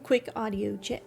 quick audio check.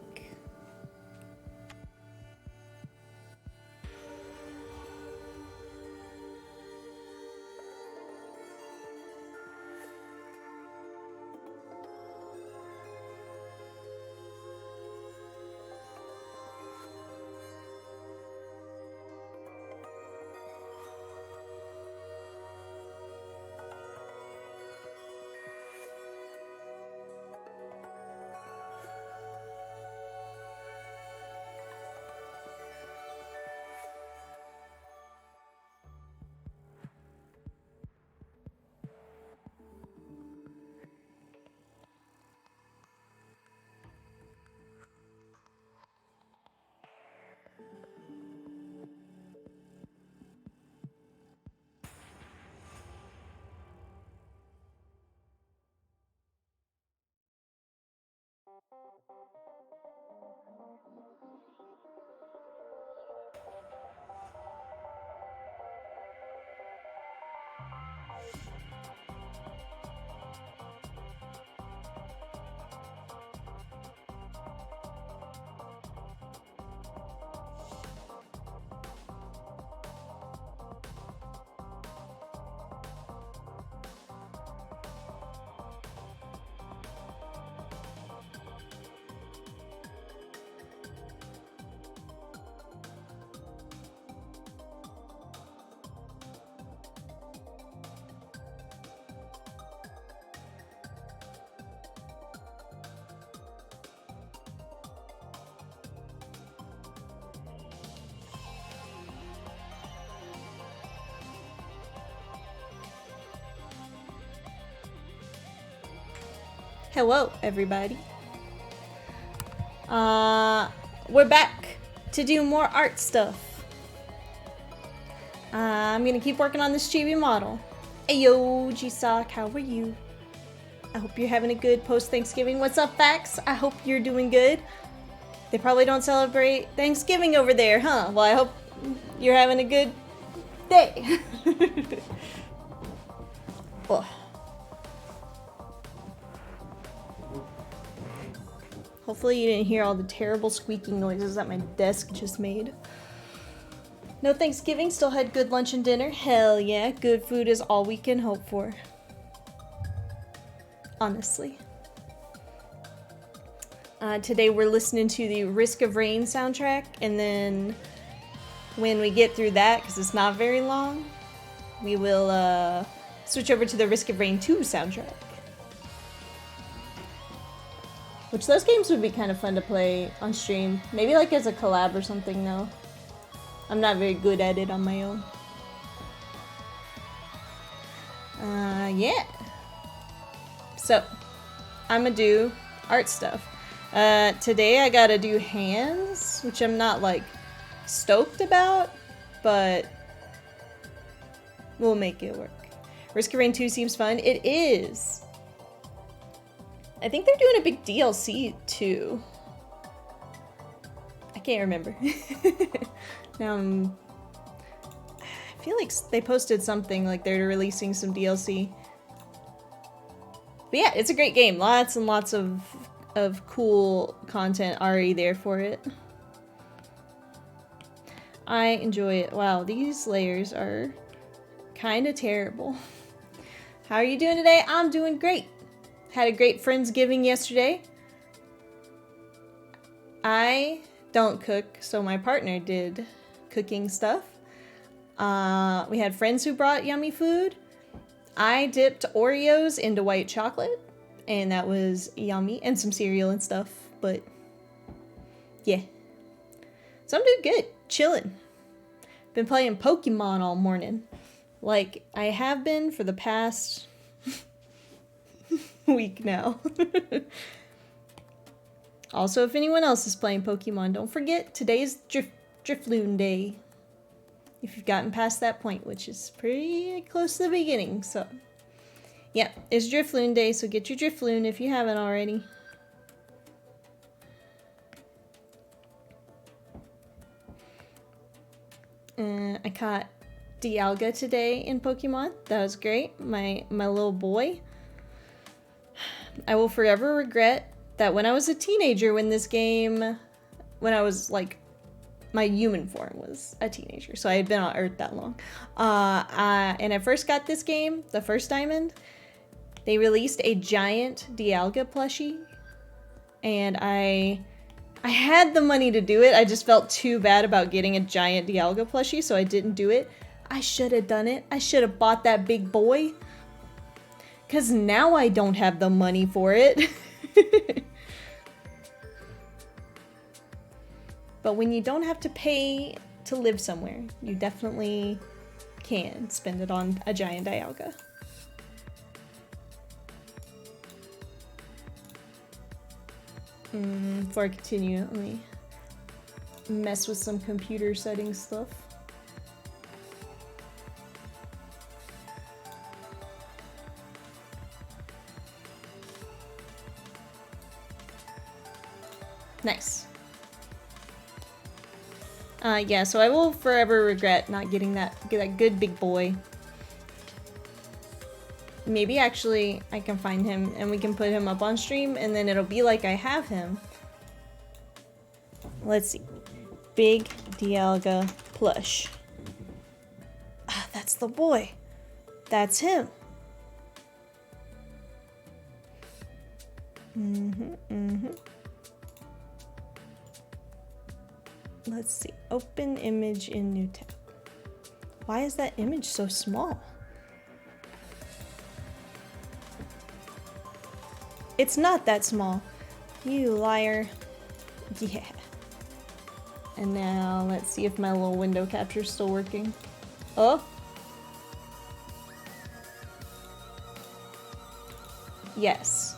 Hello, everybody. We're back to do more art stuff. I'm gonna keep working on this chibi model. Ayo, G-Sock, how are you? I hope you're having a good post-Thanksgiving. What's up, Fax? I hope you're doing good. They probably don't celebrate Thanksgiving over there, huh? Well, I hope you're having a good day. Ugh. Hopefully you didn't hear all the terrible squeaking noises that my desk just made. No Thanksgiving, still had good lunch and dinner. Hell yeah, good food is all we can hope for. Honestly. Today we're listening to the Risk of Rain soundtrack, and then when we get through that, because it's not very long, we will switch over to the Risk of Rain 2 soundtrack. Which those games would be kind of fun to play on stream. Maybe like as a collab or something, though. I'm not very good at it on my own. Yeah. So, I'm gonna do art stuff. Today I gotta do hands, which I'm not like stoked about, but we'll make it work. Risk of Rain 2 seems fun. It is. I think they're doing a big DLC too. I can't remember. Now I feel like they posted something like they're releasing some DLC. But yeah, it's a great game. Lots and lots of cool content already there for it. I enjoy it. Wow, these layers are kind of terrible. How are you doing today? I'm doing great. Had a great Friendsgiving yesterday. I don't cook, so my partner did cooking stuff. We had friends who brought yummy food. I dipped Oreos into white chocolate, and that was yummy, and some cereal and stuff, but yeah. So I'm doing good, chilling. Been playing Pokemon all morning, like I have been for the past week now. Also, if anyone else is playing Pokemon, don't forget today's Drifloon Day. If you've gotten past that point, which is pretty close to the beginning, so yeah, it's Drifloon Day, so get your Drifloon if you haven't already. I caught Dialga today in Pokemon. That was great. My little boy. I will forever regret that when I was a teenager, when I was like, my human form was a teenager, so I had been on Earth that long. And I first got this game, the first diamond, they released a giant Dialga plushie, and I had the money to do it. I just felt too bad about getting a giant Dialga plushie, so I didn't do it. I should have done it. I should have bought that big boy. Because now I don't have the money for it. But when you don't have to pay to live somewhere, you definitely can spend it on a giant Dialga. Before I continue, let me mess with some computer settings stuff. Nice. Yeah, so I will forever regret not getting that good big boy. Maybe actually I can find him and we can put him up on stream and then it'll be like I have him. Let's see. Big Dialga plush. Ah, that's the boy. That's him. Let's see. Open image in new tab. Why is that image so small? It's not that small. You liar. Yeah. And now let's see if my little window capture is still working. Oh. Yes.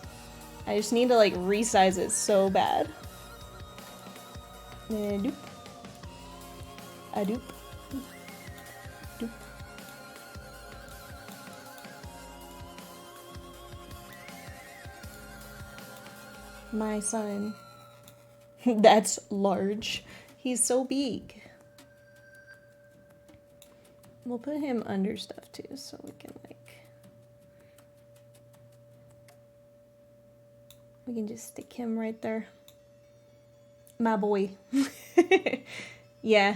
I just need to like resize it so bad. Doop. A doop. Doop. My son. That's large. He's so big. We'll put him under stuff too, so we can we can just stick him right there. My boy. Yeah.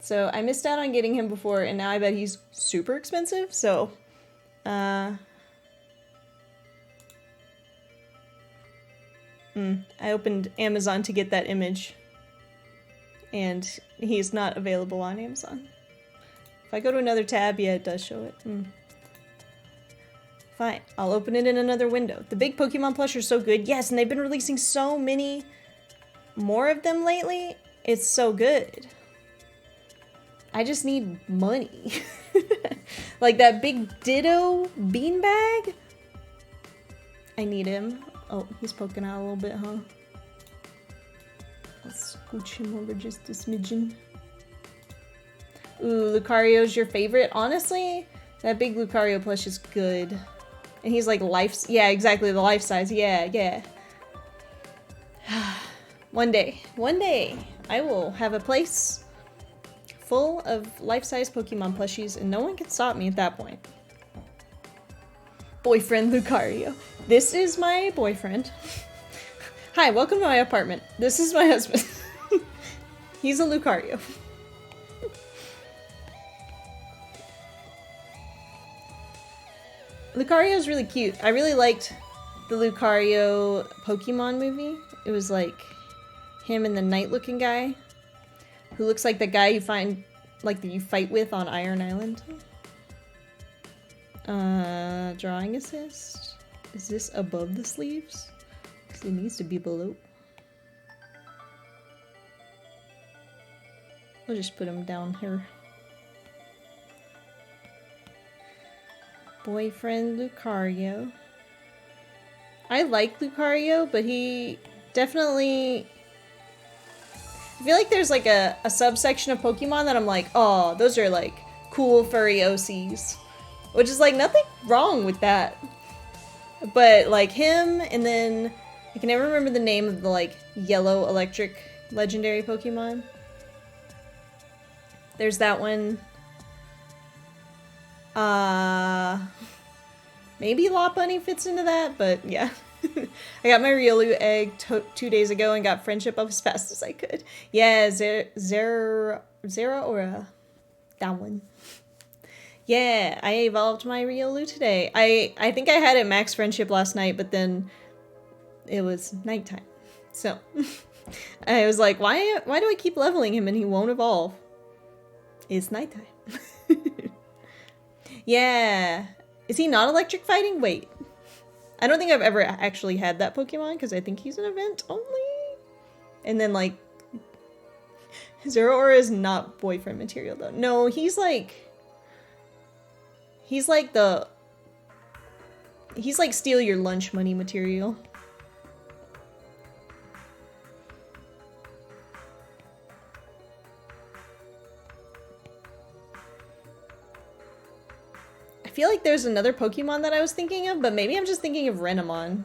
So I missed out on getting him before, and now I bet he's super expensive, so I opened Amazon to get that image, and he's not available on Amazon. If I go to another tab, yeah, it does show it. Fine, I'll open it in another window. The big Pokemon plush are so good. Yes, and they've been releasing so many more of them lately. It's so good. I just need money. Like that big Ditto beanbag. I need him. Oh, he's poking out a little bit, huh? Let's scooch him over just a smidgen. Ooh, Lucario's your favorite? Honestly, that big Lucario plush is good. And he's like life... Yeah, exactly, the life size. Yeah, yeah. One day, I will have a place full of life-size Pokemon plushies, and no one can stop me at that point. Boyfriend Lucario. This is my boyfriend. Hi, welcome to my apartment. This is my husband. He's a Lucario. Lucario's really cute. I really liked the Lucario Pokemon movie. It was like him and the knight-looking guy who looks like the guy you find, like, that you fight with on Iron Island. Drawing assist? Is this above the sleeves? Because it needs to be below. We'll just put him down here. Boyfriend Lucario. I like Lucario, but he definitely... I feel like there's like a subsection of Pokemon that I'm like, oh, those are like cool furry OCs. Which is like nothing wrong with that. But like him, and then I can never remember the name of the like yellow electric legendary Pokemon. There's that one. Maybe Lopunny fits into that, but yeah. I got my Riolu egg 2 days ago and got friendship up as fast as I could. Yeah, Zera Aura. That one. Yeah, I evolved my Riolu today. I think I had it max friendship last night, but then it was nighttime. So I was like, why do I keep leveling him and he won't evolve? It's nighttime. Yeah. Is he not electric fighting? Wait. I don't think I've ever actually had that Pokemon because I think he's an event only. And then like Zeraora is not boyfriend material though. No, he's like steal your lunch money material. I feel like there's another Pokemon that I was thinking of, but maybe I'm just thinking of Renamon.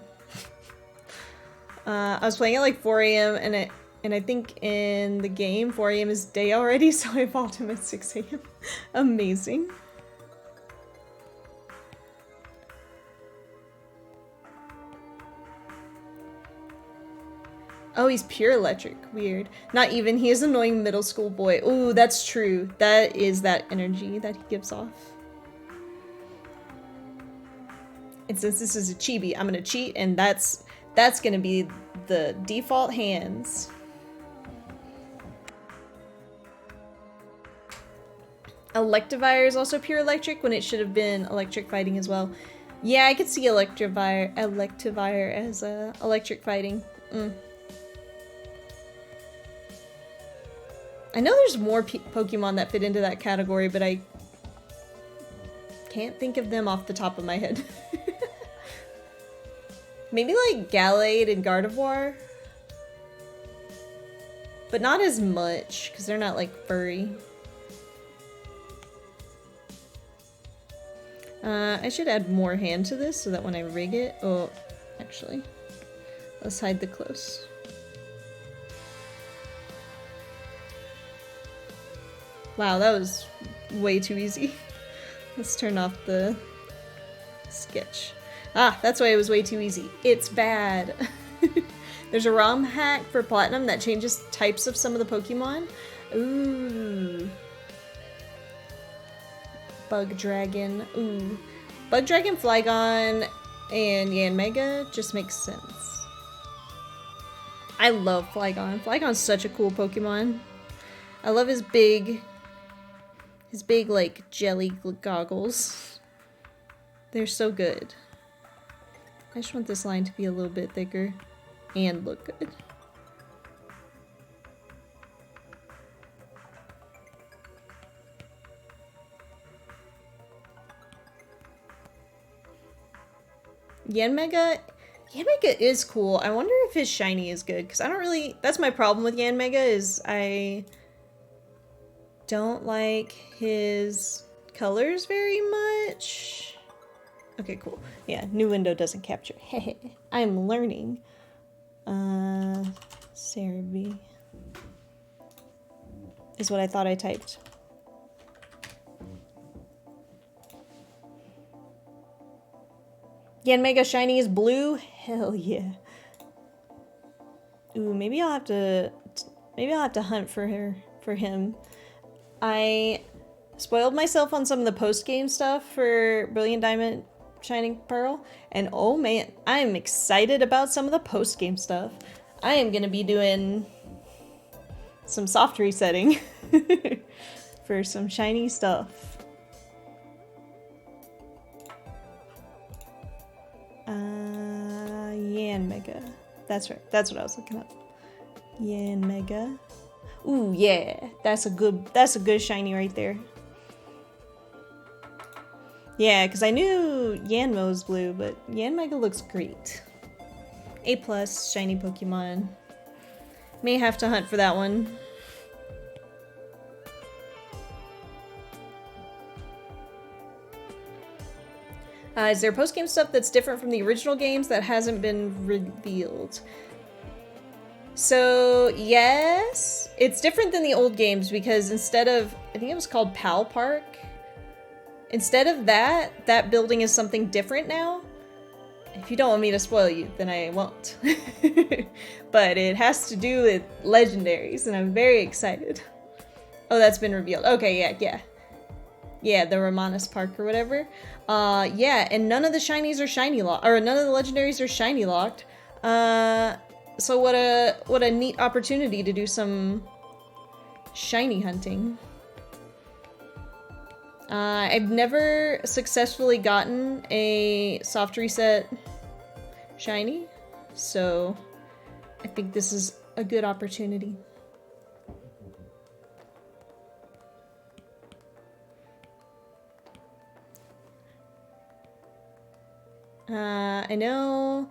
I was playing at like 4 a.m. and I think in the game 4 a.m. is day already, so I evolved him at 6 a.m. Amazing. Oh, he's pure electric. Weird. Not even. He is an annoying middle school boy. Ooh, that's true. That is that energy that he gives off. And since this is a chibi, I'm gonna cheat, and that's gonna be the default hands. Electivire is also pure electric when it should have been electric fighting as well. Yeah, I could see Electivire as electric fighting. I know there's more Pokemon that fit into that category, but I can't think of them off the top of my head. Maybe like Gallade and Gardevoir. But not as much, because they're not like furry. I should add more hand to this so that when I rig it... Oh, actually. Let's hide the close. Wow, that was way too easy. Let's turn off the sketch. Ah, that's why it was way too easy. It's bad. There's a ROM hack for Platinum that changes types of some of the Pokemon. Ooh. Bug Dragon. Ooh. Bug Dragon, Flygon, and Yanmega just makes sense. I love Flygon. Flygon's such a cool Pokemon. I love his big, like, jelly goggles. They're so good. I just want this line to be a little bit thicker and look good. Yanmega is cool. I wonder if his shiny is good, because I don't really... That's my problem with Yanmega, is I don't like his colors very much. Okay, cool. Yeah, new window doesn't capture. I'm learning. Cerebi is what I thought I typed. Yanmega shiny is blue? Hell yeah. Ooh, maybe I'll have to hunt for him. I spoiled myself on some of the post-game stuff for Brilliant Diamond Shining Pearl, and oh man, I'm excited about some of the post-game stuff. I am gonna be doing some soft resetting for some shiny stuff. Yanmega. That's right. That's what I was looking up. Yanmega. Ooh, yeah. That's a good shiny right there. Yeah, because I knew Yanmo was blue, but Yanmega looks great. A+ shiny Pokemon. May have to hunt for that one. Is there post-game stuff that's different from the original games that hasn't been revealed? So, yes. It's different than the old games because instead of... I think it was called Pal Park. Instead of that building is something different now. If you don't want me to spoil you, then I won't. But it has to do with legendaries, and I'm very excited. Oh, that's been revealed. Okay, yeah. Yeah, the Romanus Park or whatever. Yeah, and none of the shinies are shiny locked, or none of the legendaries are shiny locked. So what a neat opportunity to do some shiny hunting. I've never successfully gotten a soft reset shiny, so I think this is a good opportunity. I know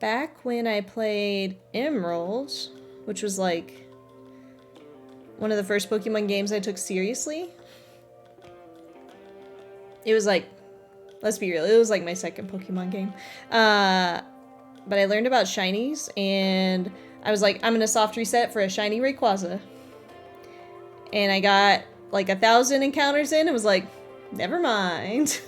back when I played Emeralds, which was like one of the first Pokemon games I took seriously. It was like, let's be real, it was like my second Pokemon game. But I learned about shinies, and I was like, I'm gonna soft reset for a shiny Rayquaza. And I got like 1,000 encounters in and was like, never mind.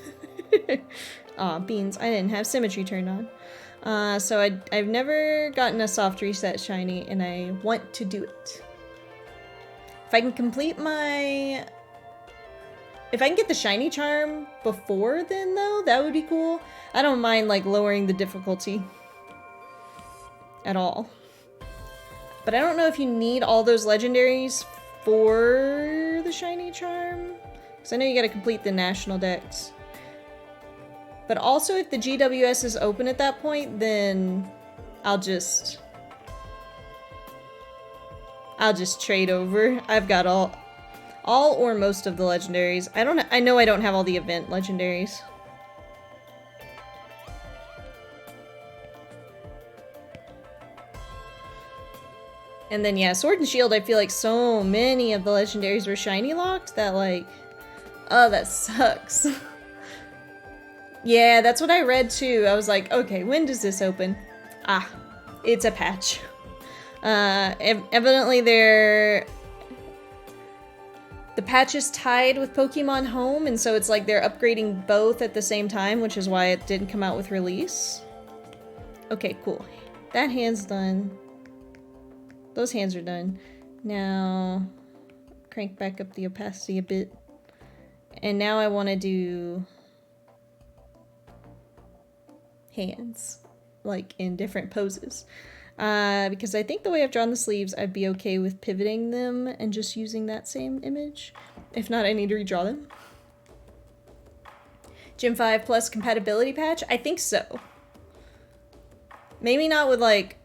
Aw, beans, I didn't have symmetry turned on. So I've never gotten a soft reset shiny, and I want to do it. If I can complete my... If I can get the shiny charm before then, though, that would be cool. I don't mind, like, lowering the difficulty at all. But I don't know if you need all those legendaries for the shiny charm. Because I know you gotta complete the national dex. But also, if the GWS is open at that point, then I'll just trade over. I've got all or most of the legendaries. I know I don't have all the event legendaries. And then yeah, Sword and Shield, I feel like so many of the legendaries were shiny locked that like, oh, that sucks. Yeah, that's what I read too. I was like, okay, when does this open? Ah, it's a patch. Evidently the patch is tied with Pokemon Home, and so it's like they're upgrading both at the same time, which is why it didn't come out with release. Okay, cool. That hand's done. Those hands are done. Now, crank back up the opacity a bit. And now I want to do hands, like in different poses. Because I think the way I've drawn the sleeves, I'd be okay with pivoting them and just using that same image. If not, I need to redraw them. Gen 5 plus compatibility patch? I think so. Maybe not with like...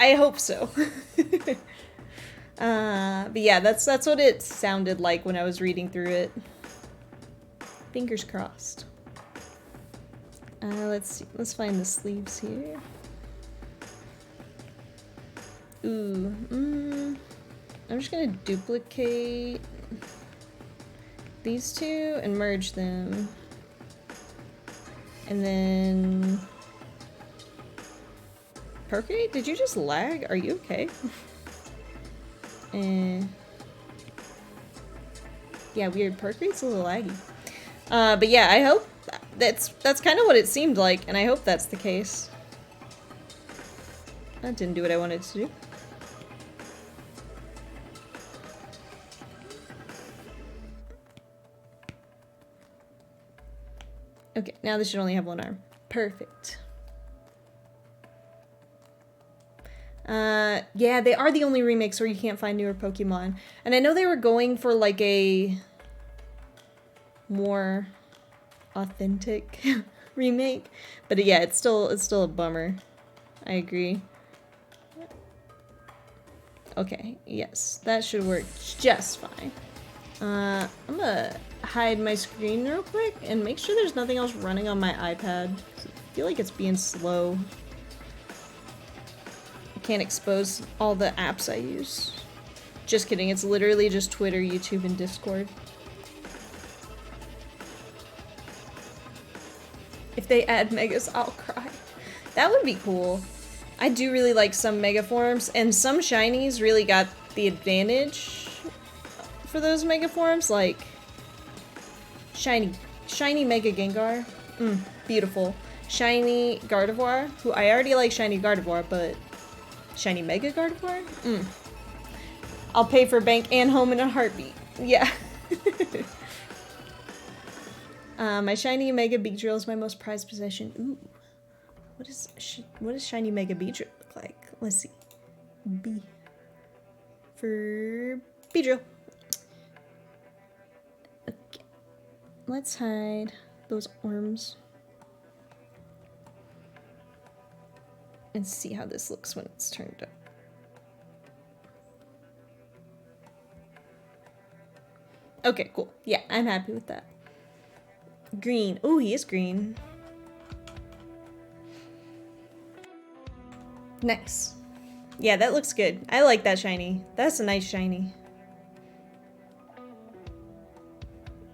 I hope so. But yeah, that's what it sounded like when I was reading through it. Fingers crossed. Let's see. Let's find the sleeves here. Ooh, I'm just gonna duplicate these two and merge them. And then... Perky, did you just lag? Are you okay? Yeah, weird. Perky's a little laggy. But yeah, I hope that's kind of what it seemed like, and I hope that's the case. That didn't do what I wanted to do. Okay, now this should only have one arm. Perfect. Yeah, they are the only remakes where you can't find newer Pokemon. And I know they were going for like a more authentic remake, but yeah, it's still a bummer. I agree. Okay, yes, that should work just fine. I'm gonna hide my screen real quick and make sure there's nothing else running on my iPad. I feel like it's being slow. I can't expose all the apps I use. Just kidding, it's literally just Twitter, YouTube, and Discord. If they add megas, I'll cry. That would be cool. I do really like some mega forms, and some shinies really got the advantage for those mega forms, like shiny Mega Gengar. Beautiful. Shiny Gardevoir, who I already like Shiny Gardevoir, but Shiny Mega Gardevoir? I'll pay for bank and home in a heartbeat. Yeah. My Shiny Mega Beedrill is my most prized possession. Ooh. What does Shiny Mega Beedrill look like? Let's see. B. For Beedrill. Okay. Let's hide those worms. And see how this looks when it's turned up. Okay, cool. Yeah, I'm happy with that. Green. Oh, he is green. Nice. Yeah, that looks good. I like that shiny. That's a nice shiny.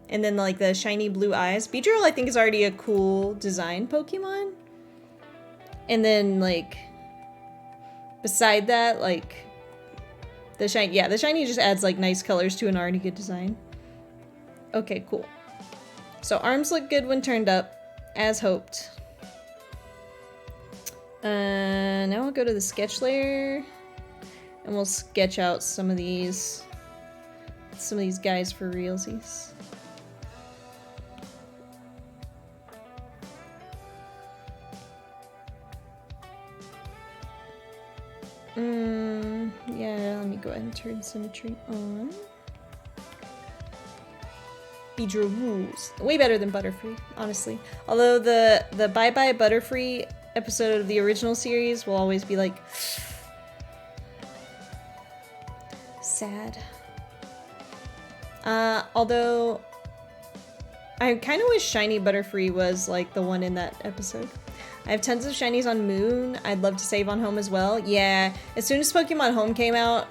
And then like the shiny blue eyes. Beedrill I think is already a cool design Pokemon. And then like beside that, like the shiny, yeah, the shiny just adds like nice colors to an already good design. Okay, cool. So arms look good when turned up, as hoped. Now we'll go to the sketch layer and we'll sketch out some of these guys for realsies. Yeah, let me go ahead and turn symmetry on. Beedrill rules. Way better than Butterfree, honestly. Although the Bye Bye Butterfree episode of the original series will always be like sad. Although I kind of wish Shiny Butterfree was like the one in that episode. I have tons of shinies on Moon. I'd love to save on Home as well. Yeah, as soon as Pokemon Home came out,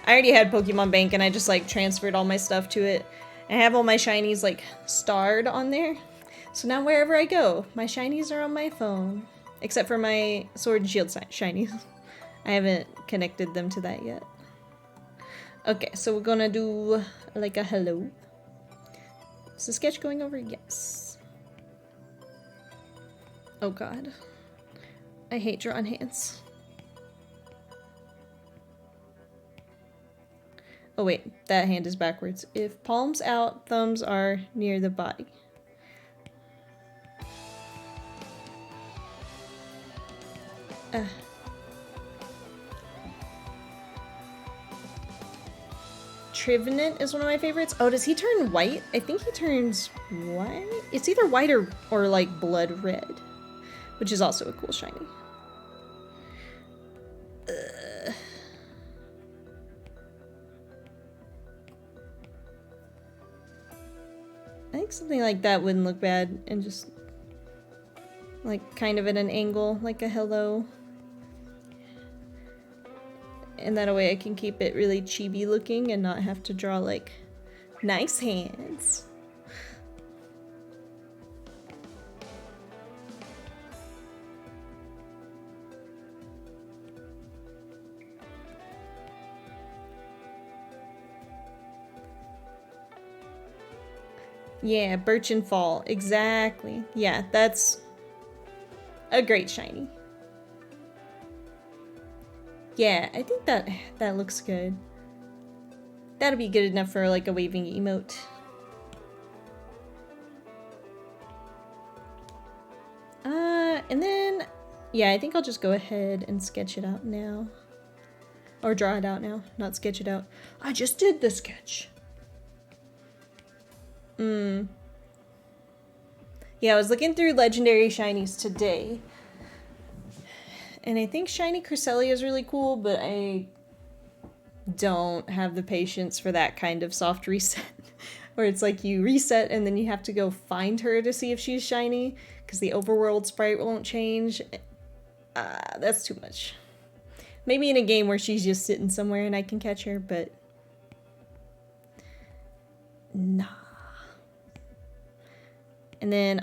I already had Pokemon Bank and I just like transferred all my stuff to it. I have all my shinies like starred on there. So now wherever I go, my shinies are on my phone. Except for my Sword and Shield shinies. I haven't connected them to that yet. Okay, so we're gonna do like a hello. Is the sketch going over? Yes. Oh god. I hate drawing hands. Oh wait, that hand is backwards. If palms out, thumbs are near the body. Trevenant is one of my favorites. Oh, does he turn white? I think he turns white? It's either white or like blood red, which is also a cool shiny. I think something like that wouldn't look bad and just like kind of at an angle, like a hello. And that way I can keep it really chibi looking and not have to draw like nice hands. Yeah, Birch and Fall, exactly. Yeah, that's a great shiny. Yeah, I think that looks good. That'll be good enough for like a waving emote. And then, yeah, I think I'll just go ahead and sketch it out now. Or draw it out now, not sketch it out. I just did the sketch. Yeah, I was looking through legendary shinies today. And I think Shiny Cresselia is really cool, but I don't have the patience for that kind of soft reset. Where it's like you reset and then you have to go find her to see if she's shiny, because the overworld sprite won't change. That's too much. Maybe in a game where she's just sitting somewhere and I can catch her, but nah. And then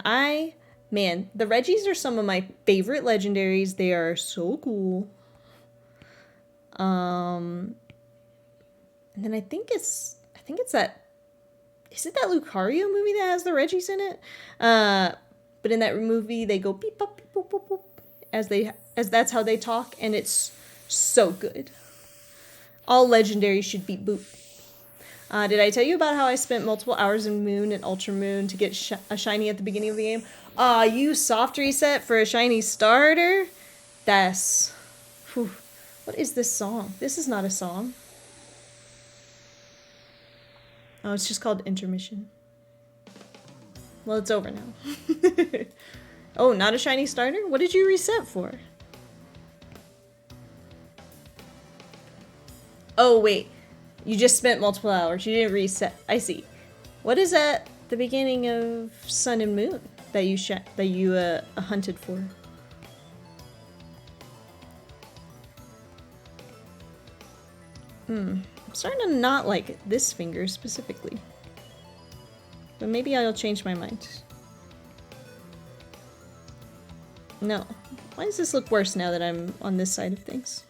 man, the Reggies are some of my favorite legendaries. They are so cool. And then I think it's that, is it that Lucario movie that has the Reggies in it? But in that movie, they go beep, bop, beep, boop, boop, boop, as that's how they talk, and it's so good. All legendaries should beep boop. Did I tell you about how I spent multiple hours in Moon and Ultra Moon to get a shiny at the beginning of the game? You soft reset for a shiny starter? That's... Whew. What is this song? This is not a song. Oh, it's just called Intermission. Well, it's over now. Oh, not a shiny starter? What did you reset for? Oh, wait. You just spent multiple hours. You didn't reset. I see. What is at the beginning of Sun and Moon that you hunted for? I'm starting to not like this finger specifically. But maybe I'll change my mind. No. Why does this look worse now that I'm on this side of things?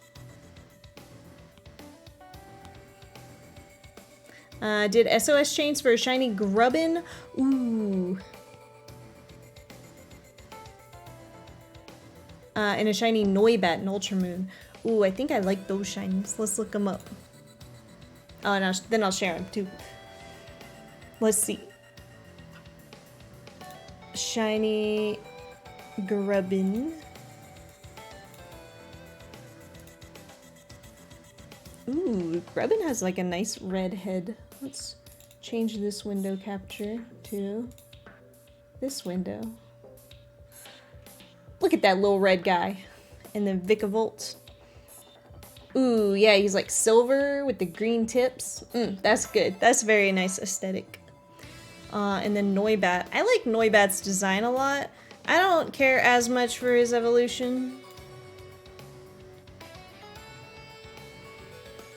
Did SOS chains for a shiny Grubbin? Ooh. And a shiny Noibat in Ultra Moon. Ooh, I think I like those shinies. Let's look them up. Oh, and then I'll share them too. Let's see. Shiny Grubbin. Ooh, Grubbin has like a nice red head. Let's change this window capture to this window. Look at that little red guy. And then Vikavolt. Ooh, yeah, he's like silver with the green tips. That's good. That's very nice aesthetic. And then Noibat. I like Noibat's design a lot. I don't care as much for his evolution.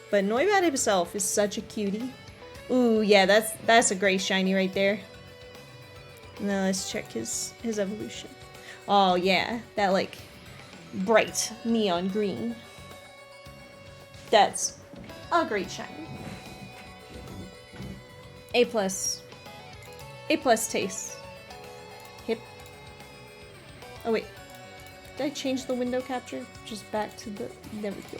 But Noibat himself is such a cutie. Ooh, yeah, that's a gray shiny right there. Now let's check his evolution. Oh yeah, that like bright neon green. That's a great shiny. A+. A+ taste. Hip. Oh wait. Did I change the window capture? Just back to the... There we go.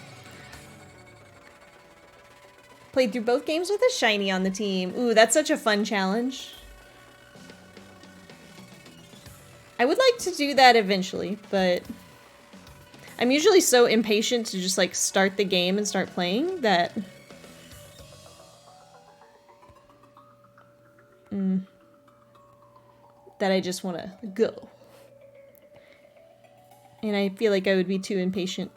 Played through both games with a shiny on the team. Ooh, that's such a fun challenge. I would like to do that eventually, but... I'm usually so impatient to just like start the game and start playing that... that I just want to go. And I feel like I would be too impatient,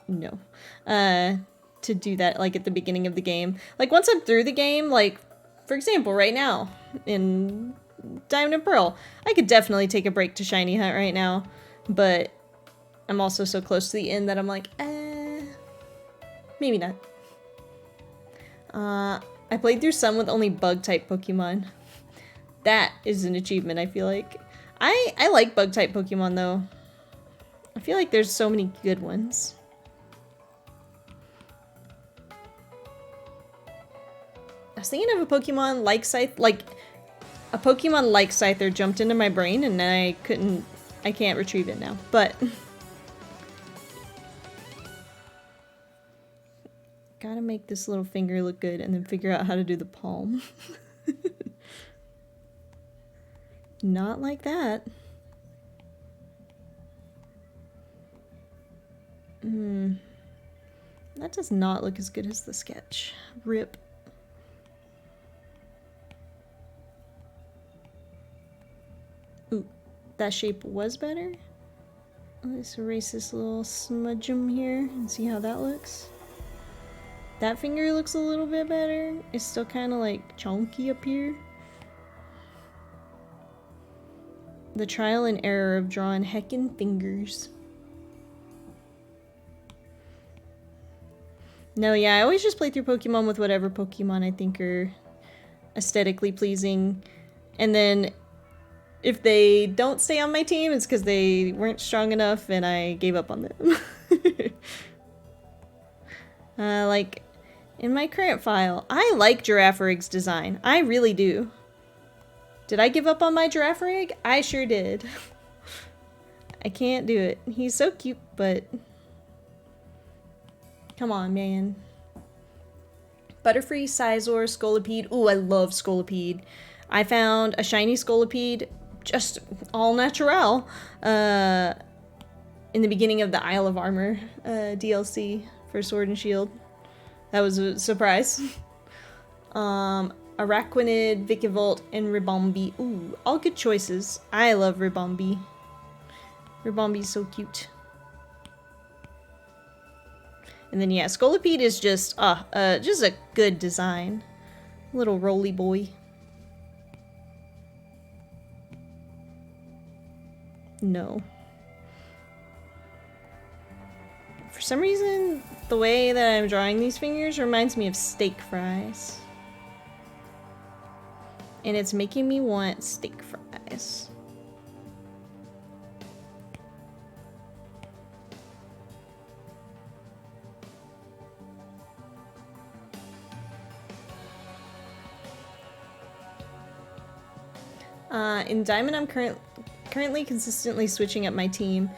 to do that like at the beginning of the game. Like once I'm through the game, like for example right now in Diamond and Pearl, I could definitely take a break to shiny hunt right now, but I'm also so close to the end that I'm like, maybe not. I played through some with only bug type Pokemon. That is an achievement, I feel like. I like bug type Pokemon though. I feel like there's so many good ones. I was thinking of a Pokemon like Scyther, like a Pokemon like Scyther jumped into my brain and then I can't retrieve it now, but gotta make this little finger look good and then figure out how to do the palm. Not like that. That does not look as good as the sketch. Rip. Ooh, that shape was better. Let's erase this little smudgeum here and see how that looks. That finger looks a little bit better. It's still kind of like chunky up here. The trial and error of drawing heckin' fingers. No, yeah, I always just play through Pokemon with whatever Pokemon I think are aesthetically pleasing. And then if they don't stay on my team, it's because they weren't strong enough and I gave up on them. Like, in my current file, I like Girafarig's design. I really do. Did I give up on my Girafarig? I sure did. I can't do it. He's so cute, but come on, man. Butterfree, Sizor, Scolipede. Ooh, I love Scolipede. I found a shiny Scolipede, just all natural, in the beginning of the Isle of Armor DLC for Sword and Shield. That was a surprise. Araquanid, Vikavolt, and Ribombee. Ooh, all good choices. I love Ribombee. Ribombee's so cute. And then yeah, Scolipede is just a good design. Little roly boy. No. For some reason, the way that I'm drawing these fingers reminds me of steak fries. And it's making me want steak fries. In Diamond, I'm currently consistently switching up my team.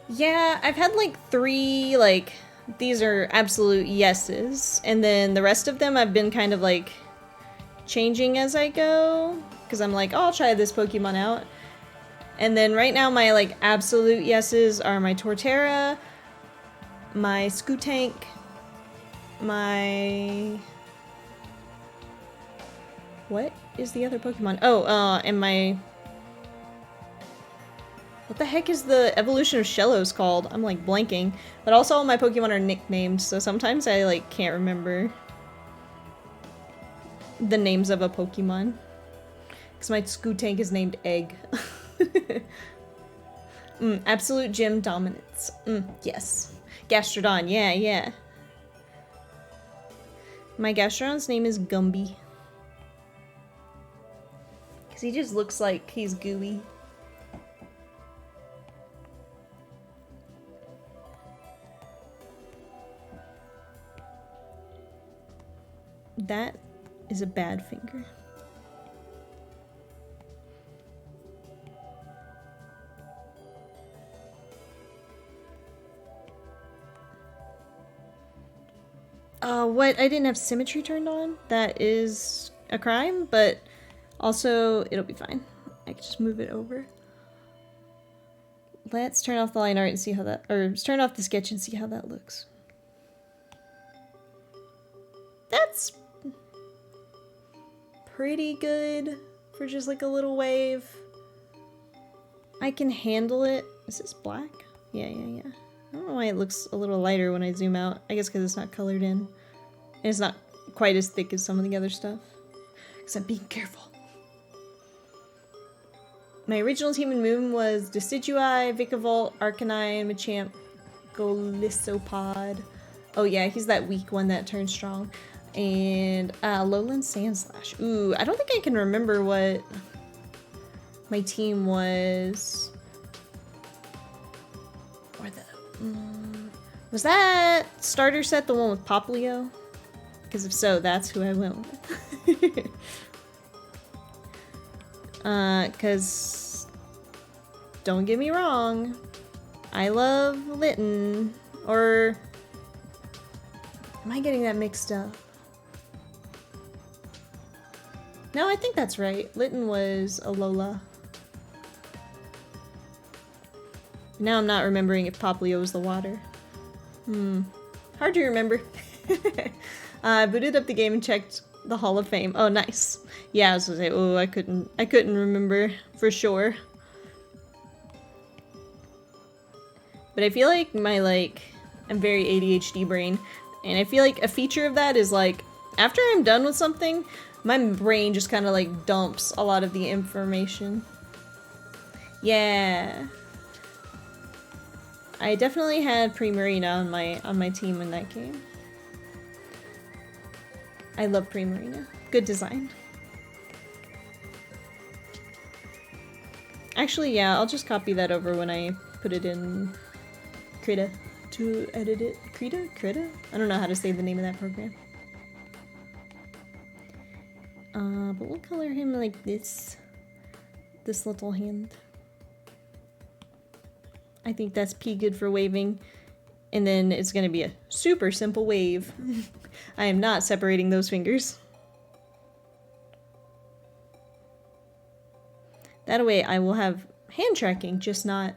Yeah, I've had like 3, like, these are absolute yeses. And then the rest of them I've been kind of like changing as I go. Because I'm like, oh, I'll try this Pokemon out. And then right now my like absolute yeses are my Torterra, my Scootank, my... What is the other Pokemon? Oh, and my... What the heck is the evolution of Shellos called? I'm like blanking. But also all my Pokemon are nicknamed, so sometimes I like can't remember the names of a Pokemon. Because my Scootank is named Egg. Absolute Gym Dominance. Yes. Gastrodon, yeah. My Gastrodon's name is Gumby. Because he just looks like he's gooey. That is a bad finger. What? I didn't have symmetry turned on? That is a crime, but also it'll be fine. I can just move it over. Let's turn off the line art and see how that, or turn off the sketch and see how that looks. That's pretty good for just like a little wave. I can handle it. Is this black? Yeah. I don't know why it looks a little lighter when I zoom out. I guess because it's not colored in. And it's not quite as thick as some of the other stuff. Because I'm being careful. My original team in Moon was Decidueye, Vikavolt, Arcanine, Machamp, Golisopod. Oh yeah, he's that weak one that turns strong. And Lowland Sandslash. Ooh, I don't think I can remember what my team was. Or the... was that starter set the one with Poplio? Because if so, that's who I went with. Because don't get me wrong, I love Litten. Or am I getting that mixed up? No, I think that's right. Litten was Alola. Now I'm not remembering if Poplio was the water. Hard to remember. I booted up the game and checked the Hall of Fame. Oh, nice. Yeah, I was gonna say, oh, I couldn't remember for sure. But I feel like I'm very ADHD brain, and I feel like a feature of that is like, after I'm done with something, my brain just kind of like dumps a lot of the information. Yeah. I definitely had Primarina on my team in that game. I love Primarina. Good design. Actually, yeah, I'll just copy that over when I put it in Krita to edit it. Krita? I don't know how to say the name of that program. But we'll color him like this. This little hand. I think that's P good for waving. And then it's going to be a super simple wave. I am not separating those fingers. That way I will have hand tracking, just not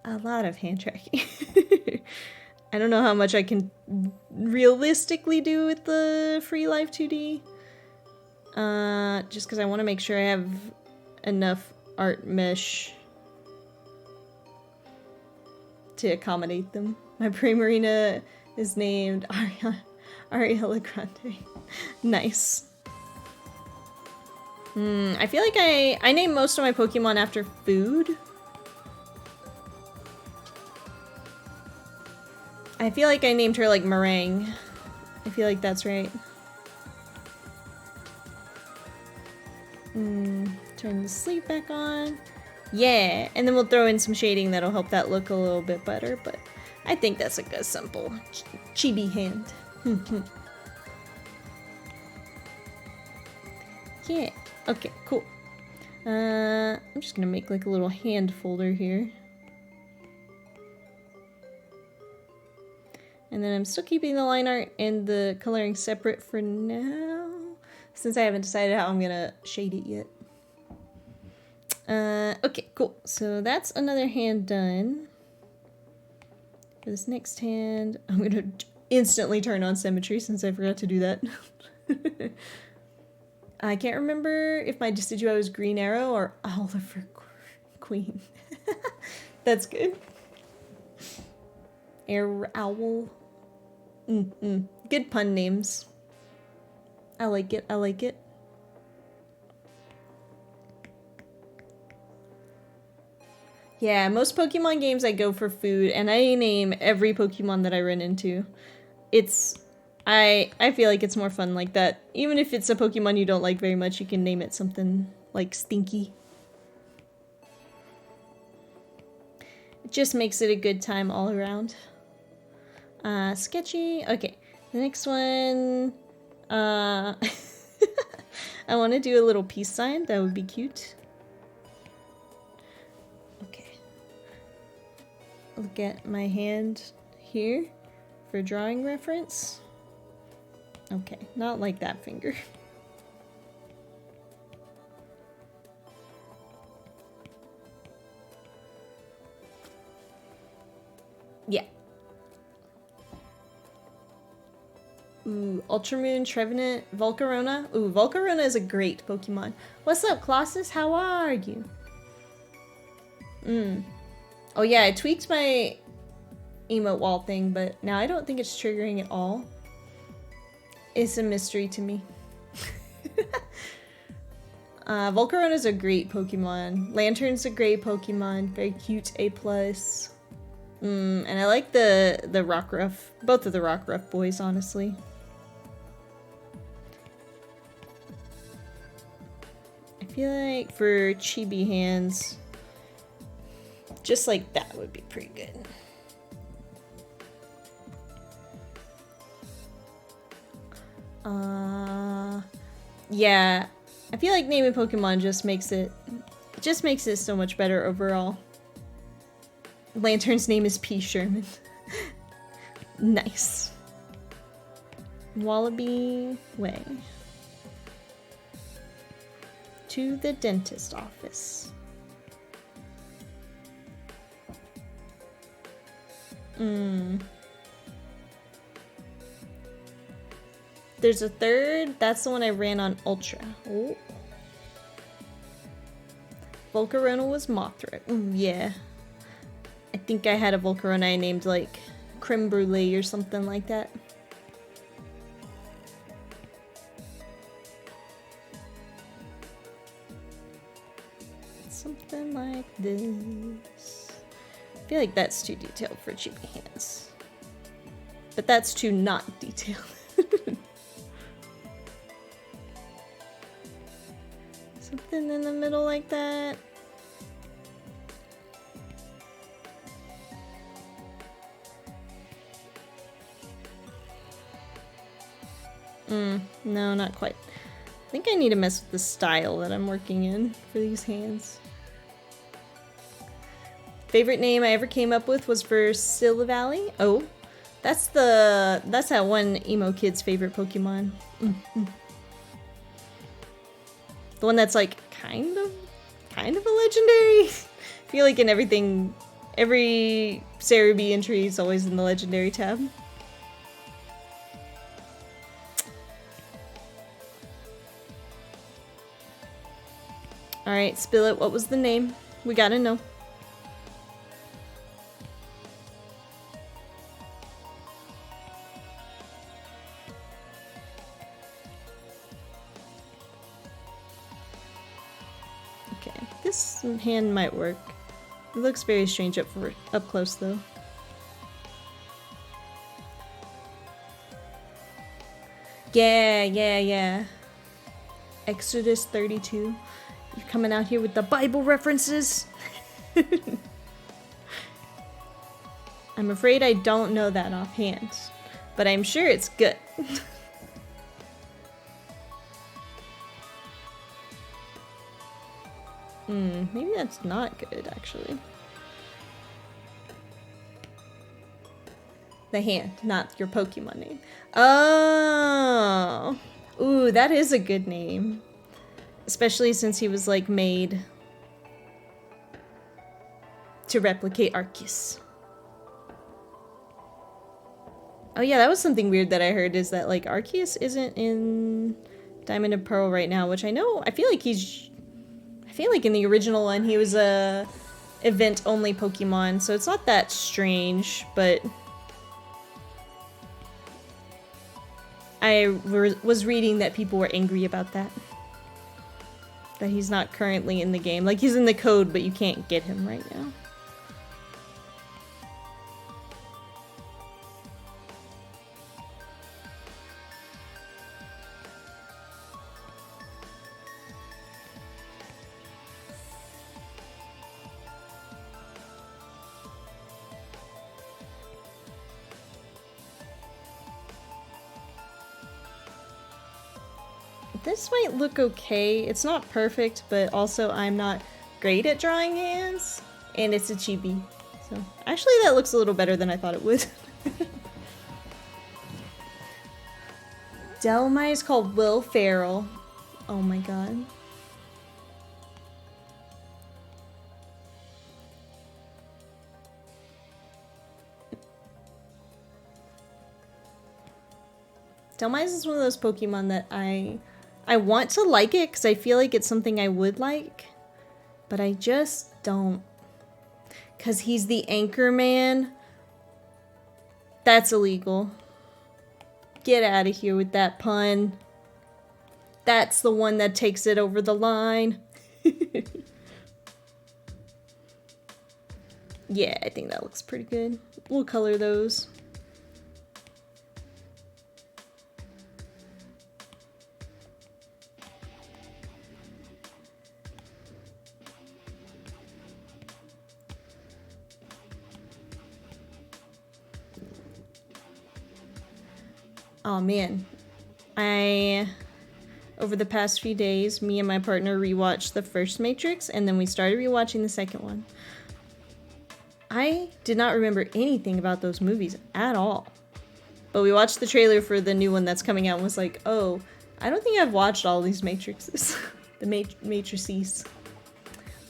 a lot of hand tracking. I don't know how much I can realistically do with the free Live2D. Just because I want to make sure I have enough art mesh to accommodate them. My Primarina is named Ariella Grande. Nice. I feel like I name most of my Pokemon after food. I feel like I named her like Meringue. I feel like that's right. Turn the sleeve back on. Yeah, and then we'll throw in some shading that'll help that look a little bit better, but I think that's like a simple chibi hand. Yeah, okay, cool. I'm just gonna make like a little hand folder here. And then I'm still keeping the line art and the coloring separate for now, since I haven't decided how I'm gonna shade it yet. Okay, cool. So that's another hand done. For this next hand, I'm gonna instantly turn on symmetry since I forgot to do that. I can't remember if my Decidueye was Green Arrow or Oliver Queen. That's good. Air Owl. Good pun names. I like it, I like it. Yeah, most Pokemon games I go for food, and I name every Pokemon that I run into. I feel like it's more fun like that. Even if it's a Pokemon you don't like very much, you can name it something like Stinky. It just makes it a good time all around. Sketchy. Okay, the next one. I want to do a little peace sign. That would be cute. Okay. Look at my hand here for drawing reference. Okay, not like that finger. Yeah. Ooh, Ultramoon, Trevenant, Volcarona. Ooh, Volcarona is a great Pokemon. What's up, Colossus? How are you? Oh yeah, I tweaked my emote wall thing, but now I don't think it's triggering at all. It's a mystery to me. Volcarona is a great Pokemon. Lantern's a great Pokemon. Very cute, A+. And I like the Rockruff. Both of the Rockruff boys, honestly. I feel like for chibi hands, just like that would be pretty good. Yeah, I feel like naming Pokemon just makes it so much better overall. Lantern's name is P. Sherman. Nice. Wallaby Way. To the dentist office. There's a third. That's the one I ran on Ultra. Oh. Volcarona was Mothra. Ooh, yeah. I think I had a Volcarona I named like Creme Brulee or something like that. Something like this. I feel like that's too detailed for chibi hands. But that's too not detailed. Something in the middle like that. No, not quite. I think I need to mess with the style that I'm working in for these hands. Favorite name I ever came up with was for Silvally. Oh, that's that one emo kid's favorite Pokemon. The one that's like kind of a legendary. I feel like in every Cerebi entry is always in the legendary tab. Alright, spill it. What was the name? We gotta know. Okay, this hand might work. It looks very strange up close though. Yeah. Exodus 32. You're coming out here with the Bible references? I'm afraid I don't know that offhand, but I'm sure it's good. Maybe that's not good, actually. The hand, not your Pokemon name. Oh! Ooh, that is a good name. Especially since he was, like, made to replicate Arceus. Oh yeah, that was something weird that I heard, is that, like, Arceus isn't in Diamond and Pearl right now, which I feel like in the original one he was a event-only Pokemon, so it's not that strange, but I was reading that people were angry about that. That he's not currently in the game. Like, he's in the code, but you can't get him right now. This might look okay. It's not perfect, but also I'm not great at drawing hands, and it's a chibi. So actually that looks a little better than I thought it would. Delmai is called Will Ferrell. Oh my god. Delmai is one of those Pokemon that I want to like it because I feel like it's something I would like, but I just don't. Because he's the anchor man. That's illegal. Get out of here with that pun. That's the one that takes it over the line. Yeah, I think that looks pretty good. We'll color those. Oh man, over the past few days, me and my partner rewatched the first Matrix, and then we started rewatching the second one. I did not remember anything about those movies at all. But we watched the trailer for the new one that's coming out and was like, oh, I don't think I've watched all these Matrixes. The Matrices.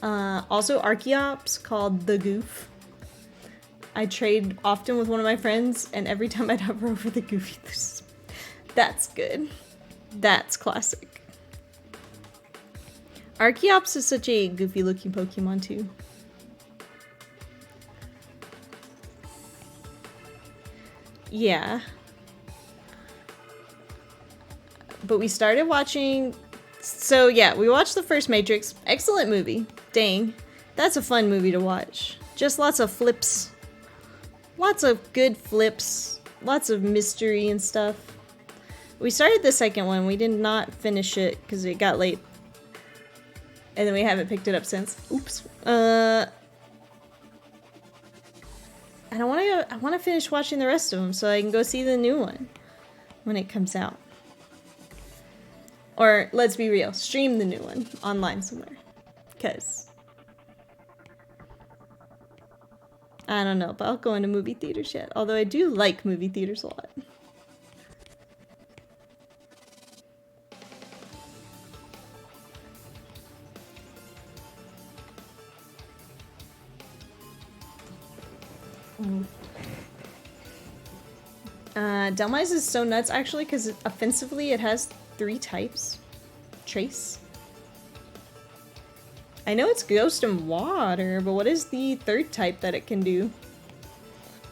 Also, Archeops called The Goof. I trade often with one of my friends, and every time I'd hover over the Goofy, that's good. That's classic. Archeops is such a goofy looking Pokemon too. Yeah. But we started watching... So yeah, we watched the first Matrix. Excellent movie. Dang. That's a fun movie to watch. Just lots of flips. Lots of good flips. Lots of mystery and stuff. We started the second one. We did not finish it because it got late. And then we haven't picked it up since. Oops. And I want to finish watching the rest of them so I can go see the new one when it comes out. Or, let's be real, stream the new one online somewhere. Because I don't know, but I'll go into movie theaters yet. Although I do like movie theaters a lot. Delmise is so nuts actually because offensively it has 3 types. Trace. I know it's ghost and water, but what is the 3rd type that it can do?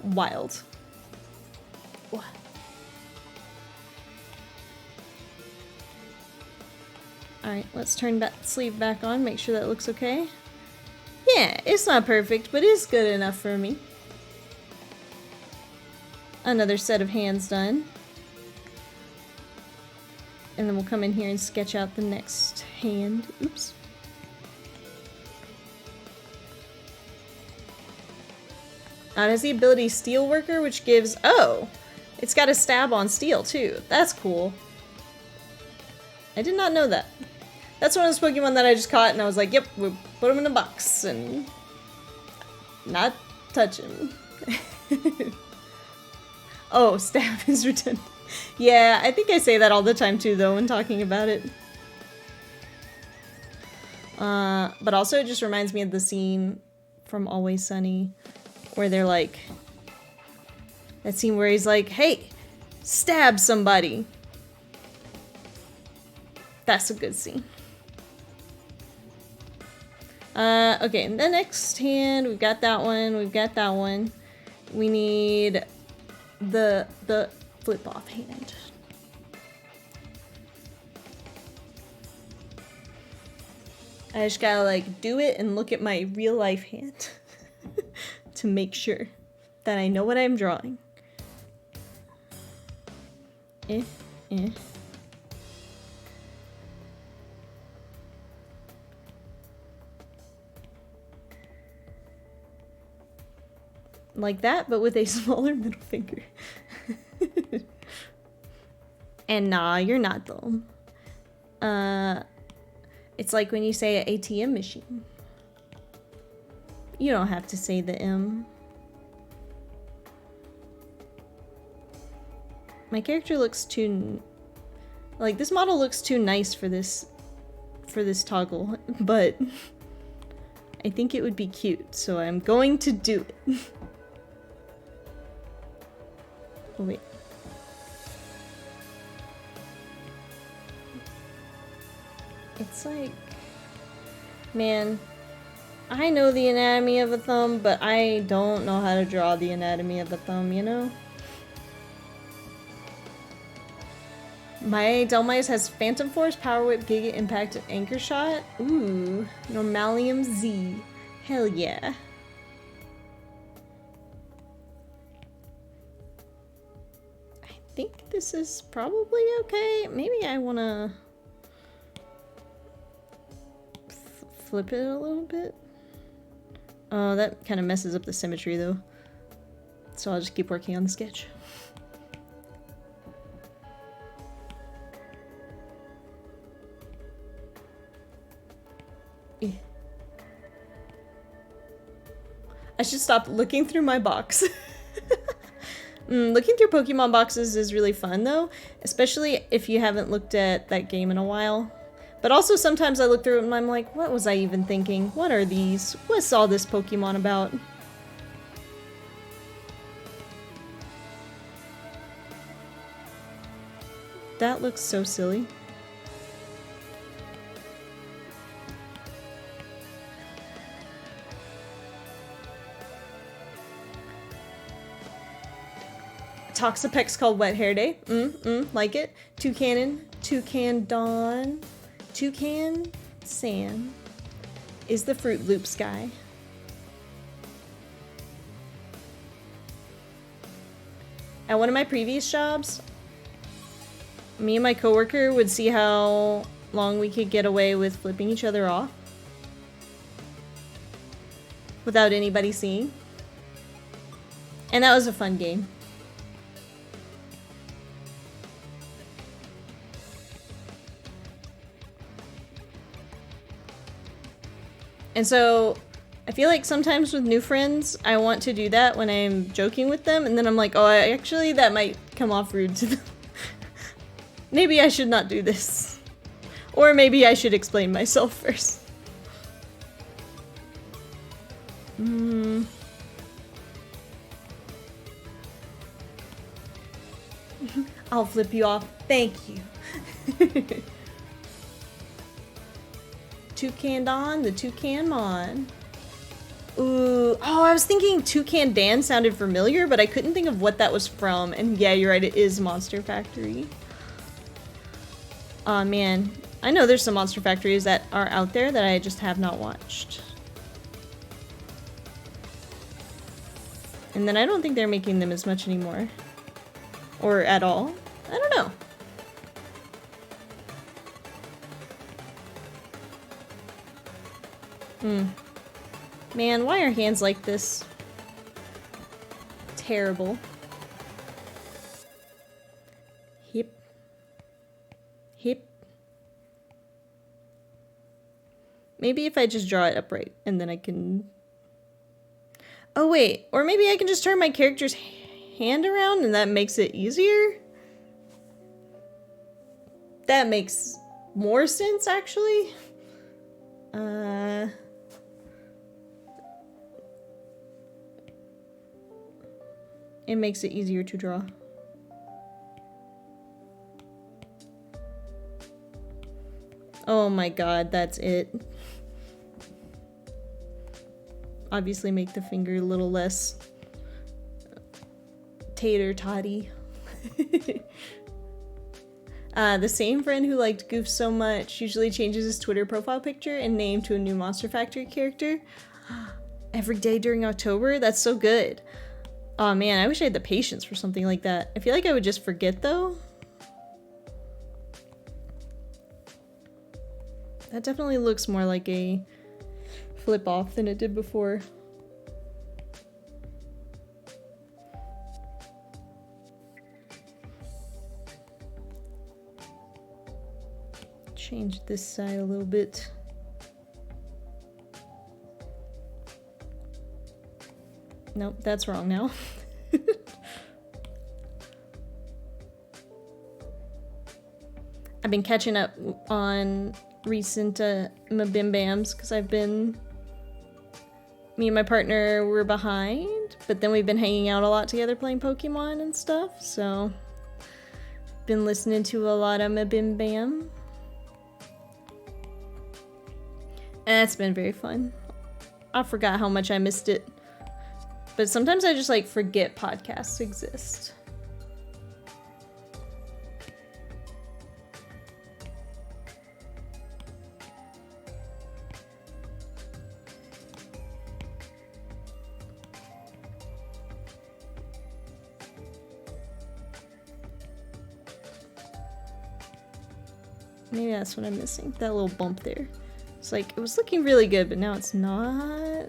Wild. What? Alright, let's turn that sleeve back on, make sure that looks okay. Yeah, it's not perfect, but it's good enough for me. Another set of hands done. And then we'll come in here and sketch out the next hand. Oops. It has the ability Steel Worker, which gives... Oh! It's got a stab on steel, too. That's cool. I did not know that. That's one of those Pokemon that I just caught, and I was like, yep, we'll put him in a box, and... not touch him. Oh, stab is redundant. Yeah, I think I say that all the time too, though, when talking about it. But also it just reminds me of the scene from Always Sunny, where they're like... That scene where he's like, hey, stab somebody! That's a good scene. Okay, the next hand, we've got that one, we've got that one. We need... the flip-off hand. I just gotta, like, do it and look at my real-life hand to make sure that I know what I'm drawing. Like that, but with a smaller middle finger. And nah, you're not dumb. It's like when you say an ATM machine. You don't have to say the M. My character looks too... Like, this model looks too nice for this toggle, but I think it would be cute, so I'm going to do it. Oh, wait. It's like... Man, I know the anatomy of a thumb, but I don't know how to draw the anatomy of a thumb, you know? My Delmise has Phantom Force, Power Whip, Giga Impact, and Anchor Shot. Ooh, Normalium Z. Hell yeah. I think this is probably okay. Maybe I wanna flip it a little bit. Oh, that kind of messes up the symmetry though. So I'll just keep working on the sketch. I should stop looking through my box. Looking through Pokemon boxes is really fun though, especially if you haven't looked at that game in a while. But also sometimes I look through it and I'm like, what was I even thinking? What are these? What's all this Pokemon about? That looks so silly. Toxapex called Wet Hair Day. Like it. Toucan Dawn. Toucan Sam is the Fruit Loops guy. At one of my previous jobs, me and my coworker would see how long we could get away with flipping each other off without anybody seeing. And that was a fun game. And so I feel like sometimes with new friends, I want to do that when I'm joking with them, and then I'm like, oh, actually, that might come off rude to them. Maybe I should not do this. Or maybe I should explain myself first. I'll flip you off. Thank you. Toucan Don, the Toucan Mon. Ooh, oh, I was thinking Toucan Dan sounded familiar, but I couldn't think of what that was from. And yeah, you're right, it is Monster Factory. Aw, man. I know there's some Monster Factories that are out there that I just have not watched. And then I don't think they're making them as much anymore. Or at all. I don't know. Man, why are hands like this? Terrible. Hip. Hip. Maybe if I just draw it upright and then I can... Oh wait, or maybe I can just turn my character's hand around and that makes it easier? That makes more sense, actually. It makes it easier to draw. Oh my god, that's it. Obviously make the finger a little less tater-totty. The same friend who liked Goof so much usually changes his Twitter profile picture and name to a new Monster Factory character. Every day during October? That's so good. Oh man, I wish I had the patience for something like that. I feel like I would just forget though. That definitely looks more like a flip off than it did before. Change this side a little bit. Nope, that's wrong now. I've been catching up on recent Mabim Bams because me and my partner were behind, but then we've been hanging out a lot together playing Pokemon and stuff, so been listening to a lot of Mabim Bam. And it's been very fun. I forgot how much I missed it. But sometimes I just like forget podcasts exist. Maybe that's what I'm missing. That little bump there. It's like, it was looking really good, but now it's not.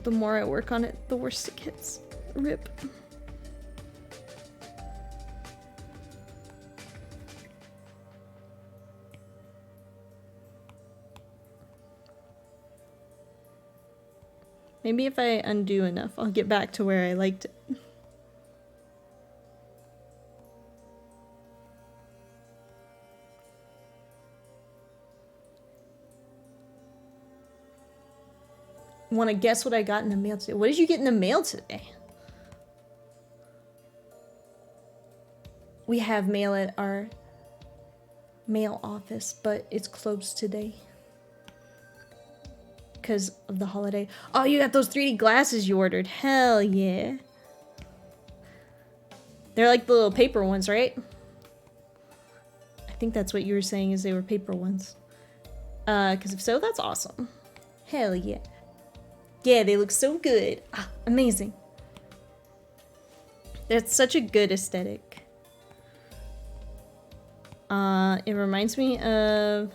The more I work on it, the worse it gets. Rip. Maybe if I undo enough, I'll get back to where I liked it. Want to guess what I got in the mail today? What did you get in the mail today? We have mail at our mail office, but it's closed today because of the holiday. Oh, you got those 3D glasses you ordered. Hell yeah. They're like the little paper ones, right? I think that's what you were saying, is they were paper ones. Because if so, that's awesome. Hell yeah. Yeah, they look so good. Ah, amazing. That's such a good aesthetic. It reminds me of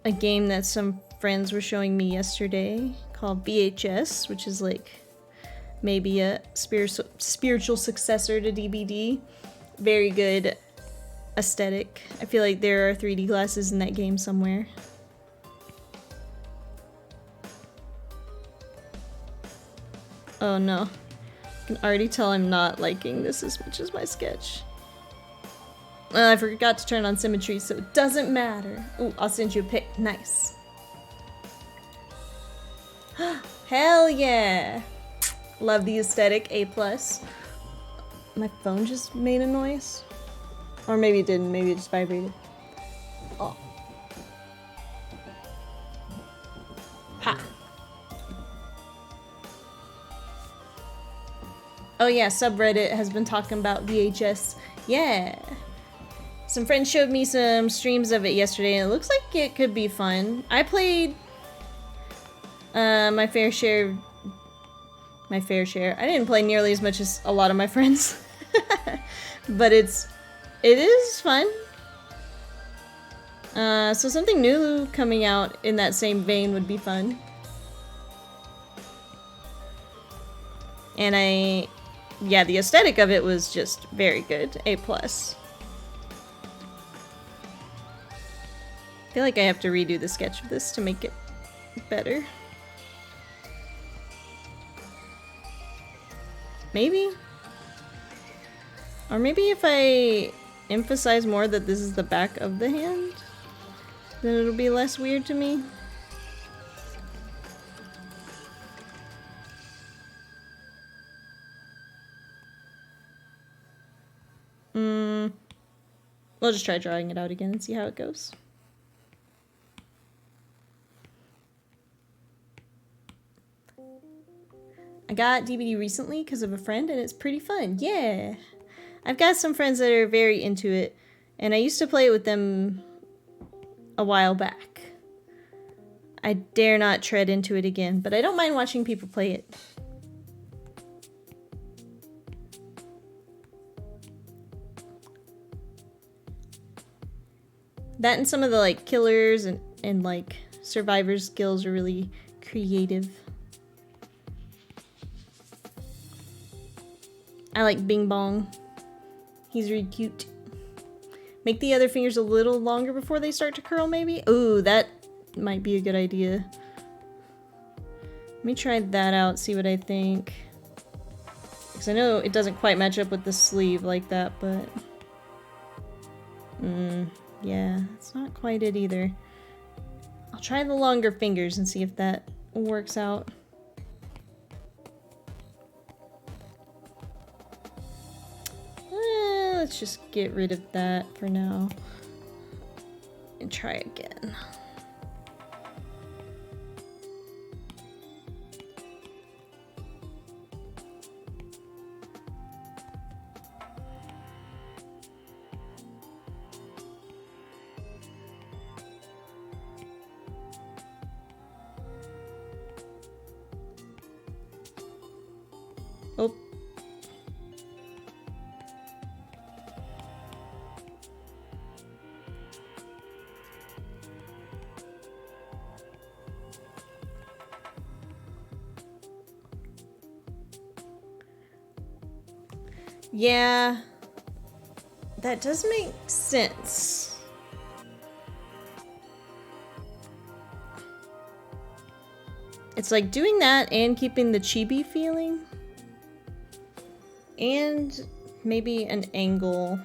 a game that some friends were showing me yesterday called VHS, which is like maybe a spiritual successor to DBD. Very good aesthetic. I feel like there are 3D glasses in that game somewhere. Oh no. I can already tell I'm not liking this as much as my sketch. I forgot to turn on symmetry, so it doesn't matter. Ooh, I'll send you a pic. Nice. Hell yeah! Love the aesthetic. A+. My phone just made a noise. Or maybe it didn't. Maybe it just vibrated. Oh. Ha! Oh yeah, subreddit has been talking about VHS. Yeah! Some friends showed me some streams of it yesterday, and it looks like it could be fun. I played my fair share. I didn't play nearly as much as a lot of my friends, but it is fun. So something new coming out in that same vein would be fun. And yeah, the aesthetic of it was just very good. A+. I feel like I have to redo the sketch of this to make it better. Maybe? Or maybe if I emphasize more that this is the back of the hand, then it'll be less weird to me. We'll just try drawing it out again and see how it goes. I got DVD recently because of a friend, and it's pretty fun. Yeah! I've got some friends that are very into it, and I used to play it with them a while back. I dare not tread into it again, but I don't mind watching people play it. That and some of the like killers and like survivor skills are really creative. I like Bing Bong. He's really cute. Make the other fingers a little longer before they start to curl, maybe? Ooh, that might be a good idea. Let me try that out, see what I think. Because I know it doesn't quite match up with the sleeve like that, but... yeah, it's not quite it either. I'll try the longer fingers and see if that works out. Let's just get rid of that for now and try again. Oh. Yeah, that does make sense. It's like doing that and keeping the chibi feeling. And maybe an angle.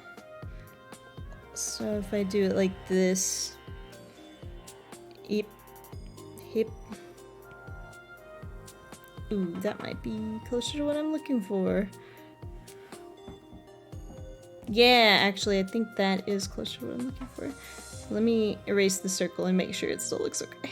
So if I do it like this. Hip. Hip. Ooh, that might be closer to what I'm looking for. Yeah, actually, I think that is closer to what I'm looking for. Let me erase the circle and make sure it still looks okay.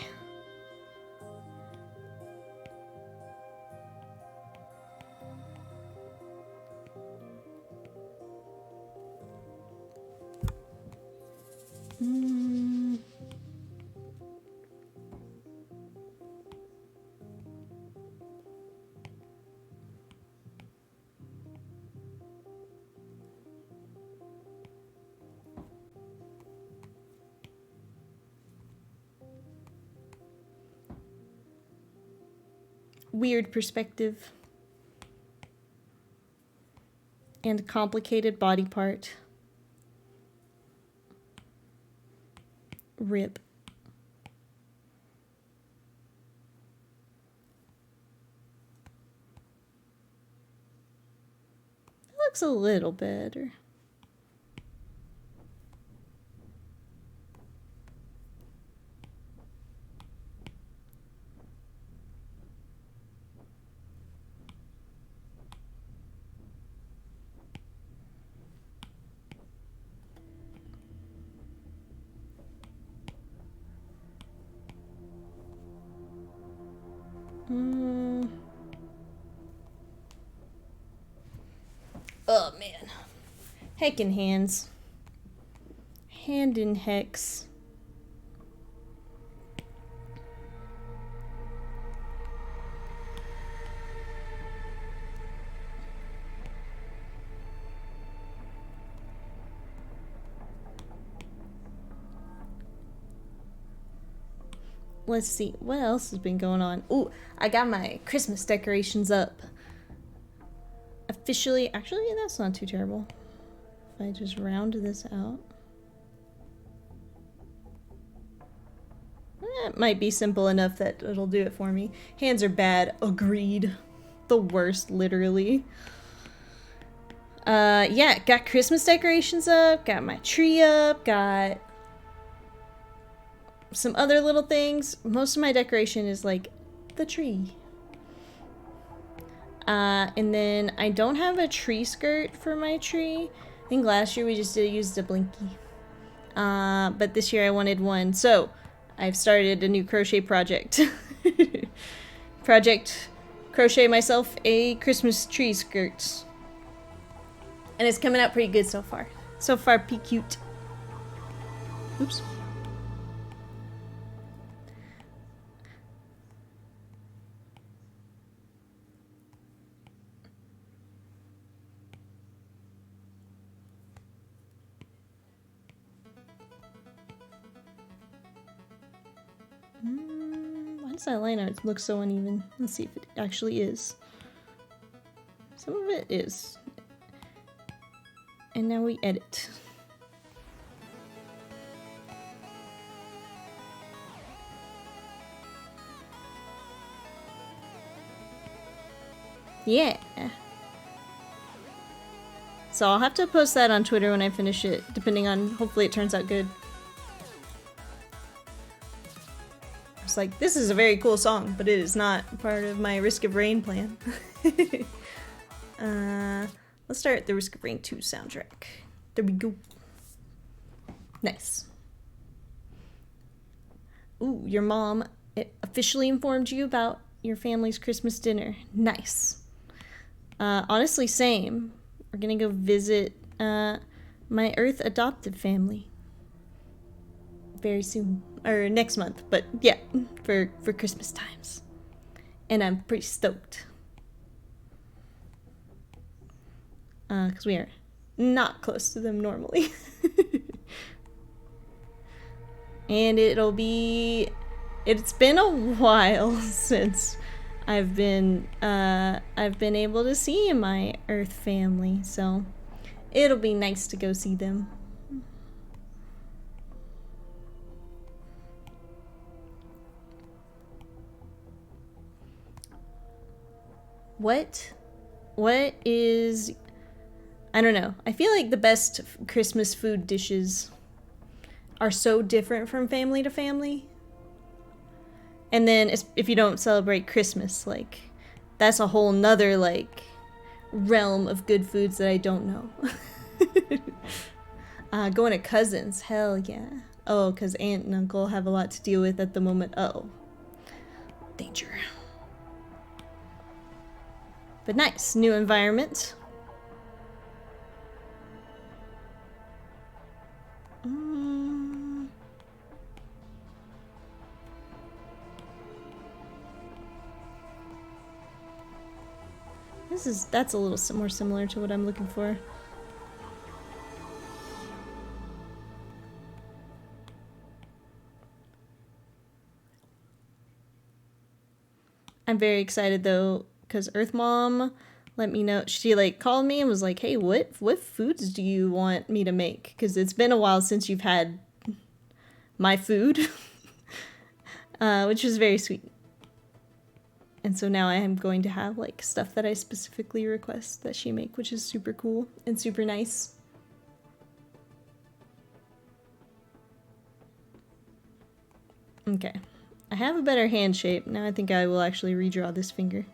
Weird perspective. and complicated body part. Rip. It looks a little better. Oh man. Heckin' hands. Hand in hex. Let's see, what else has been going on? Ooh, I got my Christmas decorations up. Officially, actually, that's not too terrible. If I just round this out. That might be simple enough that it'll do it for me. Hands are bad, agreed. The worst, literally. Yeah, got Christmas decorations up, got my tree up, got some other little things. Most of my decoration is like the tree. And then I don't have a tree skirt for my tree. I think last year we just used a blinky. But this year I wanted one. So I've started a new crochet project. Project crochet myself a Christmas tree skirt. And it's coming out pretty good so far. So far, pretty cute. Oops. Why does that line art look so uneven? Let's see if it actually is. Some of it is. And now we edit. Yeah. So I'll have to post that on Twitter when I finish it, depending on, hopefully it turns out good. It's like, this is a very cool song, but it is not part of my Risk of Rain plan. Let's start the Risk of Rain 2 soundtrack. There we go. Nice. Ooh, your mom officially informed you about your family's Christmas dinner. Nice. Honestly, same. We're gonna go visit my Earth adoptive family very soon, or next month, but yeah, for Christmas times. And I'm pretty stoked. Because we are not close to them normally. And it's been a while since I've been able to see my Earth family, so it'll be nice to go see them. What is, I don't know. I feel like the best Christmas food dishes are so different from family to family. And then if you don't celebrate Christmas, like, that's a whole nother, like, realm of good foods that I don't know. Going to cousins, hell yeah. Oh, because aunt and uncle have a lot to deal with at the moment. Uh-oh. Danger. But nice, new environment. That's a little more similar to what I'm looking for. I'm very excited though, because Earth Mom let me know. She like called me and was like, hey, what foods do you want me to make? Because it's been a while since you've had my food, which was very sweet. And so now I am going to have like stuff that I specifically request that she make, which is super cool and super nice. Okay, I have a better hand shape. Now I think I will actually redraw this finger.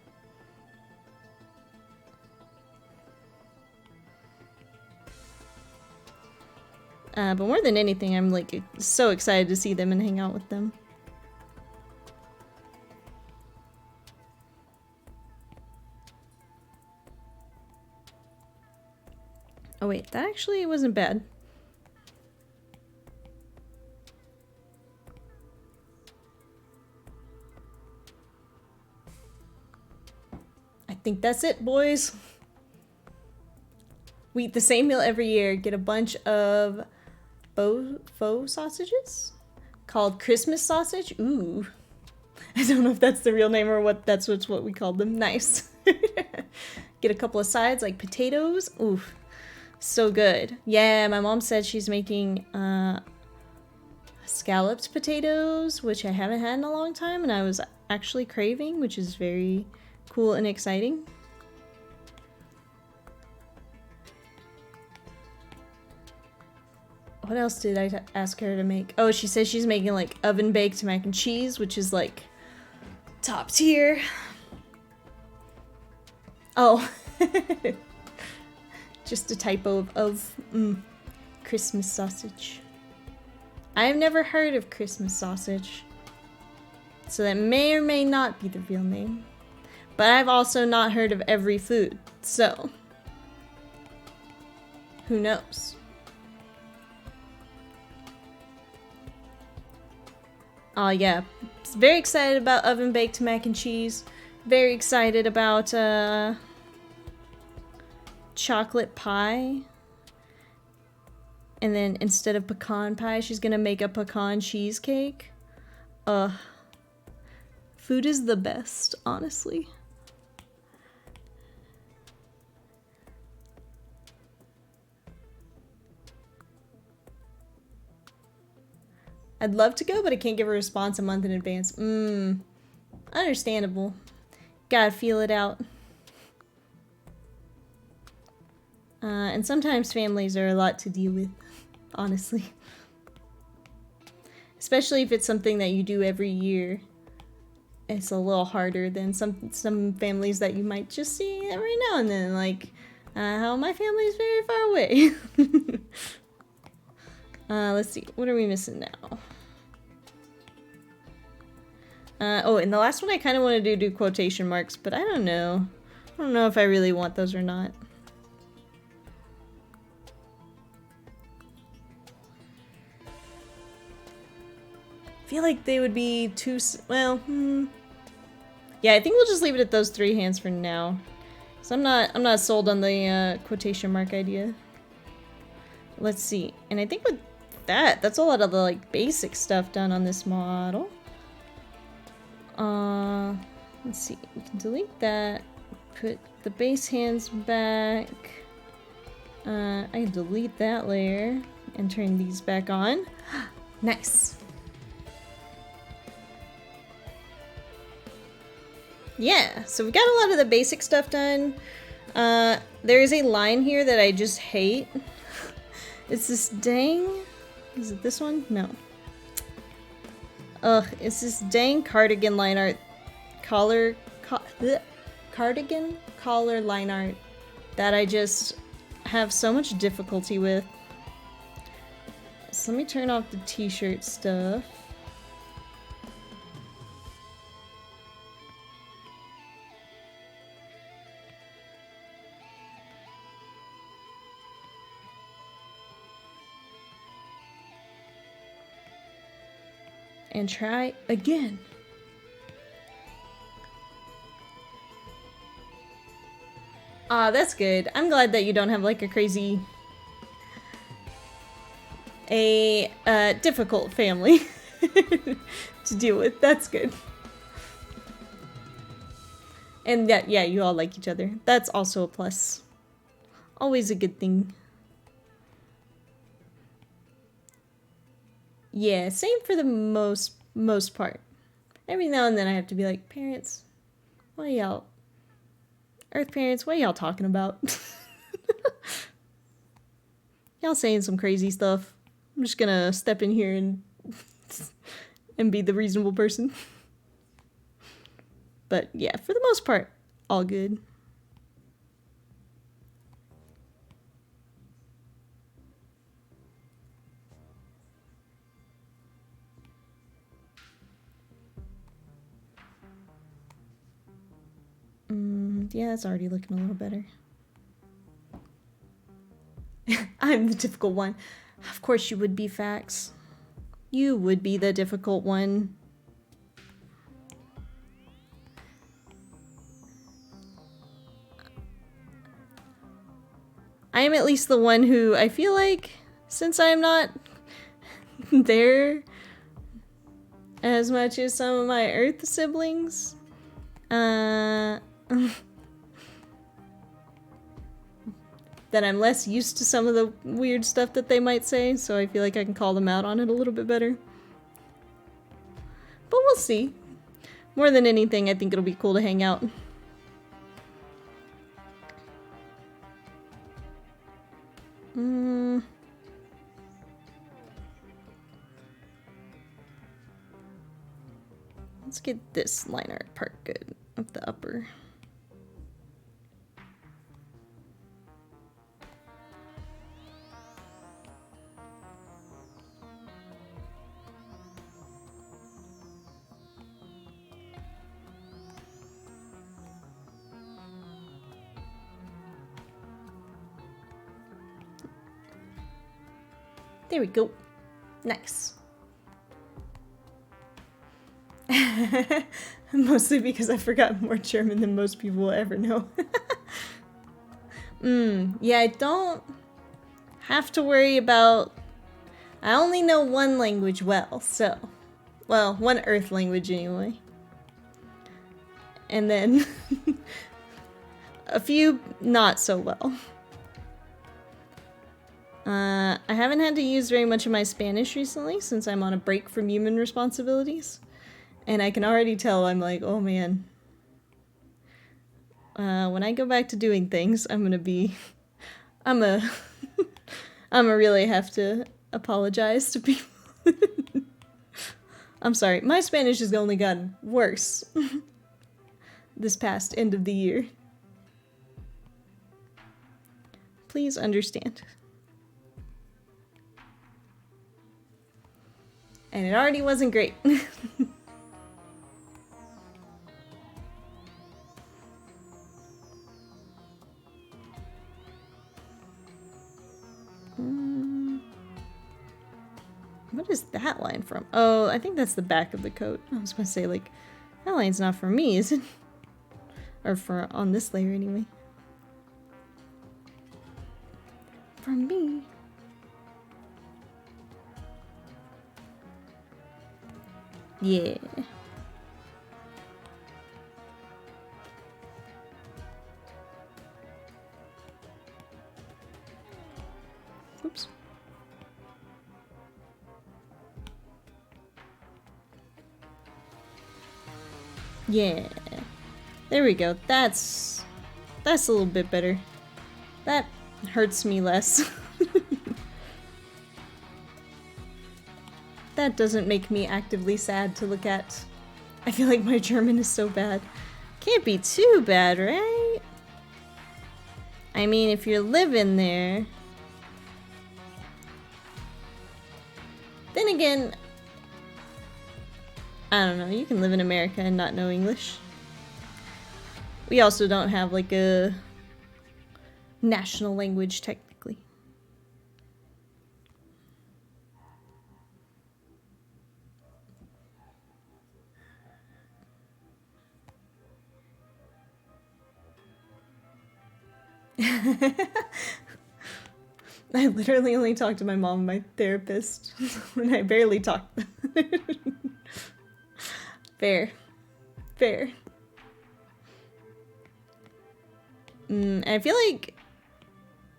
But more than anything, I'm like so excited to see them and hang out with them. Oh wait, that actually wasn't bad. I think that's it, boys. We eat the same meal every year, get a bunch of faux sausages called Christmas sausage. Ooh. I don't know if that's the real name or what what we called them. Nice. Get a couple of sides like potatoes. Ooh. So good. Yeah, my mom said she's making scalloped potatoes, which I haven't had in a long time, and I was actually craving, which is very cool and exciting. What else did I ask her to make? Oh, she says she's making like oven baked mac and cheese, which is like top tier. Oh. Just a typo of Christmas sausage. I've never heard of Christmas sausage, so that may or may not be the real name. But I've also not heard of every food, so who knows? Oh yeah, very excited about oven baked mac and cheese. Very excited about chocolate pie. And then instead of pecan pie, she's gonna make a pecan cheesecake. Food is the best, honestly. I'd love to go, but I can't give a response a month in advance. Understandable. Gotta feel it out. And sometimes families are a lot to deal with, honestly. Especially if it's something that you do every year. It's a little harder than some families that you might just see every now and then. Like, how my family is very far away. Let's see. What are we missing now? Oh, in the last one I kind of wanted to do quotation marks, but I don't know. I don't know if I really want those or not. I feel like they would be too... Well, yeah, I think we'll just leave it at those 3 hands for now. So I'm not sold on the quotation mark idea. Let's see. And I think with that's a lot of the like basic stuff done on this model. Let's see. We can delete that. Put the base hands back. I can delete that layer and turn these back on. Nice. Yeah, so we got a lot of the basic stuff done. There is a line here that I just hate. It's this dang... Is it this one? No. Ugh, it's this dang cardigan line art. Cardigan collar line art that I just have so much difficulty with. So let me turn off the t-shirt stuff. And try again. Ah, that's good. I'm glad that you don't have like a crazy... difficult family to deal with. That's good. And that, yeah, you all like each other. That's also a plus. Always a good thing. Yeah, same for the most part. Every now and then I have to be like, parents, what are y'all, Earth parents, what are y'all talking about? Y'all saying some crazy stuff. I'm just gonna step in here and be the reasonable person. But yeah, for the most part, all good. Yeah, it's already looking a little better. I'm the difficult one. Of course you would be, Fax. You would be the difficult one. I am at least the one who I feel like, since I'm not there as much as some of my Earth siblings, that I'm less used to some of the weird stuff that they might say, so I feel like I can call them out on it a little bit better. But we'll see. More than anything, I think it'll be cool to hang out. Let's get this line art part good of the upper. There we go. Nice. Mostly because I forgot more German than most people will ever know. Yeah, I don't have to worry about... I only know one language well, so... Well, one Earth language anyway. And then... a few not so well. I haven't had to use very much of my Spanish recently since I'm on a break from human responsibilities. And I can already tell I'm like, oh man. When I go back to doing things, I'm gonna be... I'ma really have to apologize to people. I'm sorry, my Spanish has only gotten worse this past end of the year. Please understand. And it already wasn't great. What is that line from? Oh, I think that's the back of the coat. I was gonna say, like, that line's not for me, is it? Or for on this layer anyway. For me. Yeah. Oops. Yeah. There we go. That's a little bit better. That hurts me less. That doesn't make me actively sad to look at. I feel like my German is so bad. Can't be too bad, right? I mean, if you're living there... Then again... I don't know, you can live in America and not know English. We also don't have, like, a national language, technically. I literally only talk to my mom and my therapist when I barely talk. Fair. Fair. And I feel like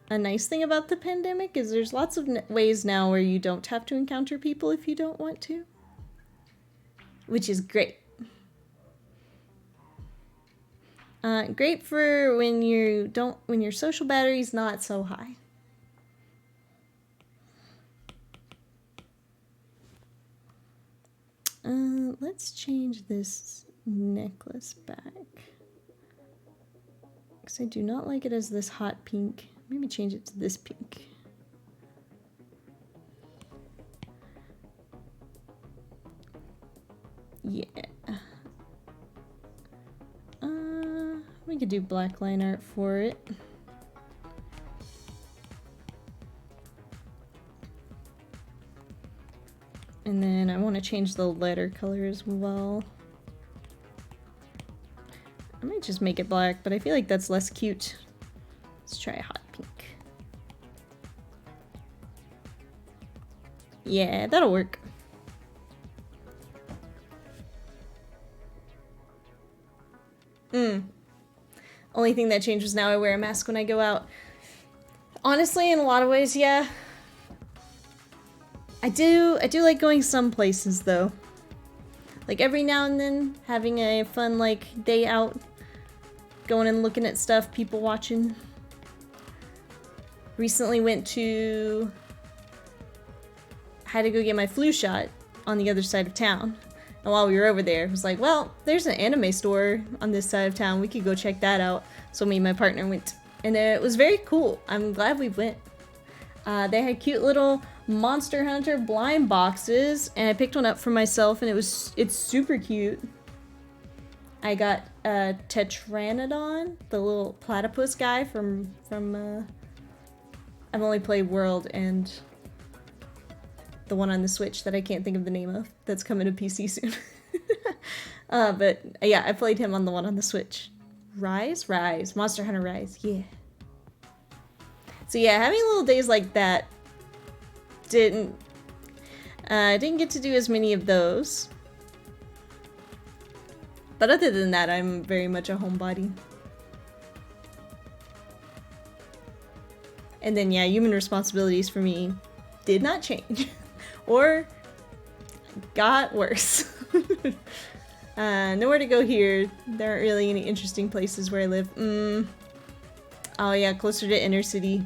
a nice thing about the pandemic is there's lots of ways now where you don't have to encounter people if you don't want to, which is great. Great for when your social battery's not so high. Let's change this necklace back. Because I do not like it as this hot pink. Maybe change it to this pink. Yeah. We could do black line art for it. And then I want to change the letter color as well. I might just make it black, but I feel like that's less cute. Let's try a hot pink. Yeah, that'll work. Only thing that changed was now I wear a mask when I go out. Honestly, in a lot of ways, yeah. I do like going some places though. Like every now and then, having a fun like day out, going and looking at stuff, people watching. Recently had to go get my flu shot on the other side of town. And while we were over there, it was like, well, there's an anime store on this side of town. We could go check that out. So me and my partner went. And it was very cool. I'm glad we went. They had cute little Monster Hunter blind boxes. And I picked one up for myself and it's super cute. I got a Tetranodon, the little platypus guy from I've only played World and the one on the Switch that I can't think of the name of, that's coming to PC soon. But yeah, I played him on the one on the Switch. Rise? Monster Hunter Rise, yeah. So yeah, having little days like that didn't get to do as many of those. But other than that, I'm very much a homebody. And then yeah, human responsibilities for me did not change. Or got worse. Nowhere to go here. There aren't really any interesting places where I live. Oh yeah, closer to inner city.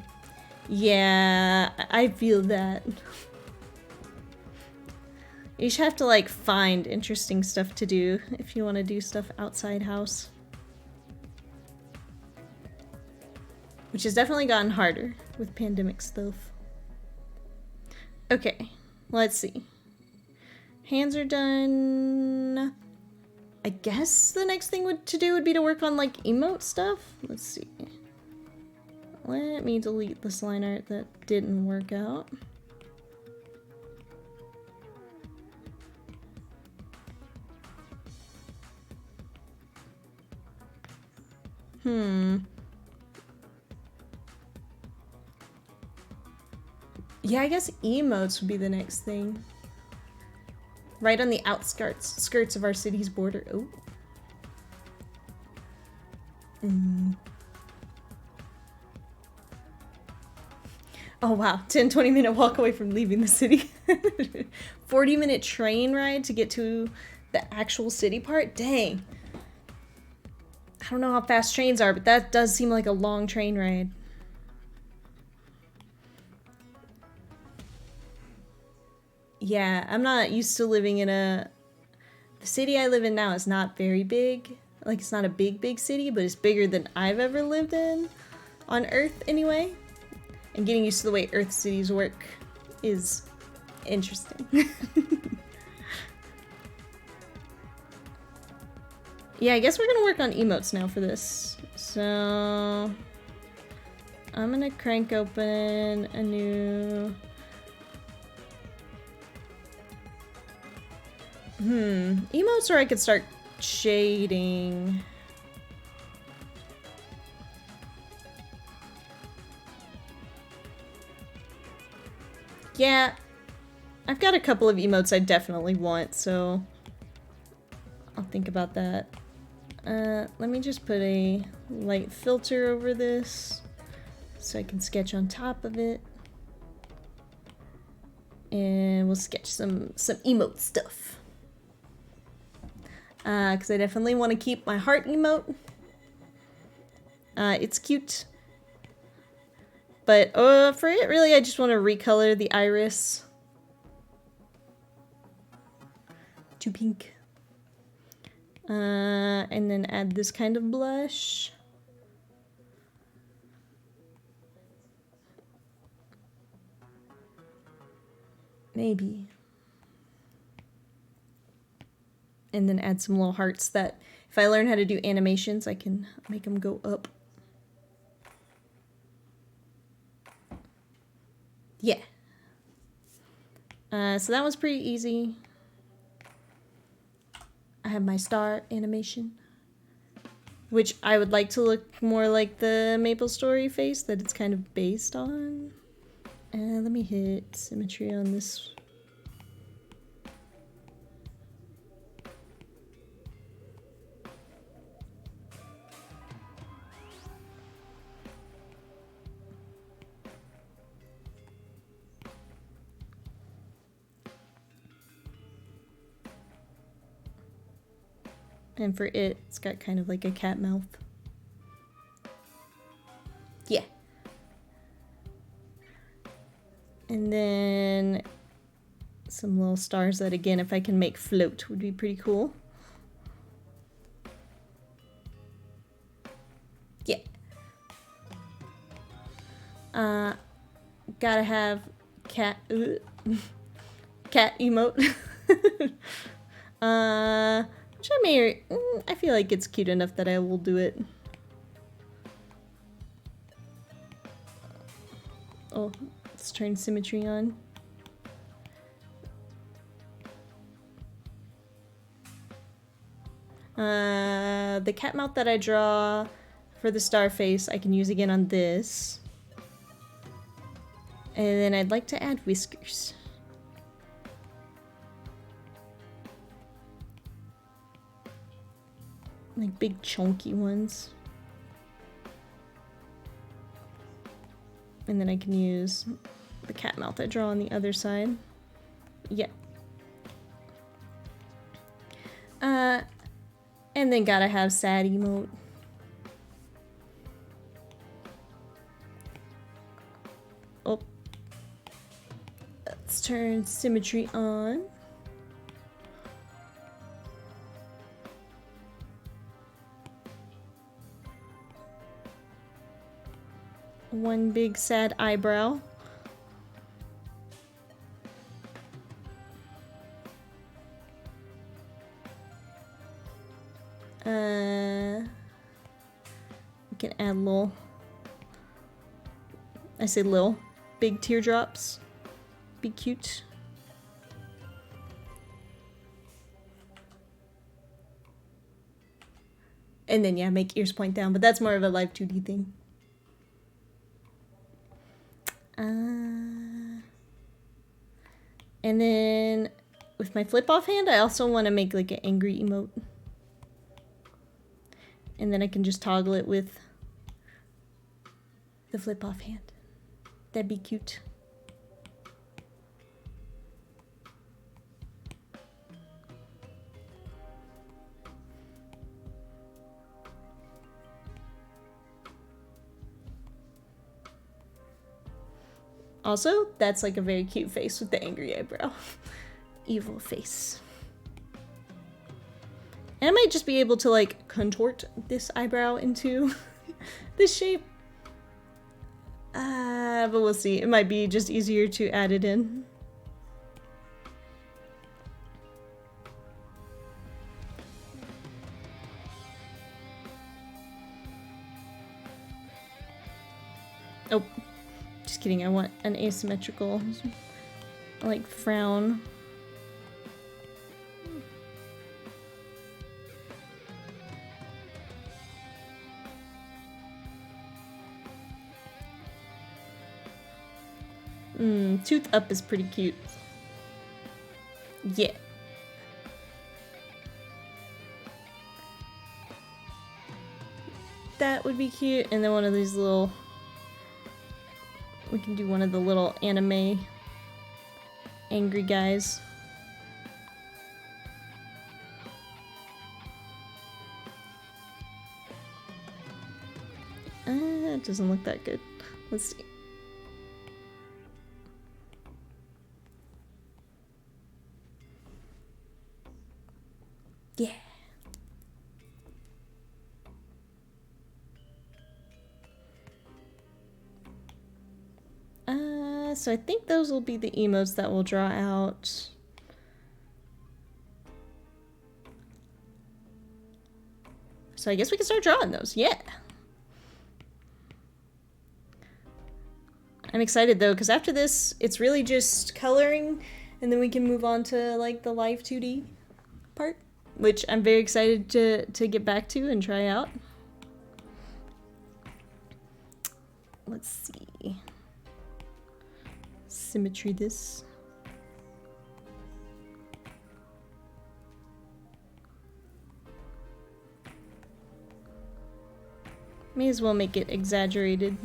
Yeah, I feel that. You should have to like find interesting stuff to do if you want to do stuff outside house. Which has definitely gotten harder with pandemic stuff. Okay. Let's see. Hands are done. I guess the next thing to do would be to work on like emote stuff. Let's see. Let me delete this line art that didn't work out. Yeah, I guess emotes would be the next thing. Right on the skirts of our city's border. Oh. Oh wow, 10-20 minute walk away from leaving the city. 40-minute train ride to get to the actual city part? Dang. I don't know how fast trains are, but that does seem like a long train ride. Yeah, I'm not used to living in the city I live in now is not very big. Like, it's not a big city, but it's bigger than I've ever lived in on Earth anyway. And getting used to the way Earth cities work is interesting. Yeah, I guess we're gonna work on emotes now for this. So I'm gonna crank open a new... Emotes, or I could start shading. Yeah, I've got a couple of emotes I definitely want, so I'll think about that. Let me just put a light filter over this so I can sketch on top of it. And we'll sketch some emote stuff. Because I definitely want to keep my heart emote. It's cute. But for it, really, I just want to recolor the iris to pink. And then add this kind of blush. Maybe. And then add some little hearts that, if I learn how to do animations, I can make them go up. Yeah. So that was pretty easy. I have my star animation, which I would like to look more like the MapleStory face that it's kind of based on. Let me hit symmetry on this. And for it, it's got kind of like a cat mouth. Yeah. And then some little stars that, again, if I can make float, would be pretty cool. Yeah. Gotta have cat cat emote. Which I feel like it's cute enough that I will do it. Oh, let's turn symmetry on. The cat mouth that I draw for the star face, I can use again on this. And then I'd like to add whiskers. Like big chunky ones. And then I can use the cat mouth I draw on the other side. Yeah. And then gotta have sad emote. Oh. Let's turn symmetry on. One big sad eyebrow. We can add little, I say little, big teardrops. Be cute. And then yeah, make ears point down, but that's more of a Live2D thing. And then with my flip off hand, I also want to make like an angry emote. And then I can just toggle it with the flip off hand. That'd be cute. Also, that's like a very cute face with the angry eyebrow. Evil face. And I might just be able to like contort this eyebrow into this shape. But we'll see. It might be just easier to add it in. Oh, just kidding. I want an asymmetrical, like, frown. Tooth up is pretty cute. Yeah. That would be cute, and then one of these little... We can do one of the little anime angry guys. It doesn't look that good. Let's see. Yeah. So I think those will be the emotes that we'll draw out. So I guess we can start drawing those. Yeah. I'm excited though, because after this, it's really just coloring, and then we can move on to like the Live2D part, which I'm very excited to get back to and try out. Let's see. Symmetry this. May as well make it exaggerated.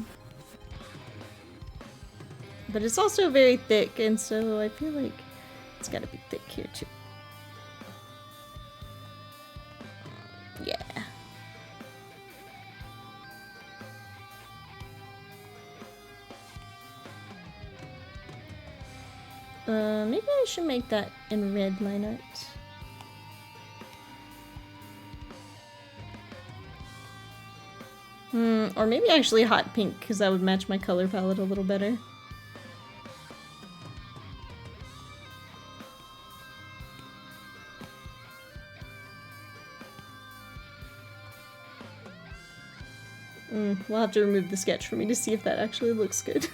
But it's also very thick, and so I feel like it's gotta be thick here too. Yeah. Maybe I should make that in red line art. Or maybe actually hot pink, because that would match my color palette a little better. We'll have to remove the sketch for me to see if that actually looks good.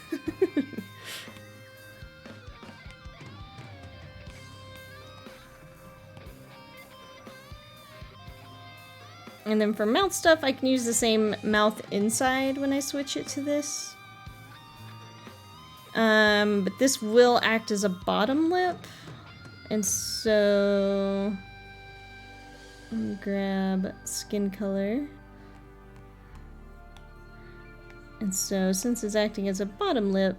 And then for mouth stuff, I can use the same mouth inside when I switch it to this. But this will act as a bottom lip. And so... let me grab skin color. And so, since it's acting as a bottom lip,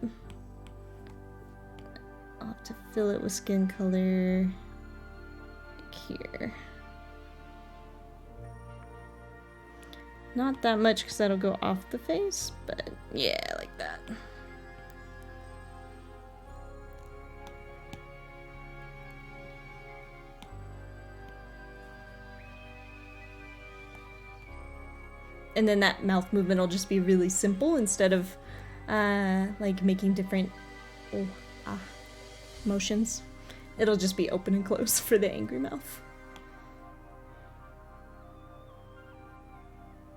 I'll have to fill it with skin color here. Not that much because that'll go off the face, but yeah, like that. And then that mouth movement will just be really simple instead of like making different motions. It'll just be open and close for the angry mouth.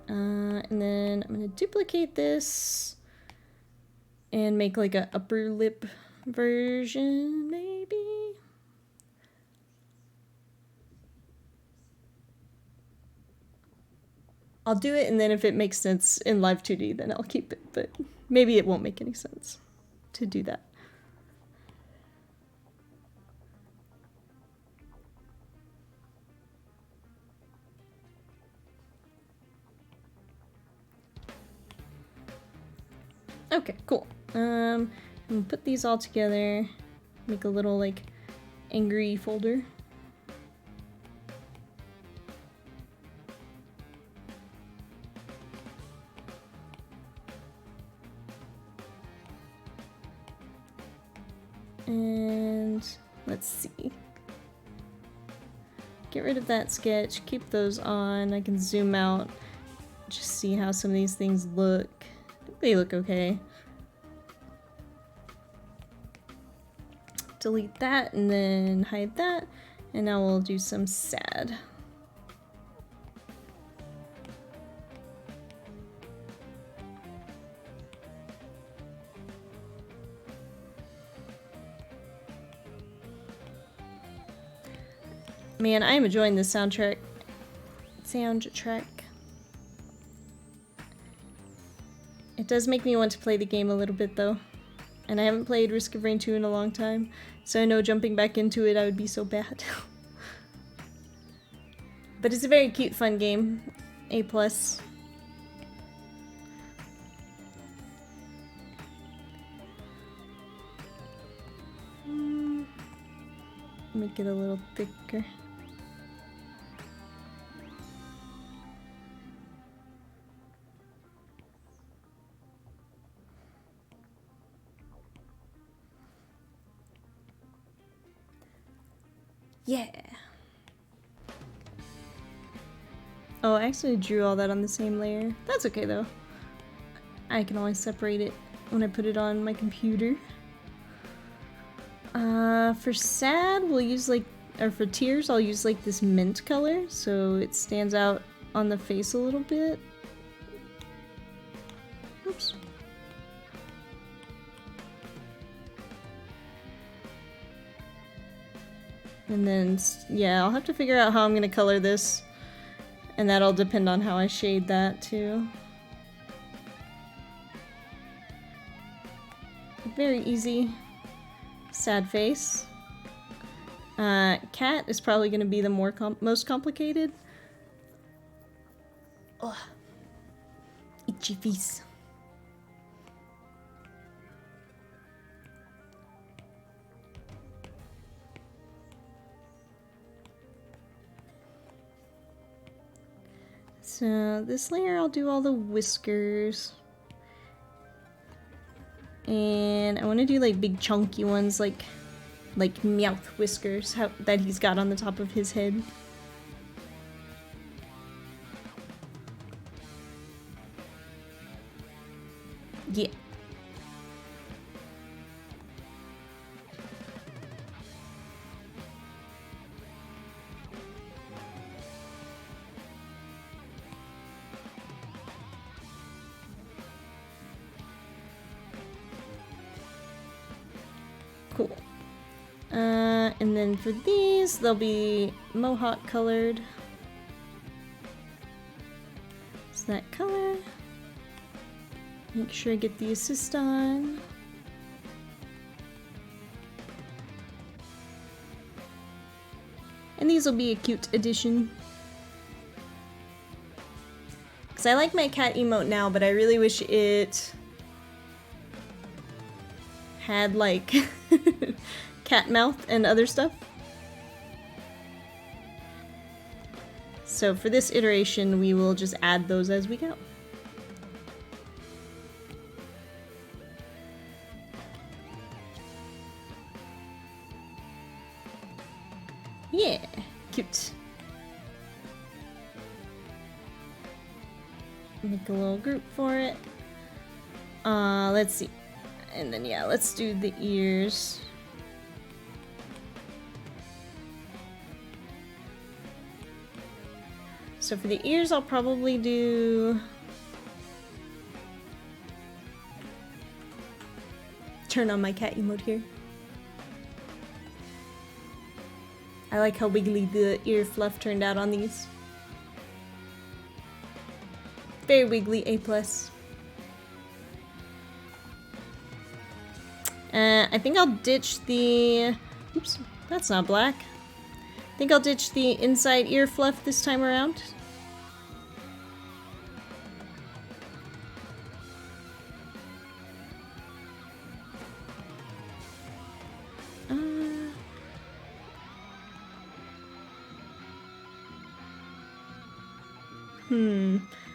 And then I'm gonna duplicate this and make like a upper lip version, maybe. I'll do it, and then if it makes sense in Live2D, then I'll keep it, but maybe it won't make any sense to do that. Okay, cool. I'm gonna put these all together, make a little like angry folder. And let's see. Get rid of that sketch, keep those on. I can zoom out, just see how some of these things look. I think they look okay. Delete that and then hide that. And now we'll do some sad. Man, I am enjoying this soundtrack. It does make me want to play the game a little bit though. And I haven't played Risk of Rain 2 in a long time, so I know jumping back into it I would be so bad. But it's a very cute, fun game. A+. Make it a little thicker. Yeah. Oh, I actually drew all that on the same layer. That's okay though. I can always separate it when I put it on my computer. For sad, we'll use like, or for tears, I'll use like this mint color so it stands out on the face a little bit. Oops. And then, yeah, I'll have to figure out how I'm gonna color this, and that'll depend on how I shade that too. Very easy. Sad face. Cat is probably going to be the most complicated. Ugh. Itchy face. So this layer I'll do all the whiskers. And I want to do like big chunky ones like Meowth whiskers that he's got on the top of his head. Yeah. Cool. And then for these, they'll be mohawk colored. It's that color. Make sure I get the assist on. And these will be a cute addition. Because I like my cat emote now, but I really wish it had like cat mouth and other stuff. So for this iteration, we will just add those as we go. Yeah, cute. Make a little group for it. Let's see. And then yeah, let's do the ears. So for the ears, I'll probably do... Turn on my cat emote here. I like how wiggly the ear fluff turned out on these. Very wiggly, A+. I think I'll ditch the... Oops, that's not black. I think I'll ditch the inside ear fluff this time around.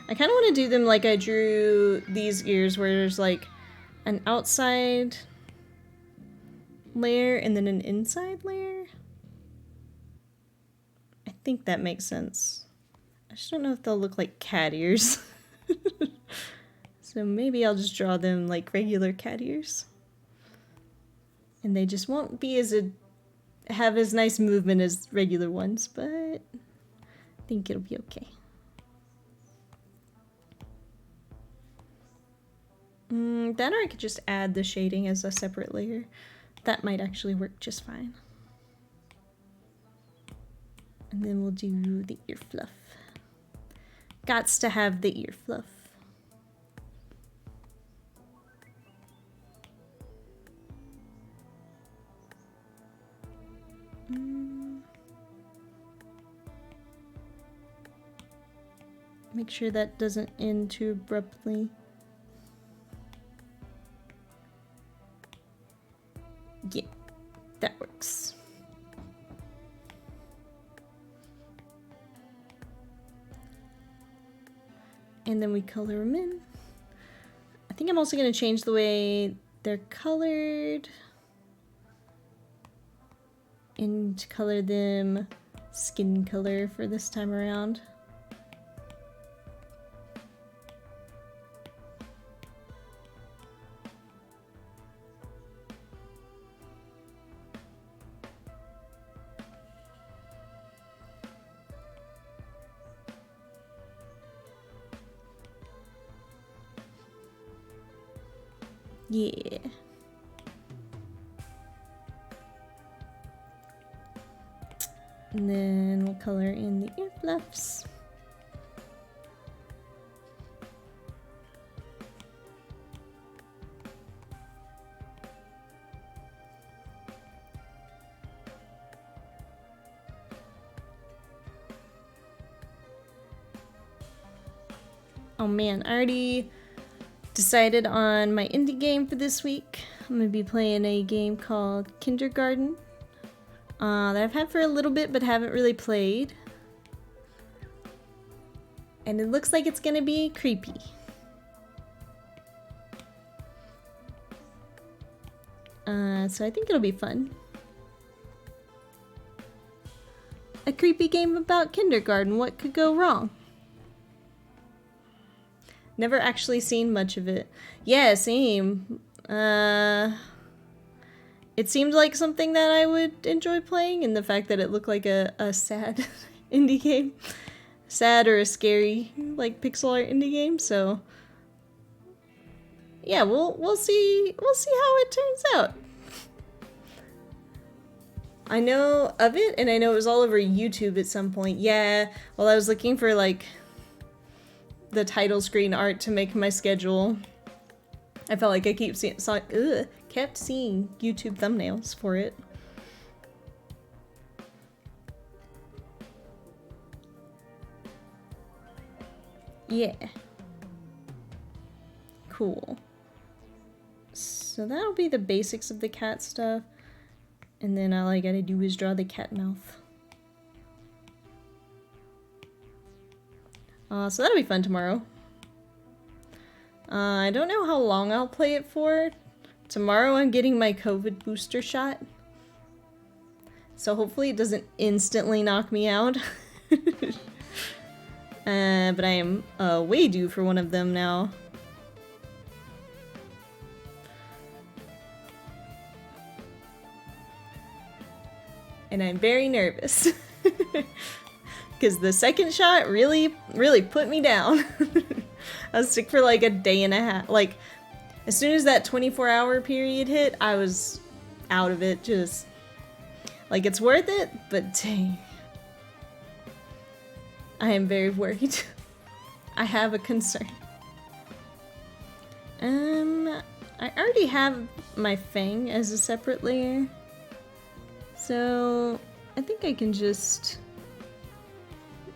I kind of want to do them like I drew these ears, where there's like an outside layer and then an inside layer. I think that makes sense. I just don't know if they'll look like cat ears. So maybe I'll just draw them like regular cat ears. And they just won't be have as nice movement as regular ones, but I think it'll be okay. Then or I could just add the shading as a separate layer. That might actually work just fine. And then we'll do the ear fluff. Gots to have the ear fluff. Make sure that doesn't end too abruptly. Yeah, that works. And then we color them in. I think I'm also going to change the way they're colored and color them skin color for this time around. Yeah. And then we'll color in the ear fluffs. Oh man, I already decided on my indie game for this week. I'm gonna be playing a game called Kindergarten that I've had for a little bit but haven't really played. And it looks like it's gonna be creepy. So I think it'll be fun. A creepy game about kindergarten. What could go wrong? Never actually seen much of it. Yeah, same. It seemed like something that I would enjoy playing, and the fact that it looked like a sad indie game. Sad or a scary, like, pixel art indie game, so... Yeah, we'll see how it turns out. I know of it, and I know it was all over YouTube at some point. Yeah, while I was looking for, like, the title screen art to make my schedule, I felt like I kept seeing YouTube thumbnails for it. Yeah. Cool. So that'll be the basics of the cat stuff. And then all I gotta do is draw the cat mouth. So that'll be fun tomorrow. I don't know how long I'll play it for. Tomorrow I'm getting my COVID booster shot. So hopefully it doesn't instantly knock me out. But I am way due for one of them now. And I'm very nervous. Because the second shot really put me down. I was sick for like a day and a half. Like, as soon as that 24-hour period hit, I was out of it. Just, like, it's worth it, but dang. I am very worried. I have a concern. I already have my fang as a separate layer. So, I think I can just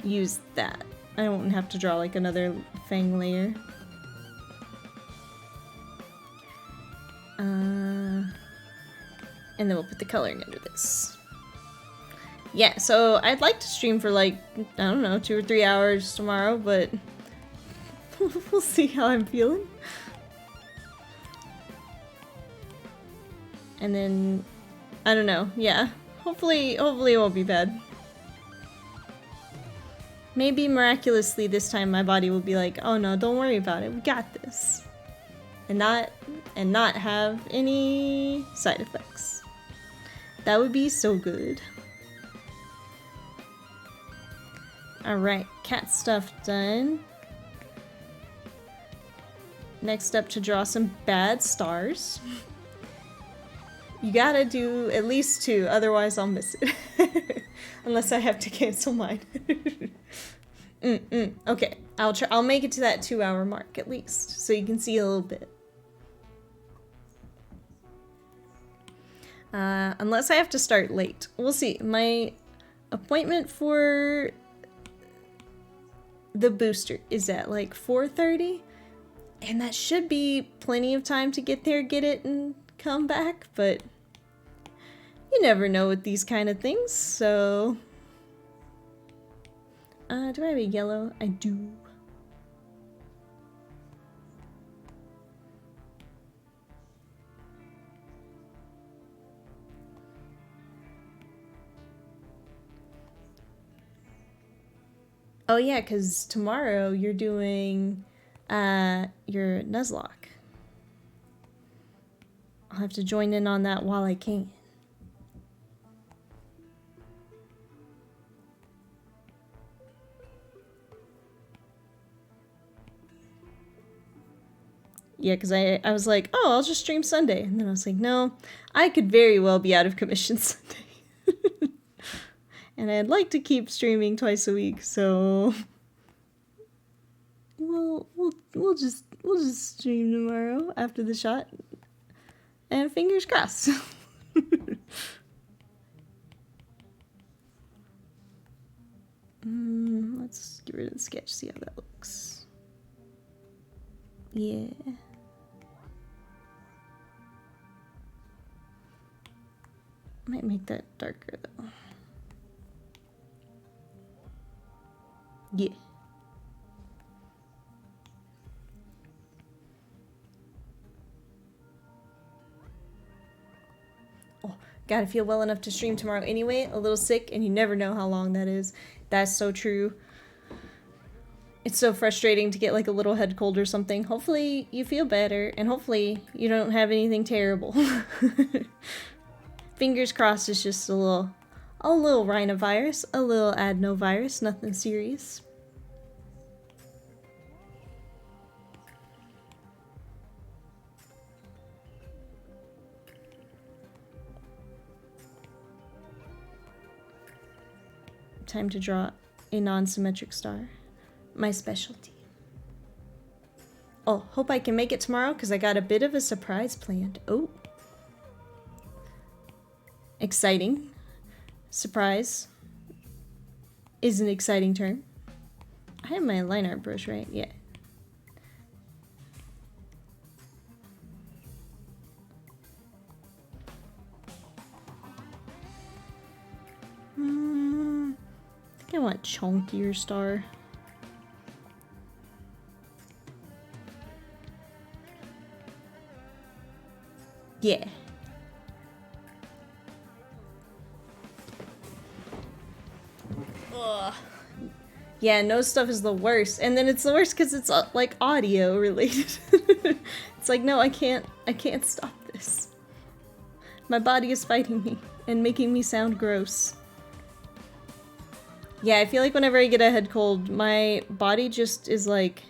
use that. I won't have to draw like another fang layer. And then we'll put the coloring under this. Yeah, so I'd like to stream for like, I don't know, 2 or 3 hours tomorrow, but we'll see how I'm feeling. And then, I don't know, yeah. Hopefully it won't be bad. Maybe miraculously this time my body will be like, oh no, don't worry about it, we got this. And not have any side effects. That would be so good. Alright, cat stuff done. Next up to draw some bad stars. You gotta do at least 2, otherwise I'll miss it. Unless I have to cancel mine. Okay, I'll make it to that 2-hour mark at least, so you can see a little bit. Unless I have to start late. We'll see. My appointment for the booster is at like 4:30, and that should be plenty of time to get there, get it, and come back, but you never know with these kind of things, so... do I have a yellow? I do. Oh yeah, because tomorrow you're doing your Nuzlocke. I'll have to join in on that while I can. Yeah, because I was like, oh, I'll just stream Sunday. And then I was like, no, I could very well be out of commission Sunday. And I'd like to keep streaming twice a week, so we'll just stream tomorrow after the shot. And fingers crossed. Let's get rid of the sketch, see how that looks. Yeah. Might make that darker though. Yeah. Oh, gotta feel well enough to stream tomorrow anyway. A little sick, and you never know how long that is. That's so true. It's so frustrating to get like a little head cold or something. Hopefully you feel better, and hopefully you don't have anything terrible. Fingers crossed it's just a little rhinovirus, a little adenovirus, nothing serious. Time to draw a non-symmetric star. My specialty. Oh, hope I can make it tomorrow because I got a bit of a surprise planned. Oh. Exciting. Surprise is an exciting term. I have my line art brush, right? Yeah. I think I want chunkier star. Yeah. Ugh. Yeah, nose stuff is the worst. And then it's the worst because it's like audio related. It's like, no, I can't stop this. My body is fighting me and making me sound gross. Yeah, I feel like whenever I get a head cold, my body just is like...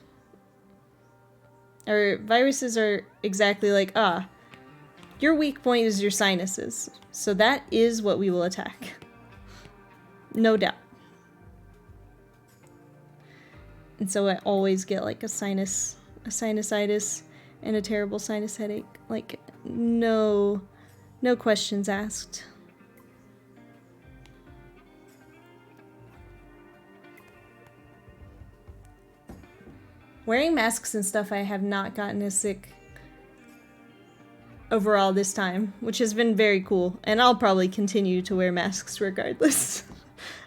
Or viruses are exactly like, your weak point is your sinuses. So that is what we will attack. No doubt. And so I always get like a sinusitis and a terrible sinus headache. Like, no questions asked. Wearing masks and stuff, I have not gotten as sick overall this time, which has been very cool. And I'll probably continue to wear masks regardless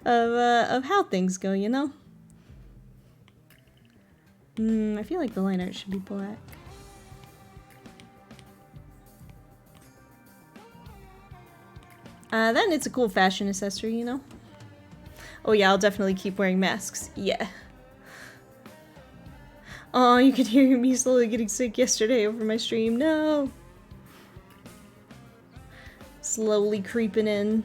of how things go, you know? I feel like the line art should be black. Then it's a cool fashion accessory, you know? Oh yeah, I'll definitely keep wearing masks. Yeah. Oh, you could hear me slowly getting sick yesterday over my stream. No! Slowly creeping in.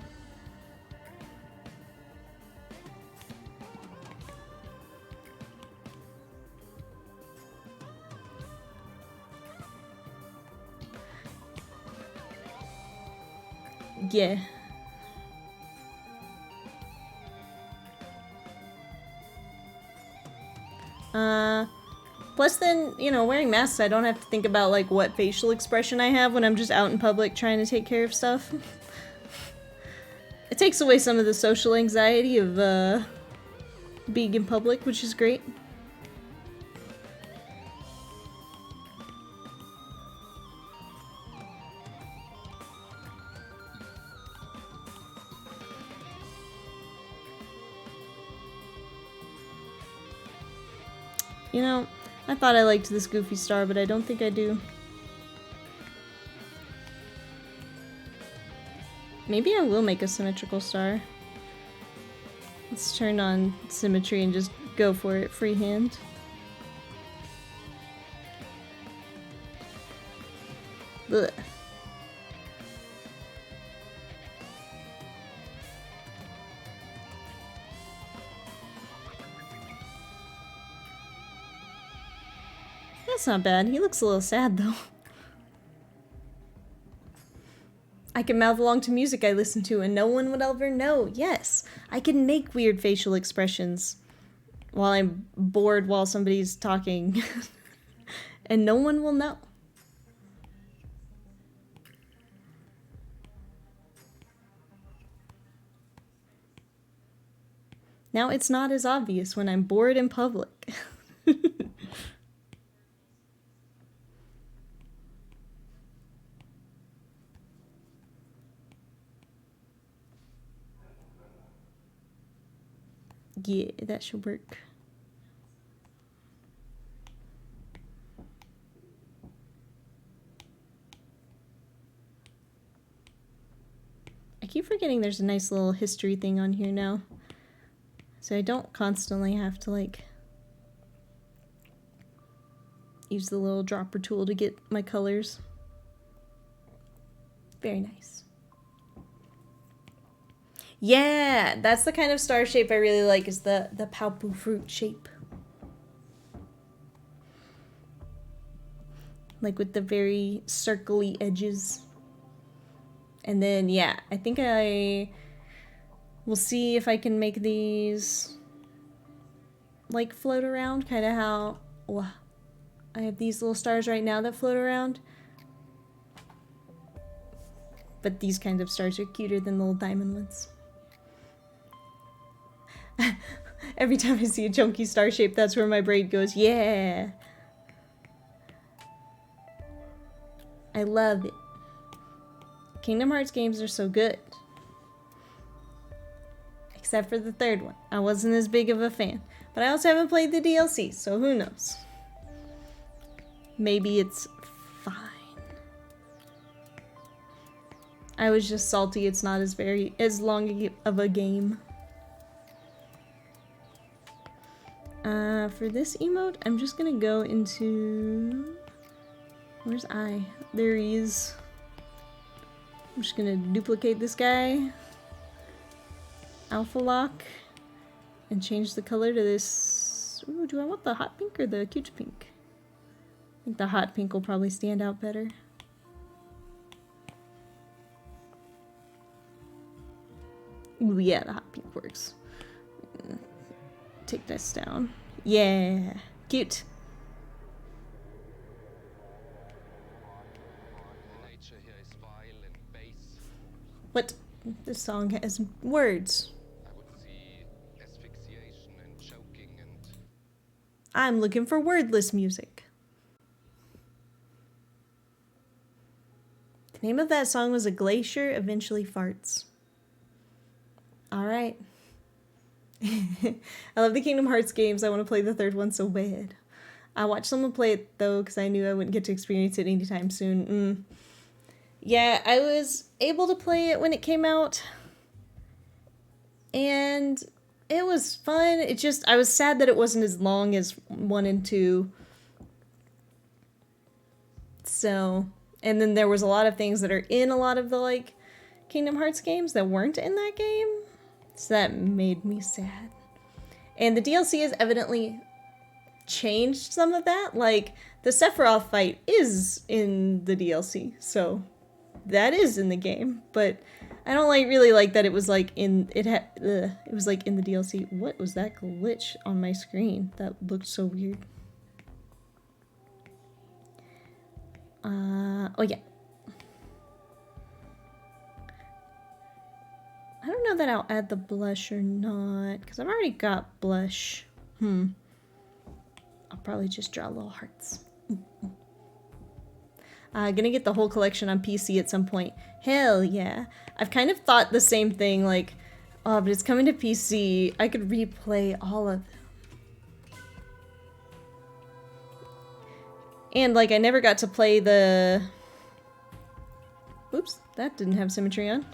Yeah. Plus then, you know, wearing masks, I don't have to think about, like, what facial expression I have when I'm just out in public trying to take care of stuff. It takes away some of the social anxiety of, being in public, which is great. You know, I thought I liked this goofy star, but I don't think I do. Maybe I will make a symmetrical star. Let's turn on symmetry and just Go for it, freehand. Ugh. That's not bad. He looks a little sad, though. I can mouth along to music I listen to and no one would ever know. Yes, I can make weird facial expressions while I'm bored while somebody's talking. And no one will know. Now it's not as obvious when I'm bored in public. Yeah, that should work. I keep forgetting there's a nice little history thing on here now. So I don't constantly have to, like, use the little dropper tool to get my colors. Very nice. Yeah, that's the kind of star shape I really like, is the Paupu fruit shape. Like with the very circly edges. And then, yeah, I think I will see if I can make these like float around, kind of how I have these little stars right now that float around. But these kinds of stars are cuter than the little diamond ones. Every time I see a chunky star shape, that's where my brain goes, yeah. I love it. Kingdom Hearts games are so good. Except for the third one. I wasn't as big of a fan. But I also haven't played the DLC, so who knows? Maybe it's fine. I was just salty it's not as long of a game. For this emote, I'm just gonna go into... Where's I? There he is. I'm just gonna duplicate this guy. Alpha lock. And change the color to this... Ooh, do I want the hot pink or the cute pink? I think the hot pink will probably stand out better. Ooh, yeah, the hot pink works. Take this down. Yeah, cute. What? This song has words. I'm looking for wordless music. The name of that song was A Glacier Eventually Farts. Alright. I love the Kingdom Hearts games. I want to play the third one so bad. I watched someone play it though because I knew I wouldn't get to experience it anytime soon. Yeah, I was able to play it when it came out. And it was fun. It just, I was sad that it wasn't as long as 1 and 2. So, and then there was a lot of things that are in a lot of the, like, Kingdom Hearts games that weren't in that game. So that made me sad. And the DLC has evidently changed some of that. Like, the Sephiroth fight is in the DLC, so that is in the game. But I don't really like that it was like in it was like in the DLC. What was that glitch on my screen? That looked so weird. Oh yeah. I don't know that I'll add the blush or not, because I've already got blush. I'll probably just draw little hearts. Gonna get the whole collection on PC at some point. Hell yeah. I've kind of thought the same thing, like, oh, but it's coming to PC. I could replay all of them. And, like, I never got to play the... Oops, that didn't have symmetry on.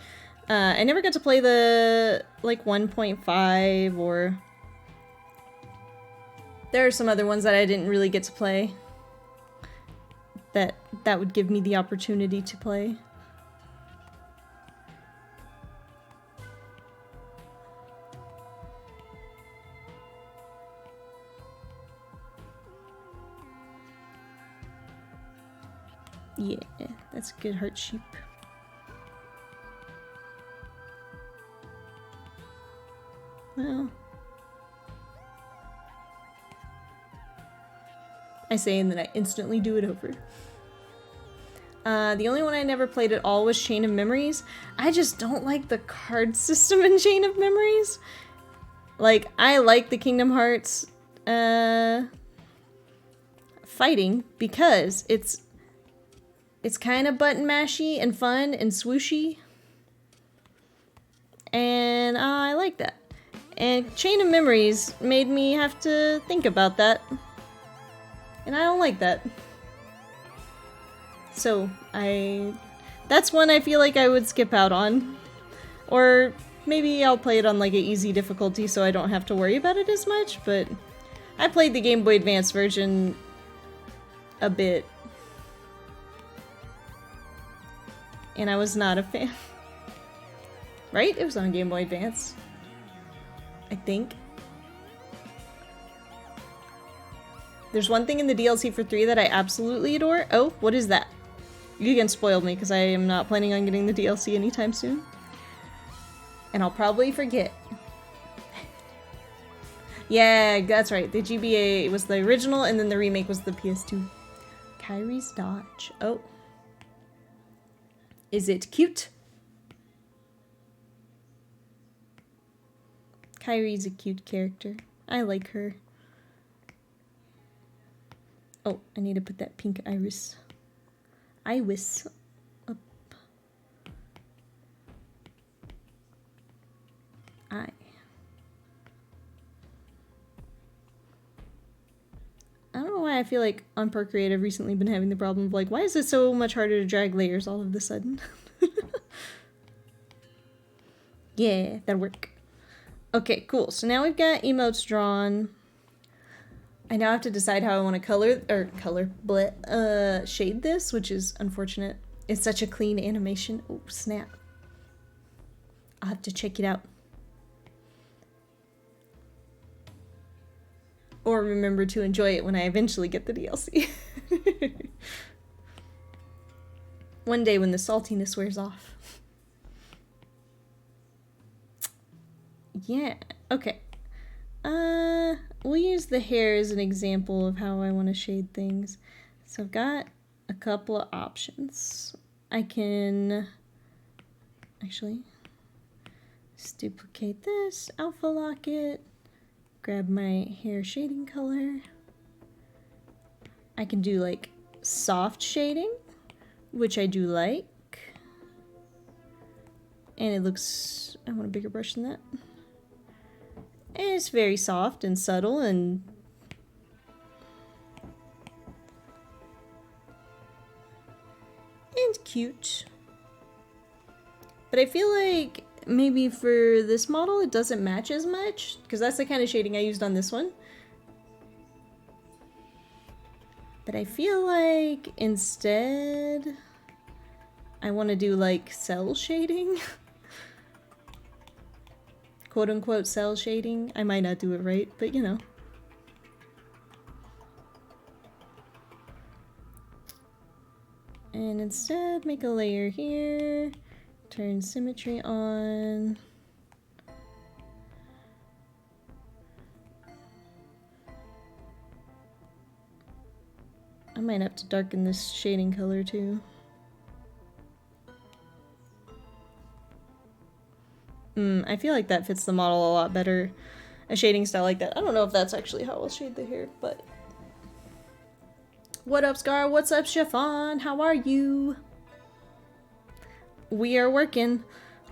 I never got to play the, like, 1.5 or There are some other ones that I didn't really get to play that would give me the opportunity to play. Yeah, that's a good heart sheep. Well, I say and then I instantly do it over. The only one I never played at all was Chain of Memories. I just don't like the card system in Chain of Memories. Like, I like the Kingdom Hearts fighting because it's kind of button mashy and fun and swooshy. And I like that. And Chain of Memories made me have to think about that. And I don't like that. So, that's one I feel like I would skip out on. Or maybe I'll play it on like an easy difficulty so I don't have to worry about it as much, but I played the Game Boy Advance version a bit. And I was not a fan. Right? It was on Game Boy Advance. I think. There's one thing in the DLC for 3 that I absolutely adore. Oh, what is that? You again spoiled me because I am not planning on getting the DLC anytime soon. And I'll probably forget. Yeah, that's right. The GBA was the original and then the remake was the PS2. Kyrie's Dodge. Oh. Is it cute? Kyrie's a cute character. I like her. Oh, I need to put that pink iris up. I don't know why I feel like on Procreate I've recently been having the problem of like, why is it so much harder to drag layers all of a sudden? Yeah, that'll work. Okay, cool. So now we've got emotes drawn. I now have to decide how I want to shade this, which is unfortunate. It's such a clean animation. Oh, snap. I'll have to check it out. Or remember to enjoy it when I eventually get the DLC. One day when the saltiness wears off. Yeah, okay. We'll use the hair as an example of how I want to shade things. So I've got a couple of options. I can actually just duplicate this, alpha lock it, grab my hair shading color. I can do like soft shading, which I do like. And it looks, I want a bigger brush than that. And it's very soft and subtle and cute. But I feel like maybe for this model it doesn't match as much because that's the kind of shading I used on this one. But I feel like instead I want to do like cell shading. Quote unquote cell shading. I might not do it right, but you know. And instead make a layer here, turn symmetry on. I might have to darken this shading color too. I feel like that fits the model a lot better. A shading style like that. I don't know if that's actually how I'll shade the hair, but... What up, Scar? What's up, Chiffon? How are you? We are working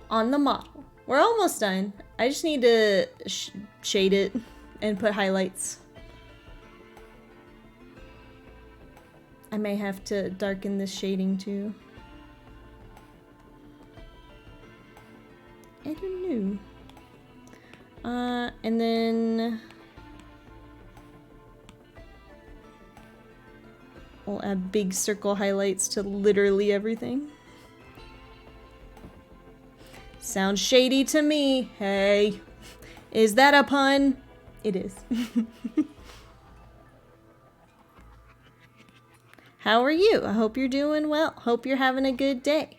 on the model. We're almost done. I just need to shade it and put highlights. I may have to darken this shading too. I don't know. And then We'll add big circle highlights to literally everything. Sounds shady to me. Hey, is that a pun? It is. How are you? I hope you're doing well. Hope you're having a good day.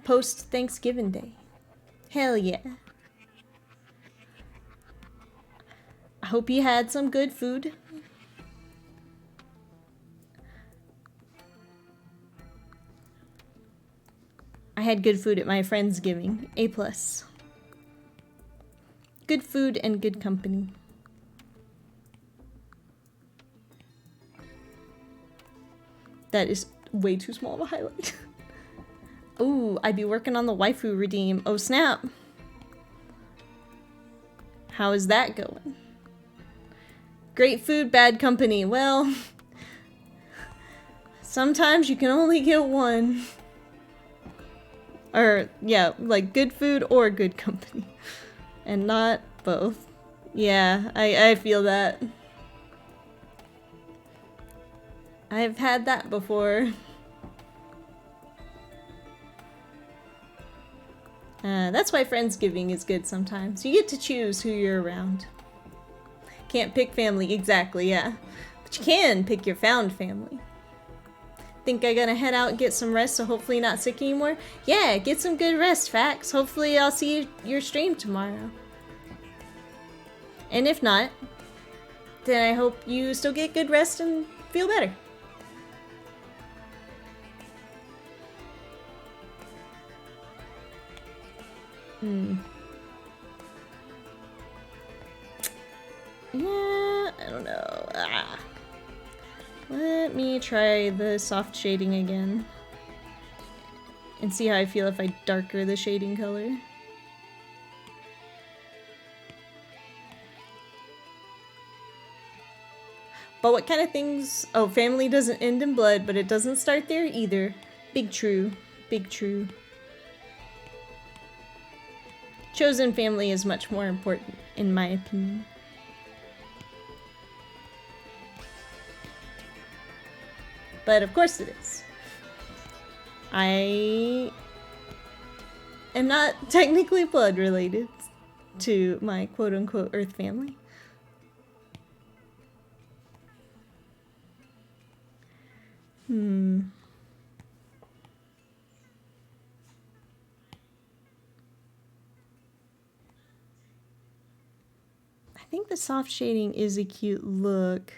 Post Thanksgiving Day. Hell yeah. I hope you had some good food. I had good food at my Friendsgiving. A+. Good food and good company. That is way too small of a highlight. Ooh, I'd be working on the waifu redeem. Oh snap. How is that going? Great food, bad company. Well, sometimes you can only get one. Or, yeah, like good food or good company. And not both. Yeah, I feel that. I've had that before. That's why Friendsgiving is good sometimes. You get to choose who you're around. Can't pick family, exactly, yeah. But you can pick your found family. Think I'm gonna head out and get some rest, so hopefully not sick anymore? Yeah, get some good rest, Fax. Hopefully I'll see your stream tomorrow. And if not, then I hope you still get good rest and feel better. Yeah, I don't know. Let me try the soft shading again. And see how I feel if I darker the shading color. But what kind of things... Oh, family doesn't end in blood, but it doesn't start there either. Big true. Big true. Chosen family is much more important, in my opinion. But of course it is. I am not technically blood related to my quote-unquote Earth family. I think the soft shading is a cute look.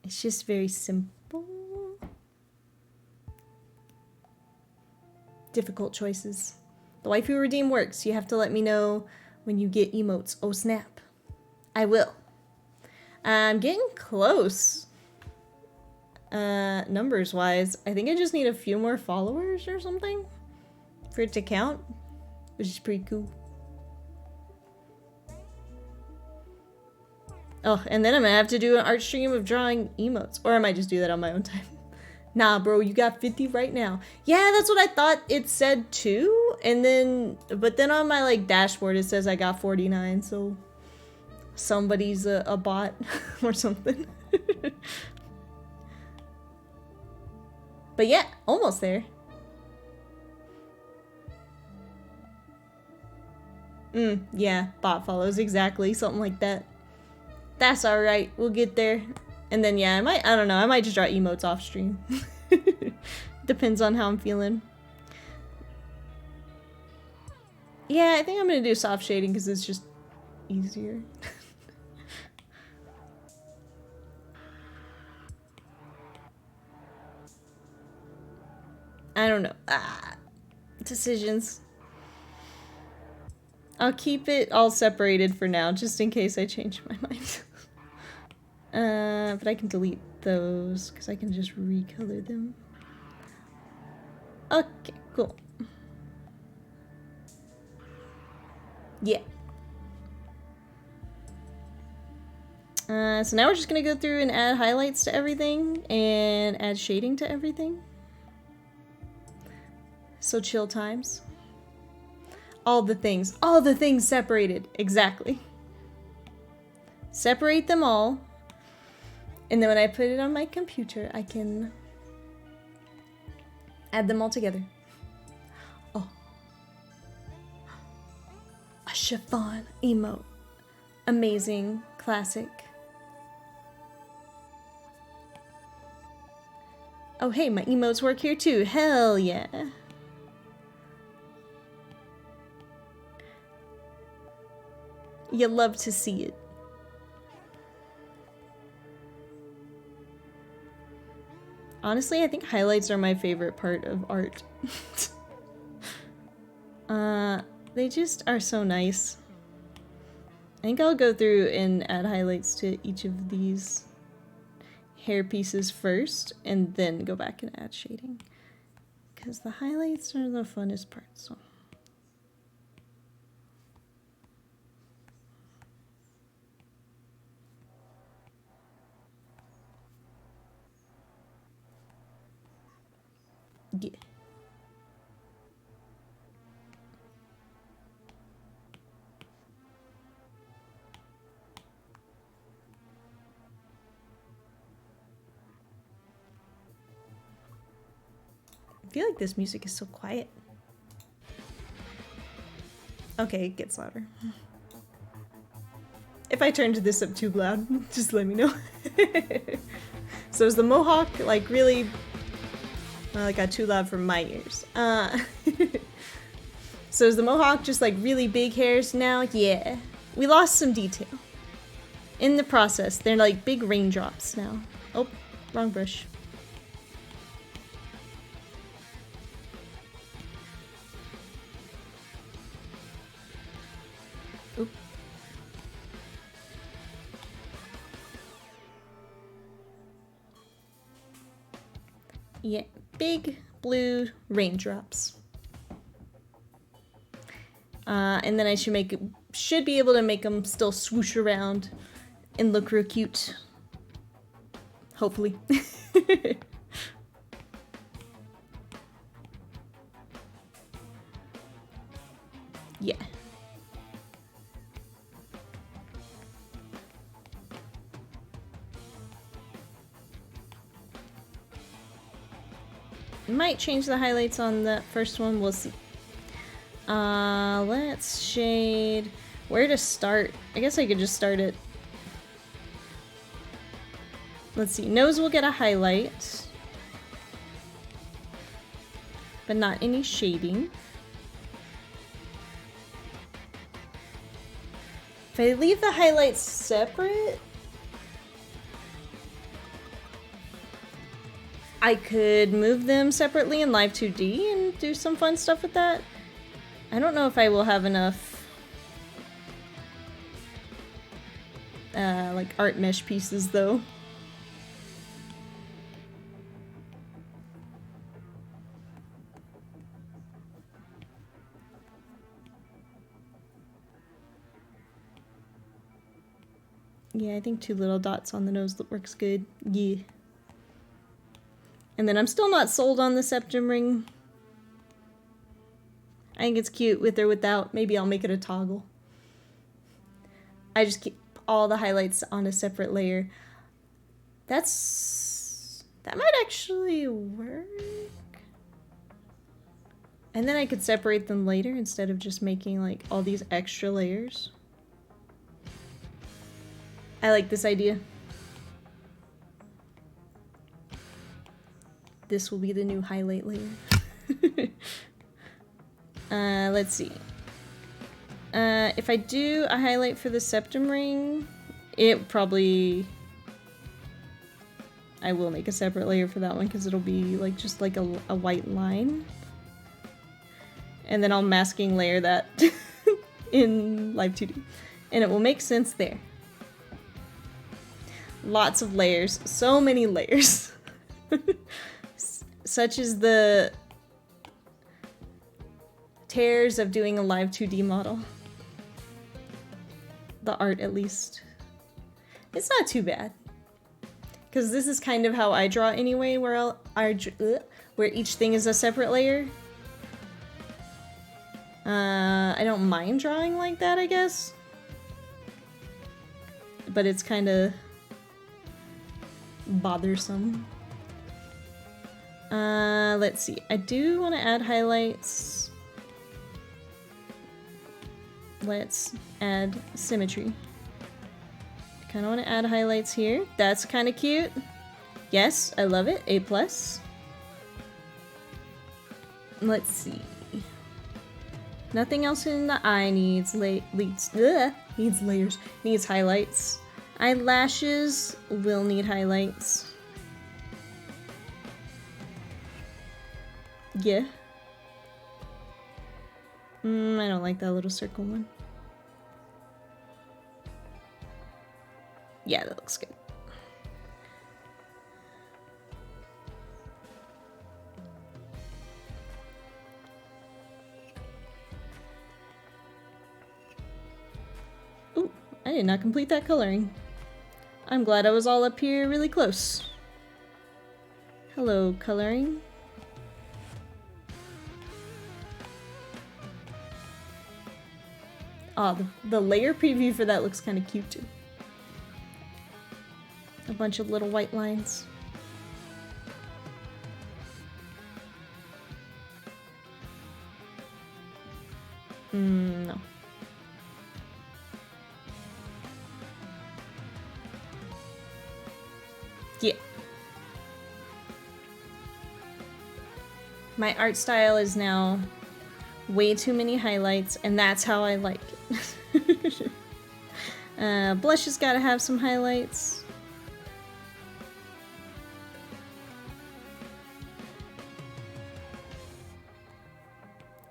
It's just very simple. Difficult choices. The waifu redeem works. You have to let me know when you get emotes. Oh snap. I will. I'm getting close. Numbers wise. I think I just need a few more followers or something for it to count, which is pretty cool. Oh, and then I'm gonna have to do an art stream of drawing emotes. Or I might just do that on my own time. Nah, bro, you got 50 right now. Yeah, that's what I thought it said too. And then, but then on my like dashboard it says I got 49, so somebody's a bot or something. But yeah, almost there. Yeah, bot follows, exactly, something like that. That's alright, we'll get there. And then yeah, I don't know, I might just draw emotes off stream. Depends on how I'm feeling. Yeah, I think I'm gonna do soft shading because it's just easier. I don't know. Decisions. I'll keep it all separated for now, just in case I change my mind. But I can delete those, because I can just recolor them. Okay, cool. Yeah. So now we're just gonna go through and add highlights to everything, and add shading to everything. So chill times. All the things separated, exactly. Separate them all. And then when I put it on my computer, I can add them all together. Oh. A chiffon emote. Amazing. Classic. Oh hey, my emotes work here too. Hell yeah. You love to see it. Honestly, I think highlights are my favorite part of art. They just are so nice. I think I'll go through and add highlights to each of these hair pieces first, and then go back and add shading. Because the highlights are the funnest part, so. Yeah. I feel like this music is so quiet. Okay, it gets louder. If I turned this up too loud, just let me know. So is the mohawk like really... Well, it got too loud for my ears. So is the mohawk just like really big hairs now? Yeah. We lost some detail. In the process, they're like big raindrops now. Oh, wrong brush. Oop. Yeah, big blue raindrops. And then I should be able to make them still swoosh around and look real cute. Hopefully. Yeah. Might change the highlights on the first one, we'll see. Let's shade... Where to start? I guess I could just start it. Let's see, nose will get a highlight. But not any shading. If I leave the highlights separate... I could move them separately in Live2D and do some fun stuff with that. I don't know if I will have enough like art mesh pieces though. Yeah, I think 2 little dots on the nose that works good. Yeah. And then I'm still not sold on the septum ring. I think it's cute with or without. Maybe I'll make it a toggle. I just keep all the highlights on a separate layer. That might actually work. And then I could separate them later instead of just making like all these extra layers. I like this idea. This will be the new highlight layer. Let's see. If I do a highlight for the septum ring, it probably... I will make a separate layer for that one because it'll be like just like a white line. And then I'll masking layer that in Live2D. And it will make sense there. Lots of layers. So many layers. Such is the tears of doing a Live2D model. The art, at least. It's not too bad. Because this is kind of how I draw anyway, where where each thing is a separate layer. I don't mind drawing like that, I guess. But it's kind of bothersome. Let's see. I do want to add highlights. Let's add symmetry. Kind of want to add highlights here. That's kind of cute. Yes, I love it. A+. Let's see. Nothing else in the eye needs layers. Needs highlights. Eyelashes will need highlights. Yeah. I don't like that little circle one. Yeah, that looks good. Ooh, I did not complete that coloring. I'm glad I was all up here really close. Hello, coloring. Oh, the layer preview for that looks kind of cute too. A bunch of little white lines. No. Yeah. My art style is now way too many highlights, and that's how I like it. Blush has got to have some highlights.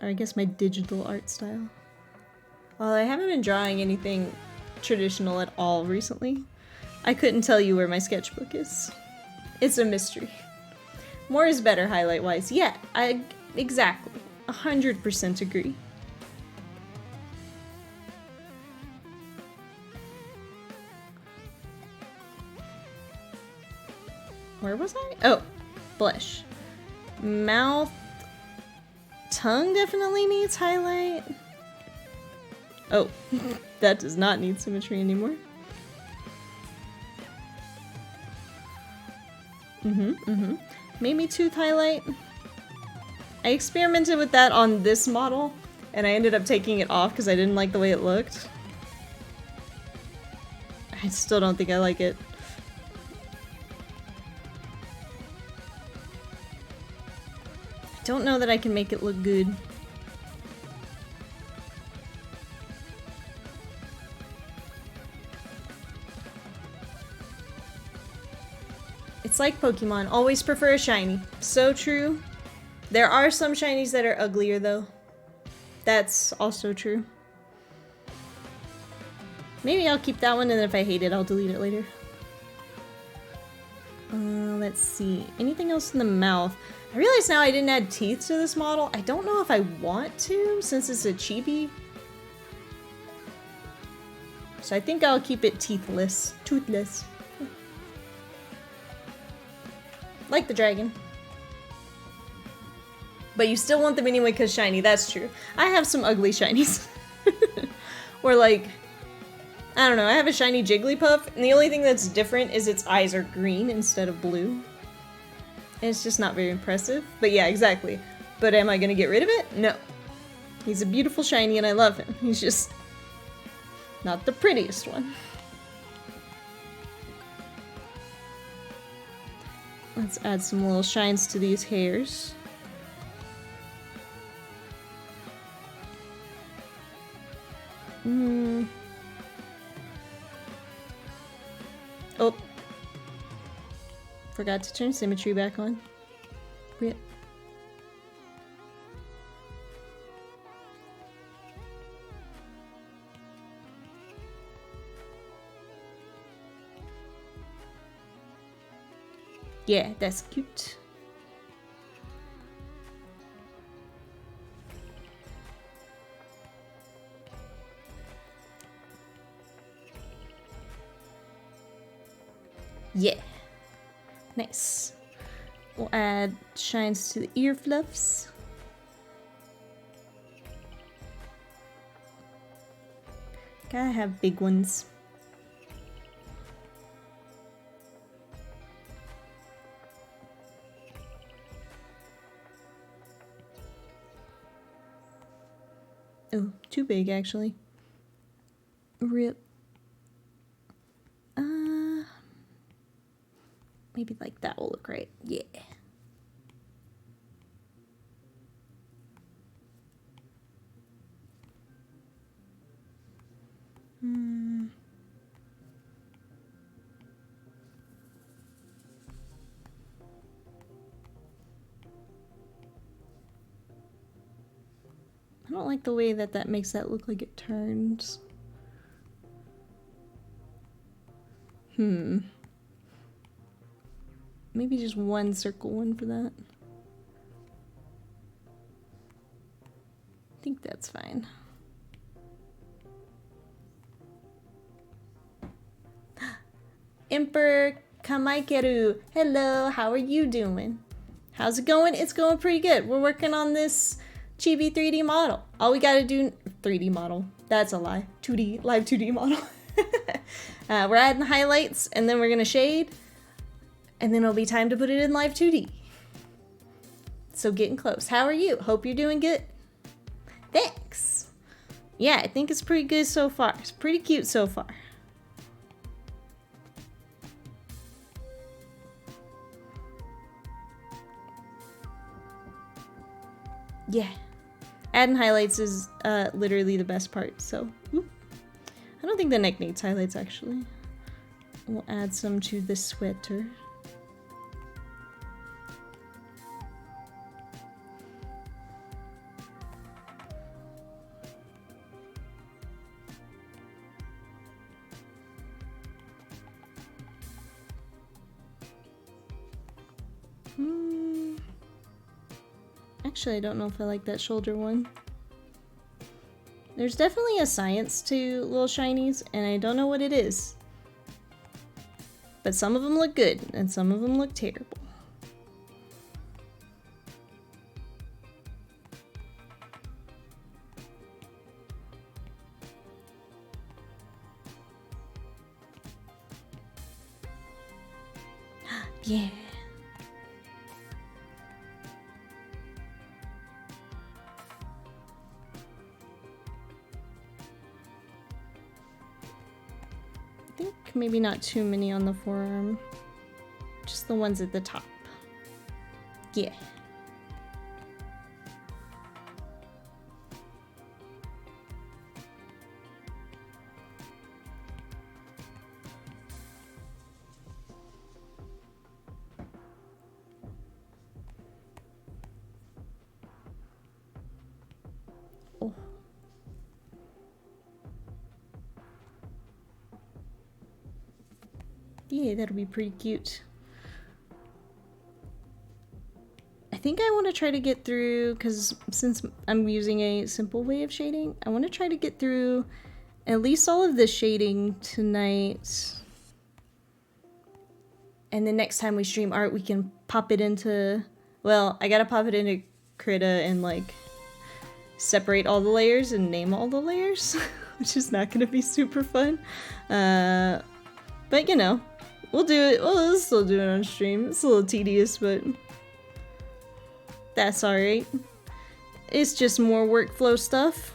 Or I guess my digital art style. Well, I haven't been drawing anything traditional at all recently. I couldn't tell you where my sketchbook is. It's a mystery. More is better highlight-wise. Yeah, exactly. 100% agree. Where was I? Oh, blush. Mouth. Tongue definitely needs highlight. Oh, that does not need symmetry anymore. Maybe tooth highlight. I experimented with that on this model, and I ended up taking it off because I didn't like the way it looked. I still don't think I like it. I don't know that I can make it look good. It's like Pokemon, always prefer a shiny. So true. There are some shinies that are uglier though. That's also true. Maybe I'll keep that one, and if I hate it, I'll delete it later. Let's see. Anything else in the mouth? I realize now I didn't add teeth to this model. I don't know if I want to, since it's a chibi. So I think I'll keep it teethless. Toothless. Like the dragon. But you still want them anyway because shiny, that's true. I have some ugly shinies. Or like, I don't know, I have a shiny Jigglypuff, and the only thing that's different is its eyes are green instead of blue. And it's just not very impressive. But yeah, exactly. But am I gonna get rid of it? No. He's a beautiful shiny and I love him. He's just not the prettiest one. Let's add some little shines to these hairs. Oh. Forgot to turn symmetry back on. Rip. Yeah, that's cute. Yeah. Nice. We'll add shines to the ear fluffs. Gotta have big ones. Oh, too big actually. Rip. Maybe like that will look right. Yeah. I don't like the way that makes that look like it turns. Maybe just one circle one for that. I think that's fine. Emperor Kamaikeru, hello, how are you doing? How's it going? It's going pretty good. We're working on this chibi 3D model. All we gotta do, 3D model, that's a lie. 2D, live 2D model. We're adding highlights and then we're gonna shade and then it'll be time to put it in live 2D. So getting close. How are you? Hope you're doing good. Thanks. Yeah, I think it's pretty good so far. It's pretty cute so far. Yeah. Adding highlights is literally the best part, so. Whoop. I don't think the neck needs highlights, actually. We'll add some to the sweater. Actually, I don't know if I like that shoulder one. There's definitely a science to little shinies, and I don't know what it is. But some of them look good, and some of them look terrible. Yeah. I think maybe not too many on the forearm, just the ones at the top. Yeah. Oh. Yeah, that'll be pretty cute. I think I want to try to get through, because since I'm using a simple way of shading, I want to try to get through at least all of this shading tonight. And the next time we stream art, we can pop it into, well, I gotta pop it into Krita and like separate all the layers and name all the layers, which is not gonna be super fun. But you know, we'll do it. We'll still do it on stream. It's a little tedious, but that's alright. It's just more workflow stuff.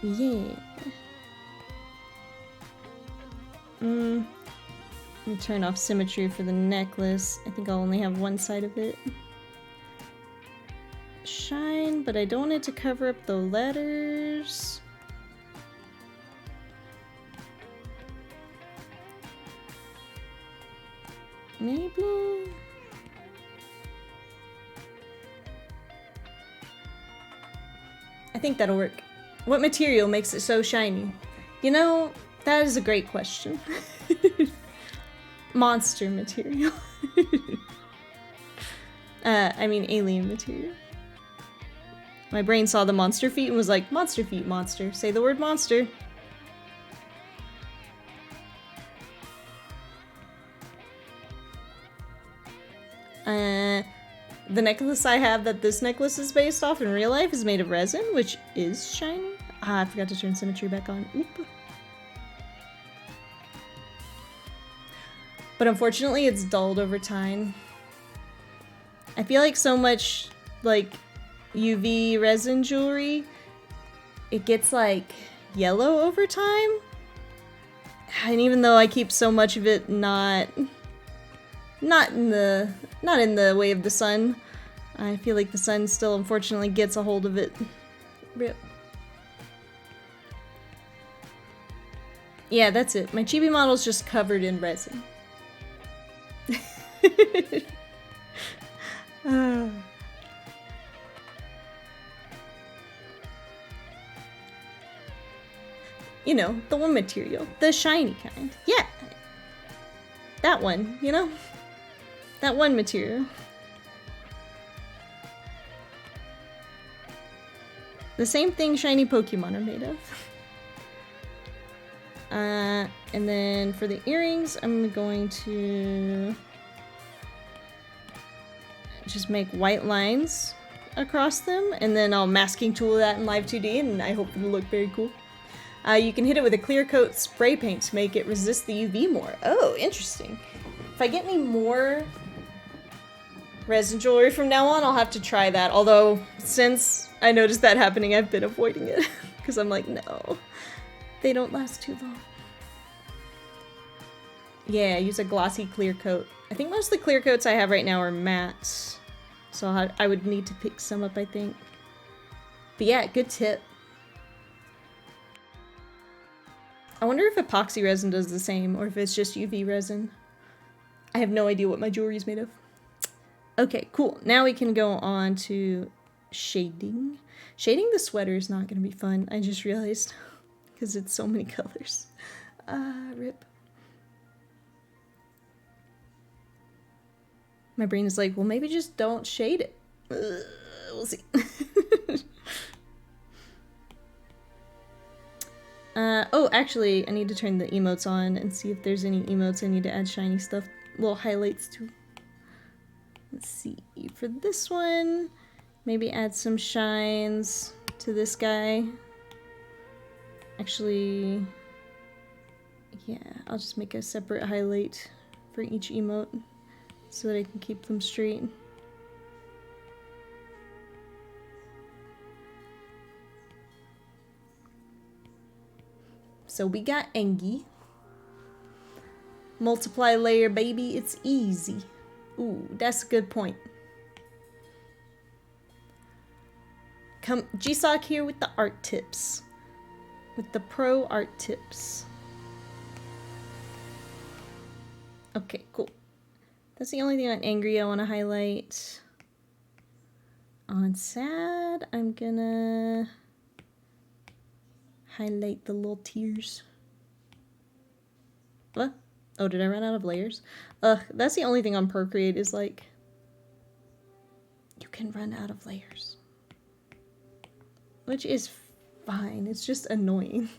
Yeah. Let me turn off symmetry for the necklace. I think I'll only have one side of it. Shine, but I don't want it to cover up the letters. Maybe. I think that'll work. What material makes it so shiny? You know, that is a great question. Monster material. I mean alien material. My brain saw the monster feet and was like, monster feet, monster. Say the word monster. The necklace I have that this necklace is based off in real life is made of resin, which is shiny. Ah, I forgot to turn symmetry back on. Oop. But unfortunately, it's dulled over time. I feel like so much, like, UV resin jewelry, it gets, like, yellow over time. And even though I keep so much of it not in the way of the sun, I feel like the sun still unfortunately gets a hold of it. Rip. Yeah, that's it. My chibi model's just covered in resin. You know, the one material. The shiny kind. Yeah. That one, you know? That one material. The same thing shiny Pokemon are made of. And then for the earrings, I'm going to just make white lines across them, and then I'll masking tool that in Live2D, and I hope it'll look very cool. You can hit it with a clear coat spray paint to make it resist the UV more. Oh, interesting. If I get any more resin jewelry from now on, I'll have to try that. Although, since I noticed that happening, I've been avoiding it. Because I'm like, no. They don't last too long. Yeah, use a glossy clear coat. I think most of the clear coats I have right now are mattes. So I would need to pick some up, I think. But yeah, good tip. I wonder if epoxy resin does the same, or if it's just UV resin. I have no idea what my jewelry is made of. Okay, cool. Now we can go on to shading. Shading the sweater is not going to be fun, I just realized. Because it's so many colors. Rip. My brain is like, well, maybe just don't shade it. We'll see. Oh, actually, I need to turn the emotes on and see if there's any emotes I need to add shiny stuff, little highlights to. Let's see. For this one, maybe add some shines to this guy. Actually, yeah, I'll just make a separate highlight for each emote so that I can keep them straight. So we got Engie. Multiply layer, baby, it's easy. Ooh, that's a good point. Come, G-Sock here with the art tips. With the pro art tips. Okay, cool. That's the only thing on angry I want to highlight. On sad, I'm gonna highlight the little tears. What? Oh, did I run out of layers? That's the only thing on Procreate is like, you can run out of layers. Which is fine, it's just annoying.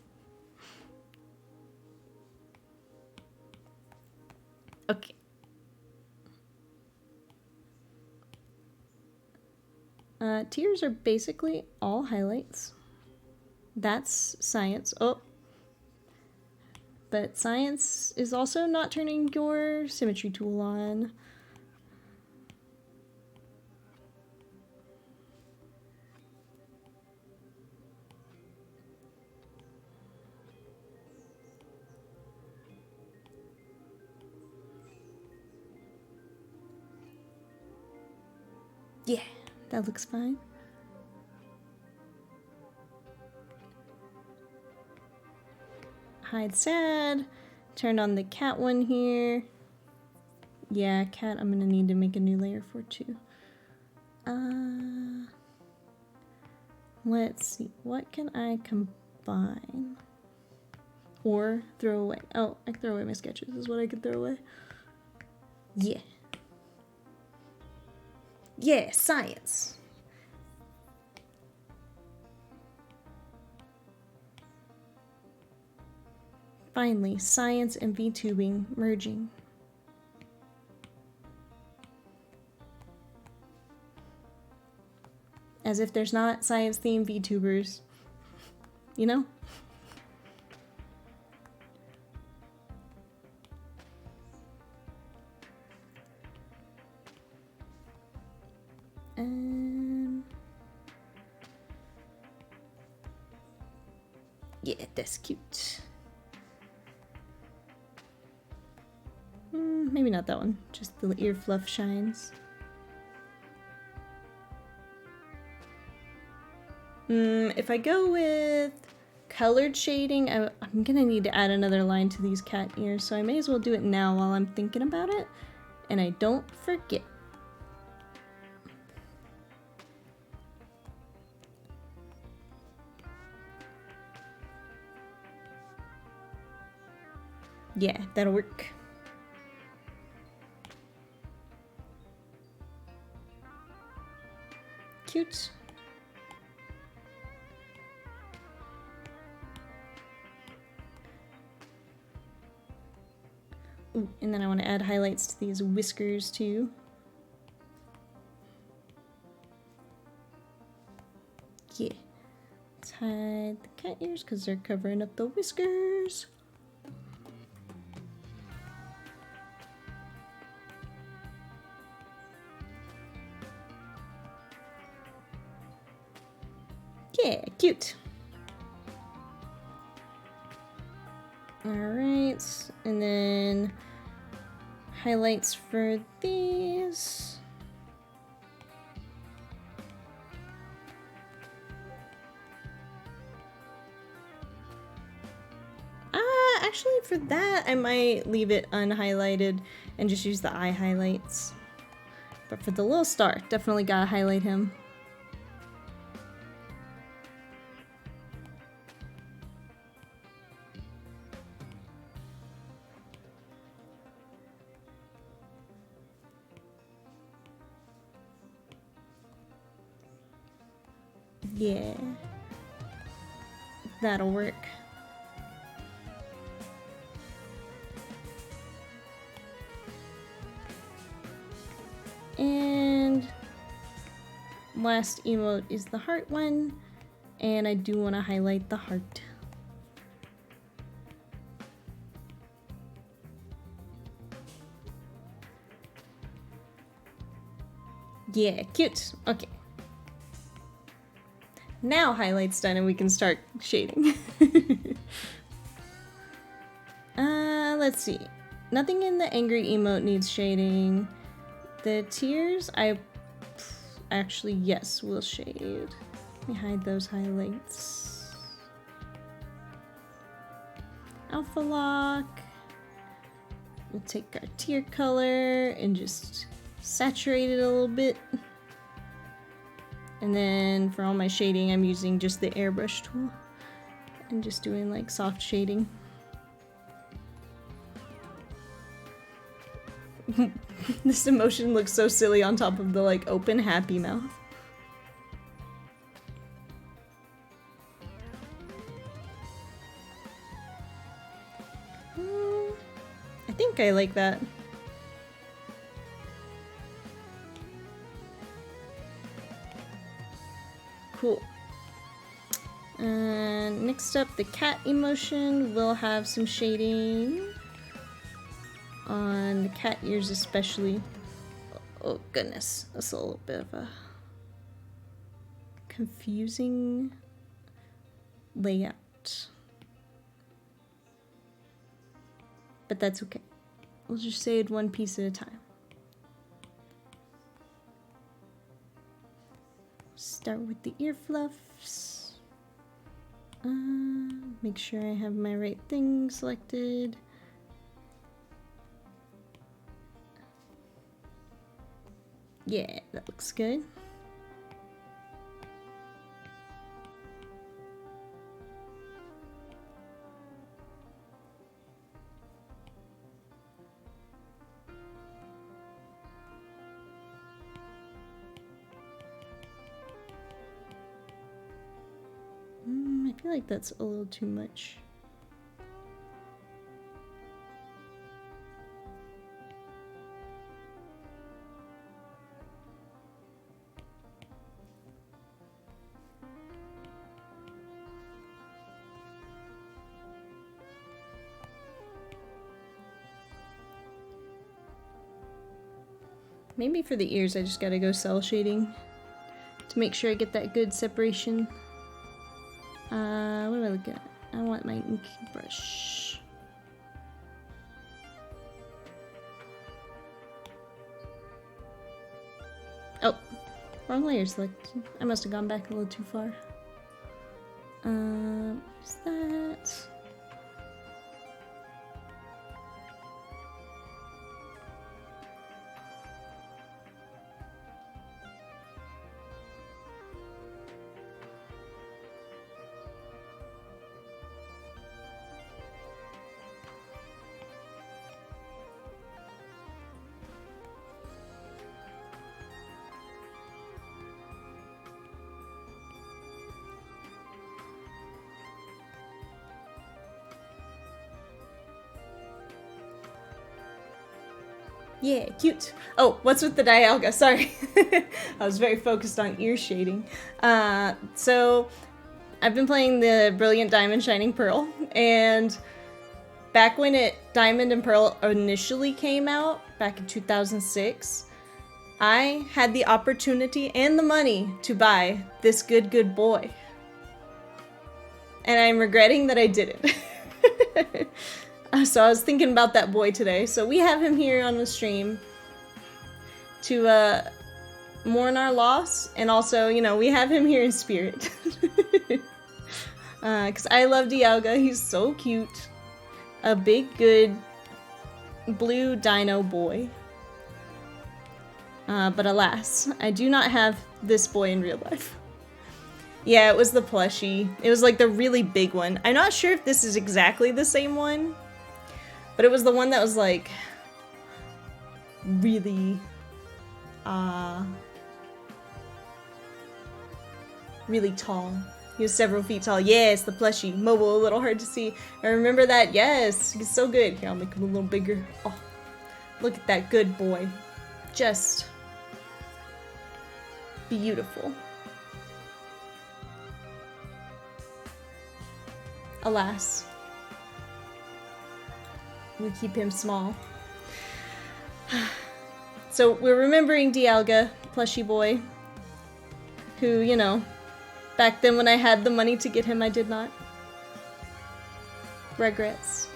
Okay. Tears are basically all highlights. That's science. Oh. But science is also not turning your symmetry tool on. Yeah, that looks fine. Hide sad. Turn on the cat one here. Yeah, cat I'm gonna need to make a new layer for too. Let's see. What can I combine? Or throw away. Oh, I can throw away my sketches is what I can throw away. Yeah. Yeah, science. Finally, science and VTubing merging. As if there's not science-themed VTubers. You know? Yeah, that's cute. Maybe not that one, just the ear fluff shines. If I go with colored shading, I'm gonna need to add another line to these cat ears, so I may as well do it now while I'm thinking about it, and I don't forget. Yeah, that'll work. Cute. Ooh, and then I want to add highlights to these whiskers too. Yeah. Let's hide the cat ears because they're covering up the whiskers. Yeah, cute. Alright, and then highlights for these. Actually for that I might leave it unhighlighted and just use the eye highlights. But for the little star, definitely gotta highlight him. Yeah, that'll work. And last emote is the heart one, and I do want to highlight the heart. Yeah, cute. Okay. Now highlight's done and we can start shading. Let's see. Nothing in the angry emote needs shading. The tears, actually, yes, will shade. Let me hide those highlights. Alpha lock. We'll take our tear color and just saturate it a little bit. And then for all my shading, I'm using just the airbrush tool and just doing like soft shading. This emotion looks so silly on top of the like open happy mouth. I think I like that. Cool. And next up, the cat emotion will have some shading on the cat ears especially. Oh goodness, that's a little bit of a confusing layout. But that's okay. We'll just shade one piece at a time. Start with the ear fluffs. Make sure I have my right thing selected. Yeah, that looks good. I feel like that's a little too much. Maybe for the ears I just gotta go cell shading. to make sure I get that good separation. What do I look at? I want my ink brush. Oh, wrong layer select. I must have gone back a little too far. What's that? Yeah, cute. Oh, what's with the Dialga? Sorry. I was very focused on ear shading. So, I've been playing the Brilliant Diamond Shining Pearl, and back when Diamond and Pearl initially came out, back in 2006, I had the opportunity and the money to buy this good boy. And I'm regretting that I didn't. So I was thinking about that boy today. So we have him here on the stream to mourn our loss, and also, you know, we have him here in spirit. Because I love Dialga. He's so cute. A big, good blue dino boy. But alas, I do not have this boy in real life. Yeah, it was the plushie. It was like the really big one. I'm not sure if this is exactly the same one, but it was the one that was like really, really tall. He was several feet tall. Yes, the plushie. Mobile, a little hard to see. I remember that. Yes, he's so good. Here, I'll make him a little bigger. Oh, look at that good boy. Just beautiful. Alas, we keep him small. So we're remembering Dialga, plushie boy, who, you know, back then when I had the money to get him, I did not. Regrets.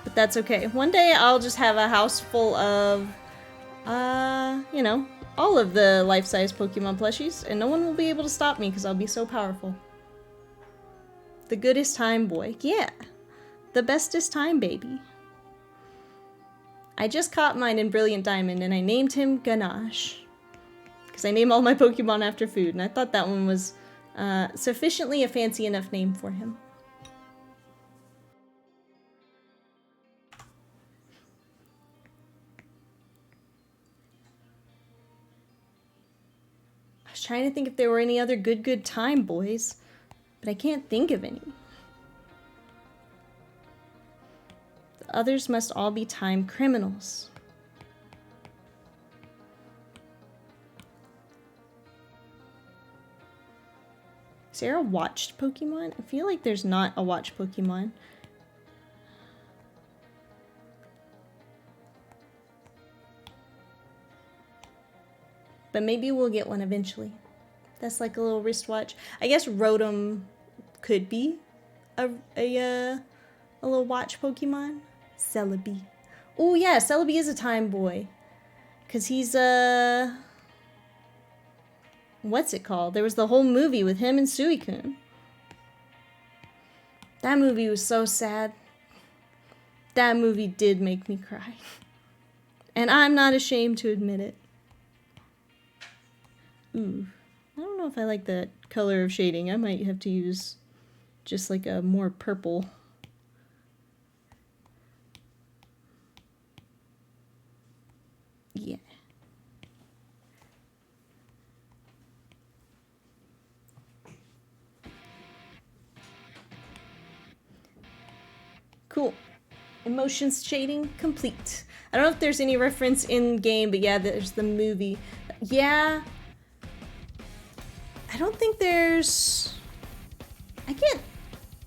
But that's okay. One day I'll just have a house full of, you know, all of the life-size Pokemon plushies, and no one will be able to stop me because I'll be so powerful. The goodest time, boy. Yeah. The bestest time, baby. I just caught mine in Brilliant Diamond, and I named him Ganache. Because I name all my Pokemon after food, and I thought that one was sufficiently a fancy enough name for him. I was trying to think if there were any other good time boys, but I can't think of any. The others must all be time criminals. Is there a watched Pokemon? I feel like there's not a watched Pokemon. But maybe we'll get one eventually. That's like a little wristwatch. I guess Rotom could be a little watch Pokemon. Celebi. Oh yeah, Celebi is a time boy. Cause he's what's it called? There was the whole movie with him and Suicune. That movie was so sad. That movie did make me cry. And I'm not ashamed to admit it. Ooh. I don't know if I like that color of shading. I might have to use just like a more purple. Yeah. Cool. Emotions shading complete. I don't know if there's any reference in game, but yeah, there's the movie. Yeah. I don't think there's... I can't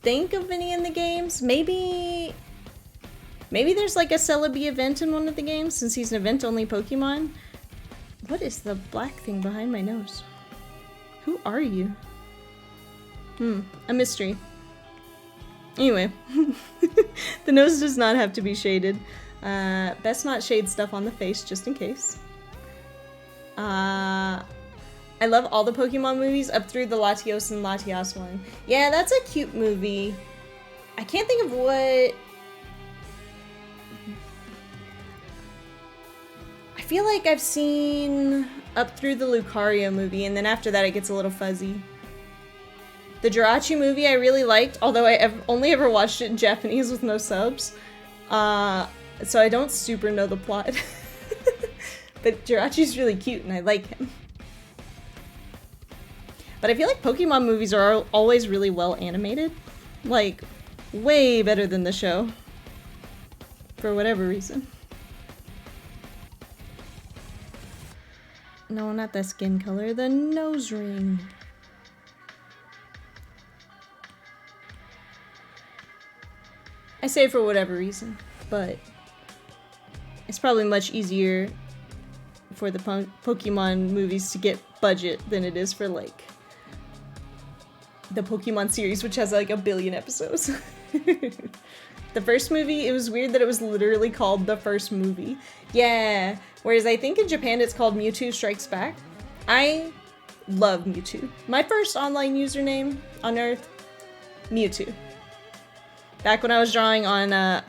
think of any in the games. Maybe Maybe there's like a Celebi event in one of the games, since he's an event-only Pokemon. What is the black thing behind my nose? Who are you? A mystery. Anyway, the nose does not have to be shaded. Best not shade stuff on the face, just in case. I love all the Pokemon movies up through the Latios and Latias one. Yeah, that's a cute movie. I can't think of what... I feel like I've seen up through the Lucario movie, and then after that it gets a little fuzzy. The Jirachi movie I really liked, although I've only ever watched it in Japanese with no subs. So I don't super know the plot. But Jirachi's really cute and I like him. But I feel like Pokemon movies are always really well animated. Like, way better than the show. For whatever reason. No, not the skin color, the nose ring. I say for whatever reason, but it's probably much easier for the Pokemon movies to get budget than it is for, like, the Pokemon series, which has, like, 1 billion episodes. The first movie, it was weird that it was literally called the first movie. Yeah, whereas I think in Japan it's called Mewtwo Strikes Back. I love Mewtwo. My first online username on Earth, Mewtwo. Back when I was drawing on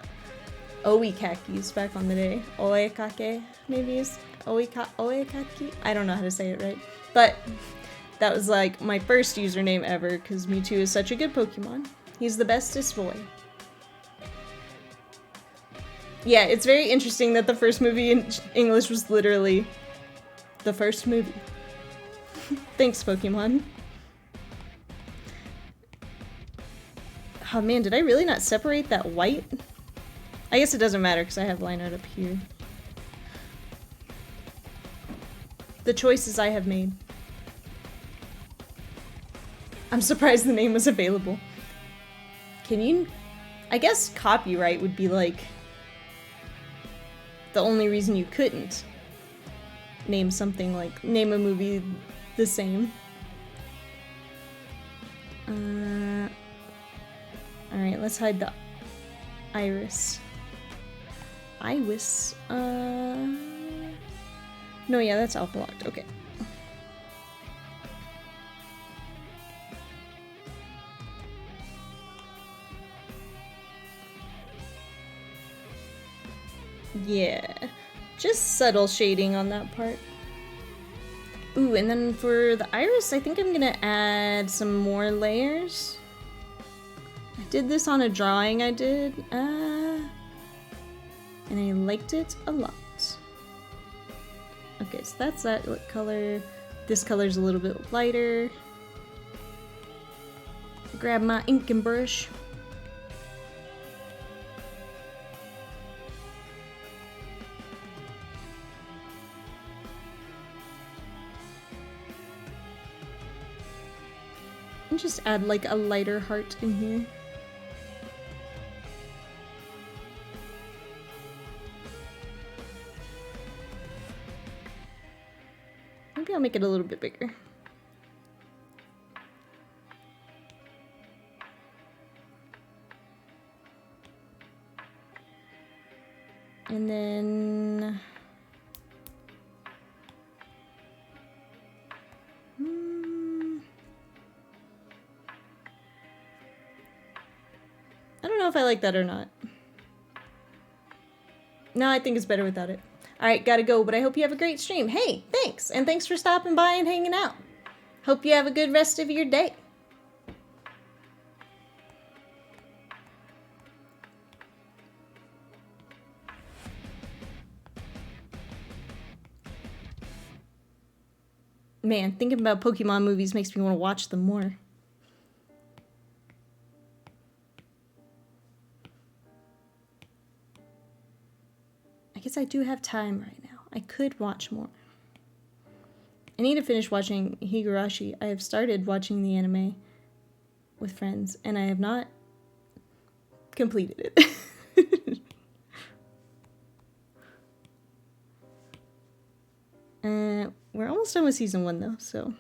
Oikakis back on the day. Oikake, maybe is Oikaki? I don't know how to say it right. But that was like my first username ever because Mewtwo is such a good Pokemon. He's the bestest boy. Yeah, it's very interesting that the first movie in English was literally the first movie. Thanks, Pokemon. Oh man, did I really not separate that white? I guess it doesn't matter because I have line art up here. The choices I have made. I'm surprised the name was available. Can you... I guess copyright would be like... the only reason you couldn't name something like... name a movie the same. Alright, let's hide the iris. Iris? No, yeah, that's alpha locked. Okay. Yeah, just subtle shading on that part. Ooh, and then for the iris, I think I'm gonna add some more layers. I did this on a drawing I did, and I liked it a lot. Okay, so that's that. What color? This color's a little bit lighter. Grab my ink and brush. And just add like a lighter heart in here. Maybe I'll make it a little bit bigger. And then... I don't know if I like that or not. No, I think it's better without it. Alright, gotta go, but I hope you have a great stream. Hey, thanks! And thanks for stopping by and hanging out. Hope you have a good rest of your day. Man, thinking about Pokemon movies makes me want to watch them more. I guess I do have time right now. I could watch more. I need to finish watching Higurashi. I have started watching the anime with friends, and I have not completed it. We're almost done with season 1 though, so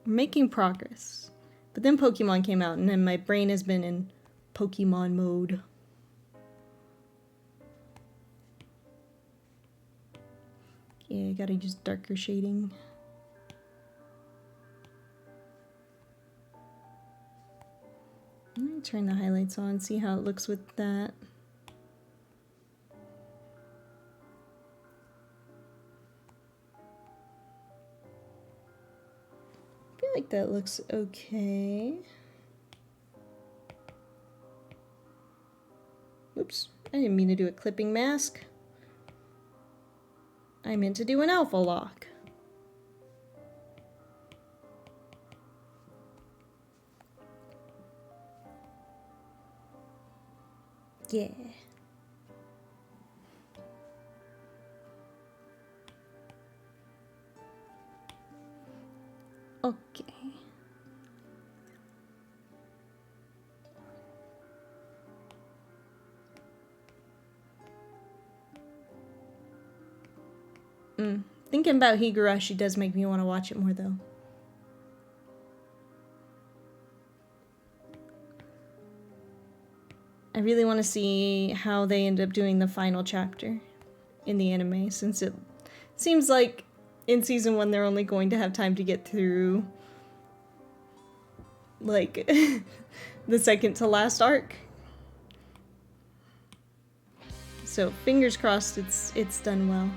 we're making progress. But then Pokemon came out, and then my brain has been in Pokemon mode. Yeah, I gotta use darker shading. Let me turn the highlights on, see how it looks with that. I feel like that looks okay. Oops, I didn't mean to do a clipping mask. I meant to do an alpha lock. Yeah. Okay. Thinking about Higurashi does make me want to watch it more though. I really want to see how they end up doing the final chapter in the anime, since it seems like in season 1 they're only going to have time to get through like the second to last arc. So fingers crossed it's done well.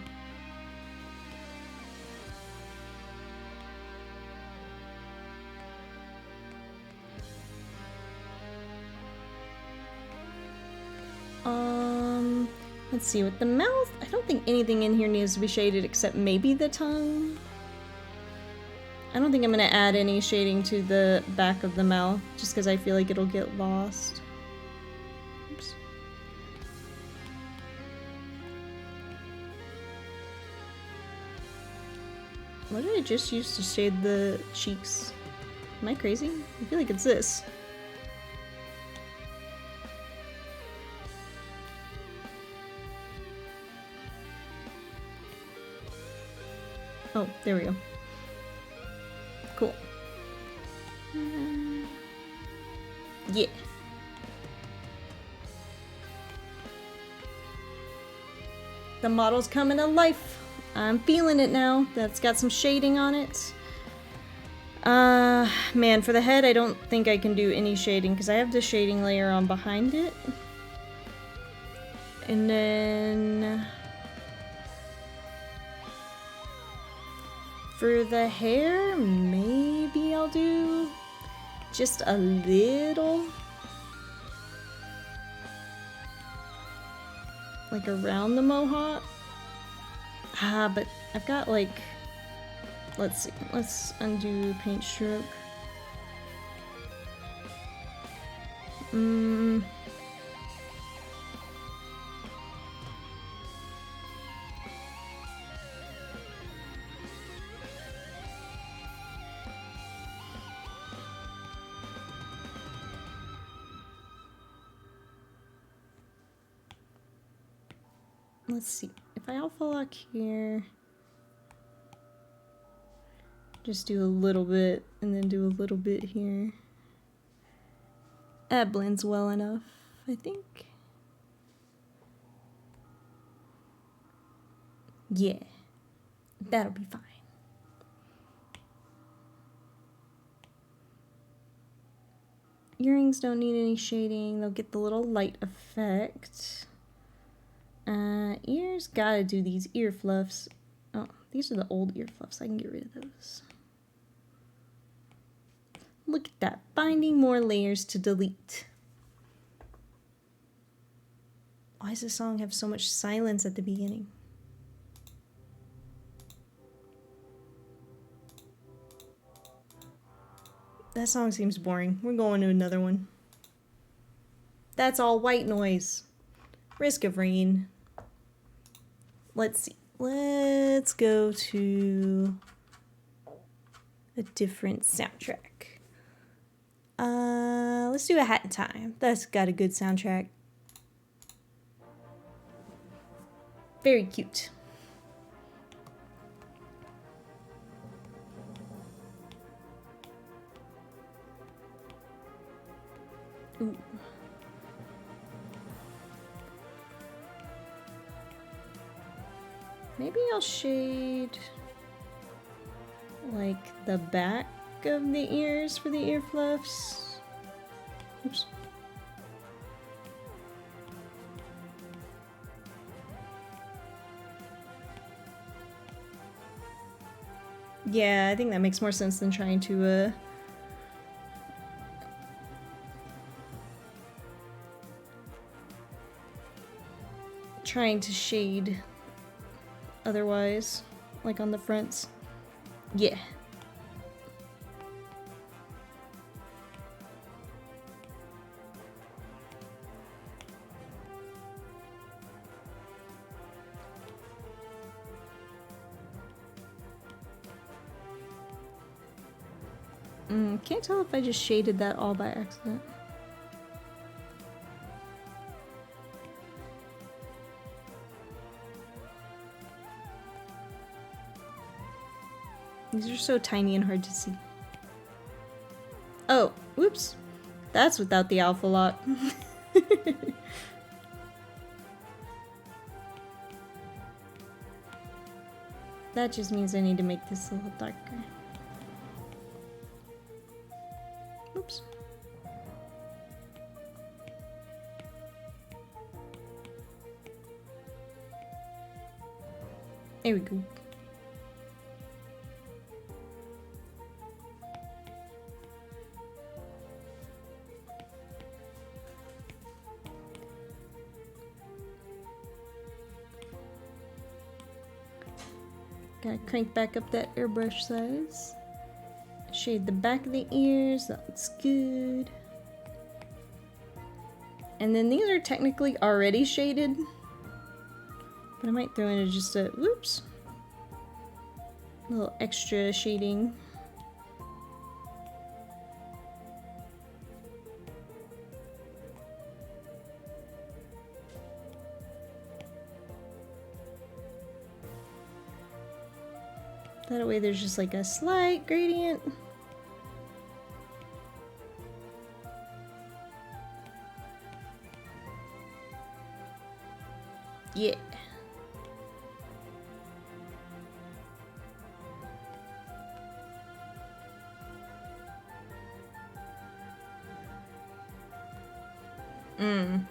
Let's see, with the mouth, I don't think anything in here needs to be shaded except maybe the tongue. I don't think I'm gonna add any shading to the back of the mouth, just because I feel like it'll get lost. Oops. What did I just use to shade the cheeks? Am I crazy? I feel like it's this. Oh, there we go. Cool. Yeah. The model's coming to life. I'm feeling it now. That's got some shading on it. Man, for the head, I don't think I can do any shading because I have the shading layer on behind it. And then for the hair, maybe I'll do just a little, like around the mohawk. But I've got like, let's see, let's undo paint stroke. Let's see, if I alpha lock here, just do a little bit and then do a little bit here. That blends well enough, I think. Yeah, that'll be fine. Earrings don't need any shading, they'll get the little light effect. Ears, gotta do these ear fluffs. Oh, these are the old ear fluffs. I can get rid of those. Look at that. Finding more layers to delete. Why does this song have so much silence at the beginning? That song seems boring. We're going to another one. That's all white noise. Risk of Rain. Let's see. Let's go to a different soundtrack. Let's do A Hat in Time. That's got a good soundtrack. Very cute. Ooh. Maybe I'll shade like the back of the ears for the ear fluffs. Oops. Yeah, I think that makes more sense than trying to shade otherwise, like on the fronts. Yeah. Can't tell if I just shaded that all by accident. These are so tiny and hard to see. Oh, whoops. That's without the alpha lock. That just means I need to make this a little darker. Oops. There we go. Gotta crank back up that airbrush size. Shade the back of the ears, that looks good. And then these are technically already shaded, but I might throw in just a, whoops, a little extra shading. That way there's just like a slight gradient. Yeah.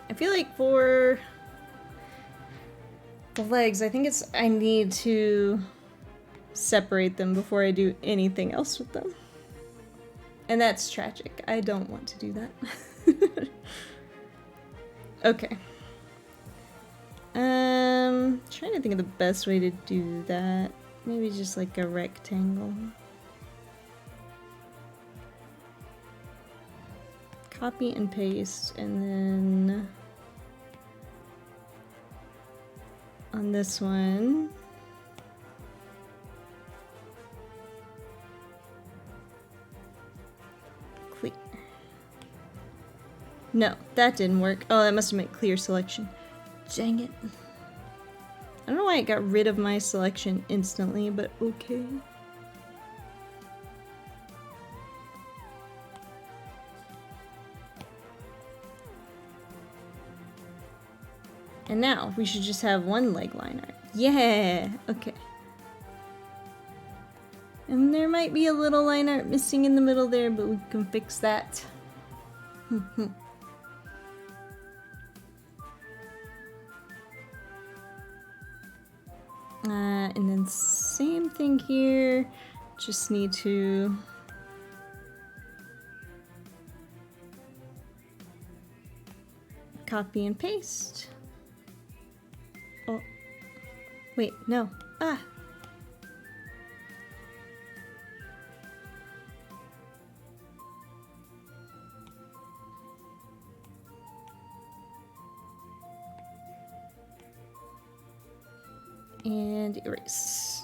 I feel like for the legs, I think I need to separate them before I do anything else with them. And that's tragic. I don't want to do that. Okay. Trying to think of the best way to do that. Maybe just like a rectangle. Copy and paste, and then on this one, clear. No, that didn't work. Oh, that must have meant clear selection. Dang it. I don't know why it got rid of my selection instantly, but okay. And now we should just have one leg line art. Yeah, okay. And there might be a little line art missing in the middle there, but we can fix that. And then same thing here, just need to copy and paste. Oh, wait, no. Ah. And erase.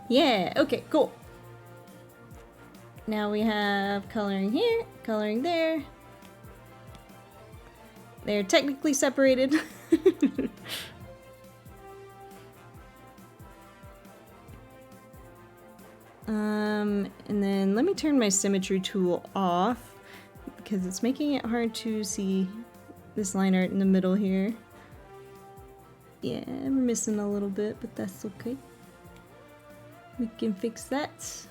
Yeah, okay, cool. Now we have coloring here, coloring there. They're technically separated. And then let me turn my symmetry tool off because it's making it hard to see this line art in the middle here. Yeah, we're missing a little bit, but that's okay. We can fix that.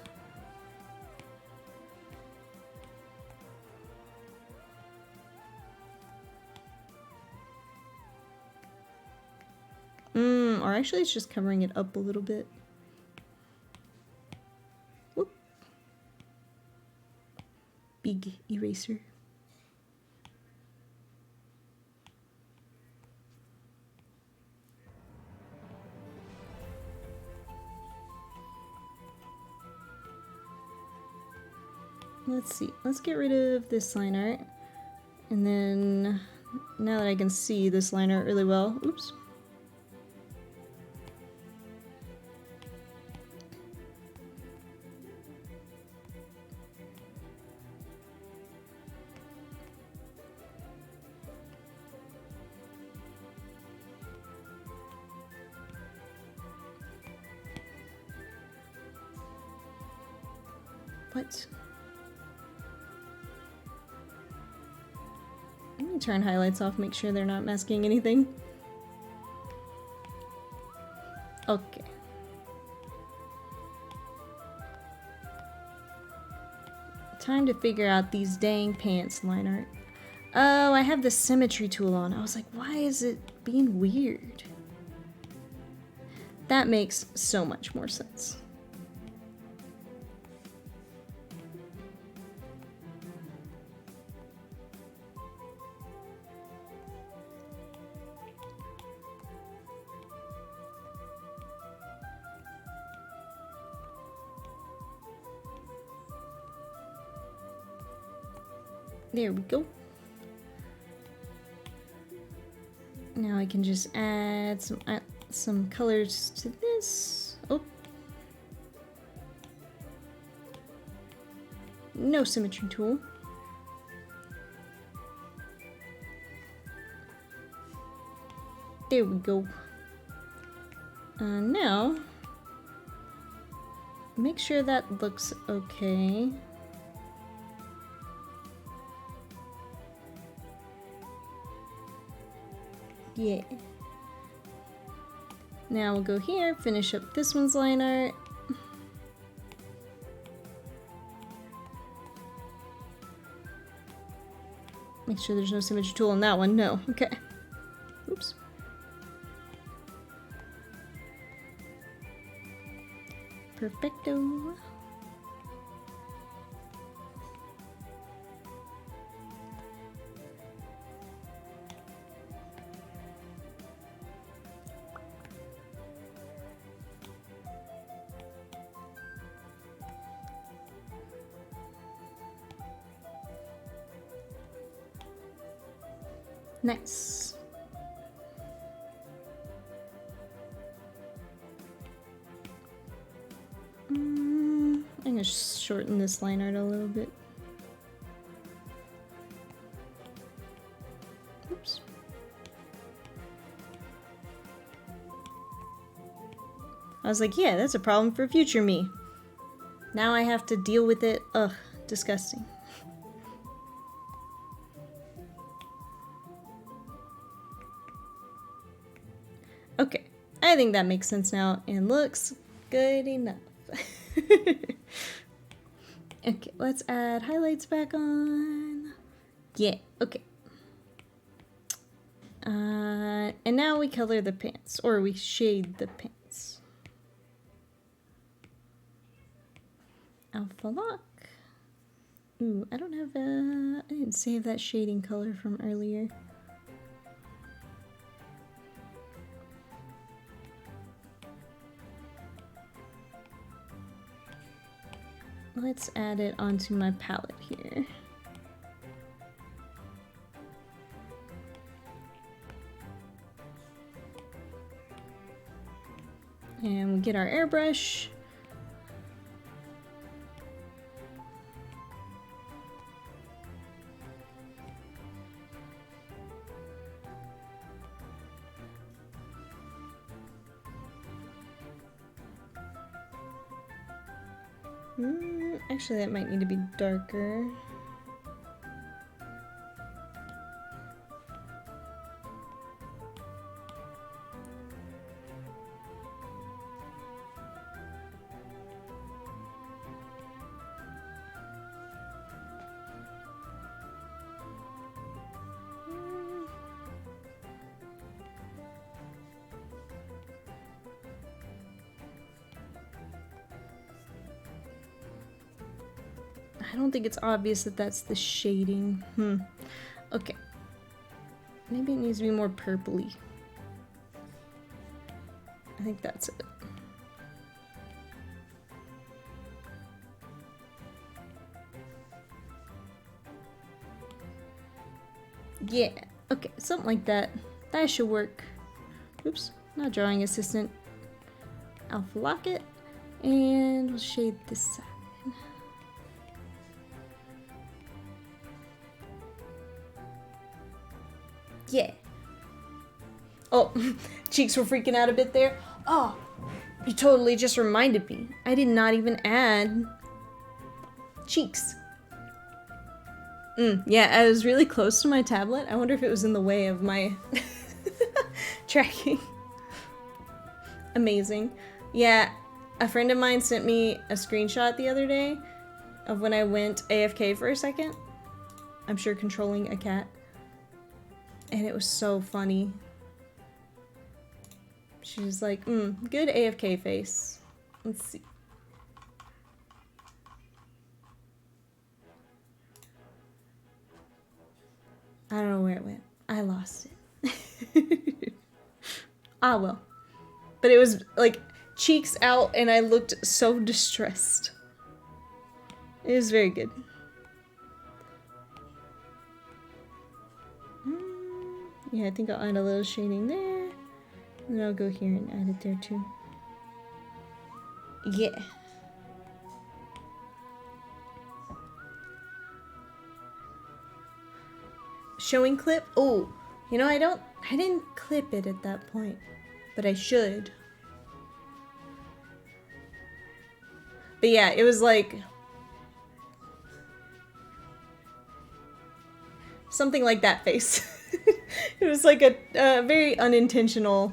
Or actually it's just covering it up a little bit. Whoop. Big eraser. Let's see, let's get rid of this line art. And then, now that I can see this line art really well, oops. What? Let me turn highlights off, make sure they're not masking anything. Okay. Time to figure out these dang pants line art. Oh, I have the symmetry tool on. I was like, why is it being weird? That makes so much more sense. There we go. Now I can just add some colors to this. Oh. No symmetry tool. There we go. Now, make sure that looks okay. Yeah. Now we'll go here, finish up this one's line art. Make sure there's no symmetry tool on that one. No. Okay. Oops. Perfecto. Nice. I'm gonna shorten this line art a little bit. Oops. I was like, yeah, that's a problem for future me. Now I have to deal with it. Ugh, disgusting. Okay, I think that makes sense now and looks good enough. Okay, let's add highlights back on. Yeah, okay. And now we color the pants, or we shade the pants. Alpha lock. Ooh, I don't have I didn't save that shading color from earlier. Let's add it onto my palette here. And we get our airbrush. Actually, that might need to be darker. I don't think it's obvious that that's the shading. Okay. Maybe it needs to be more purpley. I think that's it. Yeah, okay, something like that. That should work. Oops, not drawing assistant. Alpha lock it, and we'll shade this side. Yeah. Oh, cheeks were freaking out a bit there. Oh, you totally just reminded me. I did not even add cheeks. Yeah, I was really close to my tablet. I wonder if it was in the way of my tracking. Amazing. Yeah, a friend of mine sent me a screenshot the other day of when I went AFK for a second. I'm sure controlling a cat. And it was so funny. She was like, good AFK face. Let's see. I don't know where it went. I lost it. Ah, well. But it was like cheeks out and I looked so distressed. It was very good. Yeah, I think I'll add a little shading there. And then I'll go here and add it there too. Yeah. Showing clip? Oh, you know, I didn't clip it at that point, but I should. But yeah, it was like something like that face. It was like a very unintentional.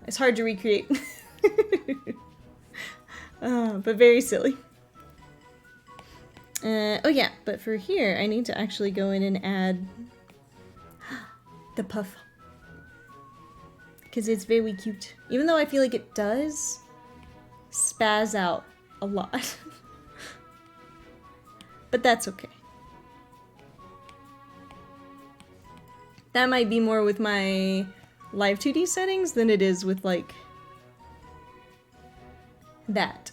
It's hard to recreate. But very silly. Oh yeah, but for here, I need to actually go in and add the puff. Because it's very cute. Even though I feel like it does spaz out a lot. But that's okay. That might be more with my Live2D settings than it is with, like, that.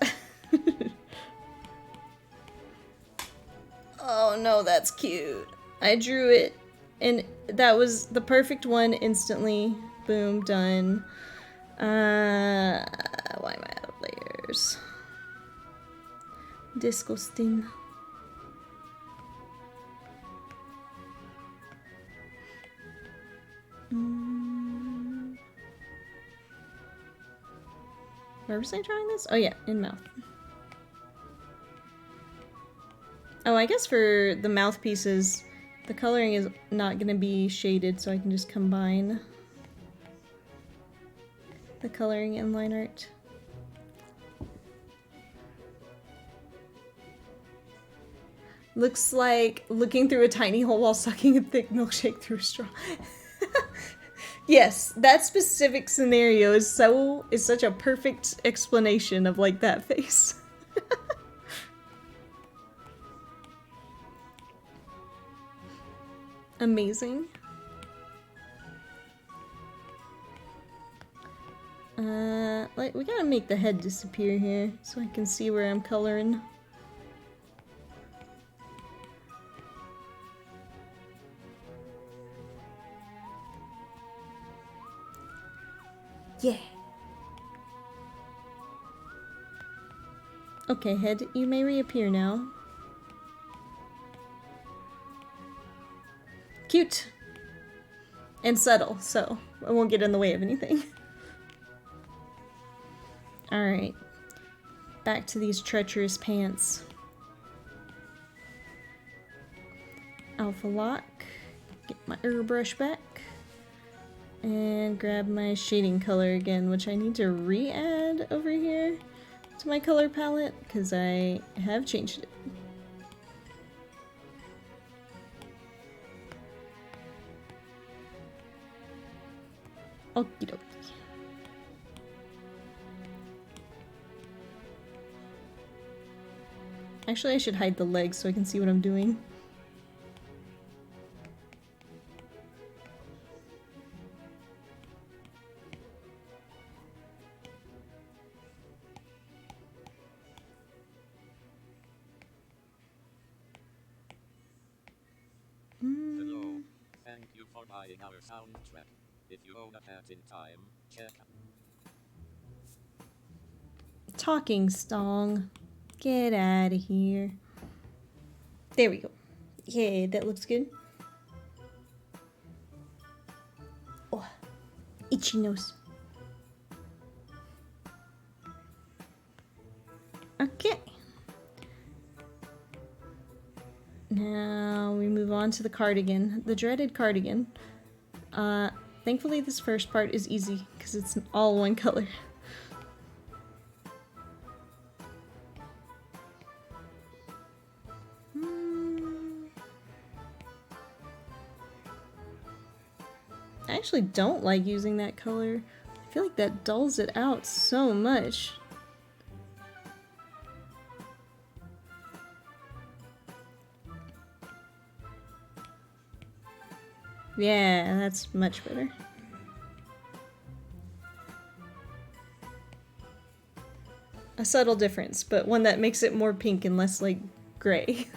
Oh no, that's cute. I drew it, and that was the perfect one instantly. Boom, done. Why am I out of layers? Disgusting. Where was I drawing this? Oh yeah, in mouth. Oh, I guess for the mouthpieces, the coloring is not gonna be shaded, so I can just combine the coloring and line art. Looks like looking through a tiny hole while sucking a thick milkshake through a straw. Yes, that specific scenario is such a perfect explanation of like that face. Amazing. Like we gotta make the head disappear here so I can see where I'm coloring. Yeah. Okay, head, you may reappear now. Cute. And subtle, so I won't get in the way of anything. Alright. Back to these treacherous pants. Alpha lock. Get my airbrush back. And grab my shading color again, which I need to re-add over here to my color palette, because I have changed it. Okie dokie. Actually, I should hide the legs so I can see what I'm doing. Hello. Thank you for buying our soundtrack. If you own a cat in time, check. Talking Stong. Get out of here. There we go. Yeah, that looks good. Oh, itchy nose. Okay. Now we move on to the cardigan, the dreaded cardigan. Thankfully this first part is easy because it's all one color. I actually don't like using that color. I feel like that dulls it out so much. Yeah, that's much better. A subtle difference, but one that makes it more pink and less, like, gray.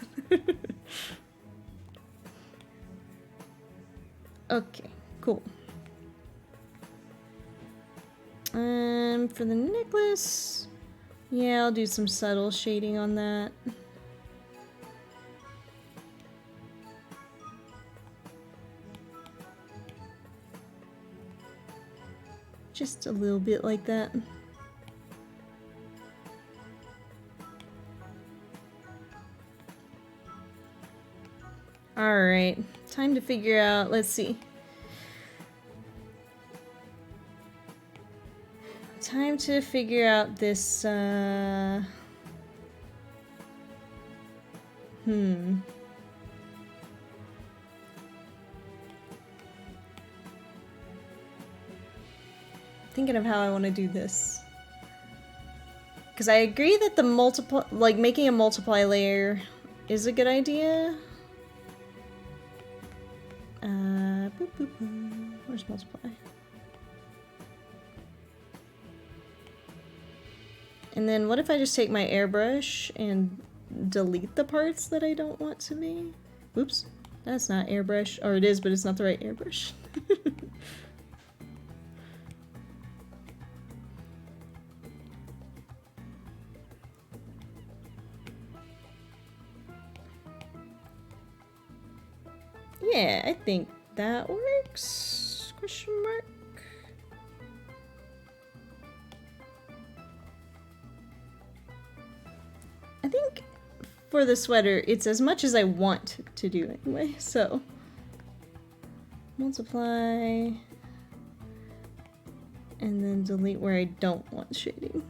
Okay, cool. For the necklace, yeah, I'll do some subtle shading on that. Just a little bit like that. Alright, time to figure out, let's see. Time to figure out this, Thinking of how I want to do this. Because I agree that the making a multiply layer is a good idea. Boop, boop, boop. Where's multiply? And then what if I just take my airbrush and delete the parts that I don't want to be? Oops, that's not airbrush. Or it is, but it's not the right airbrush. Yeah, I think that works. Question mark. I think for the sweater, it's as much as I want to do anyway, so. Multiply. And then delete where I don't want shading.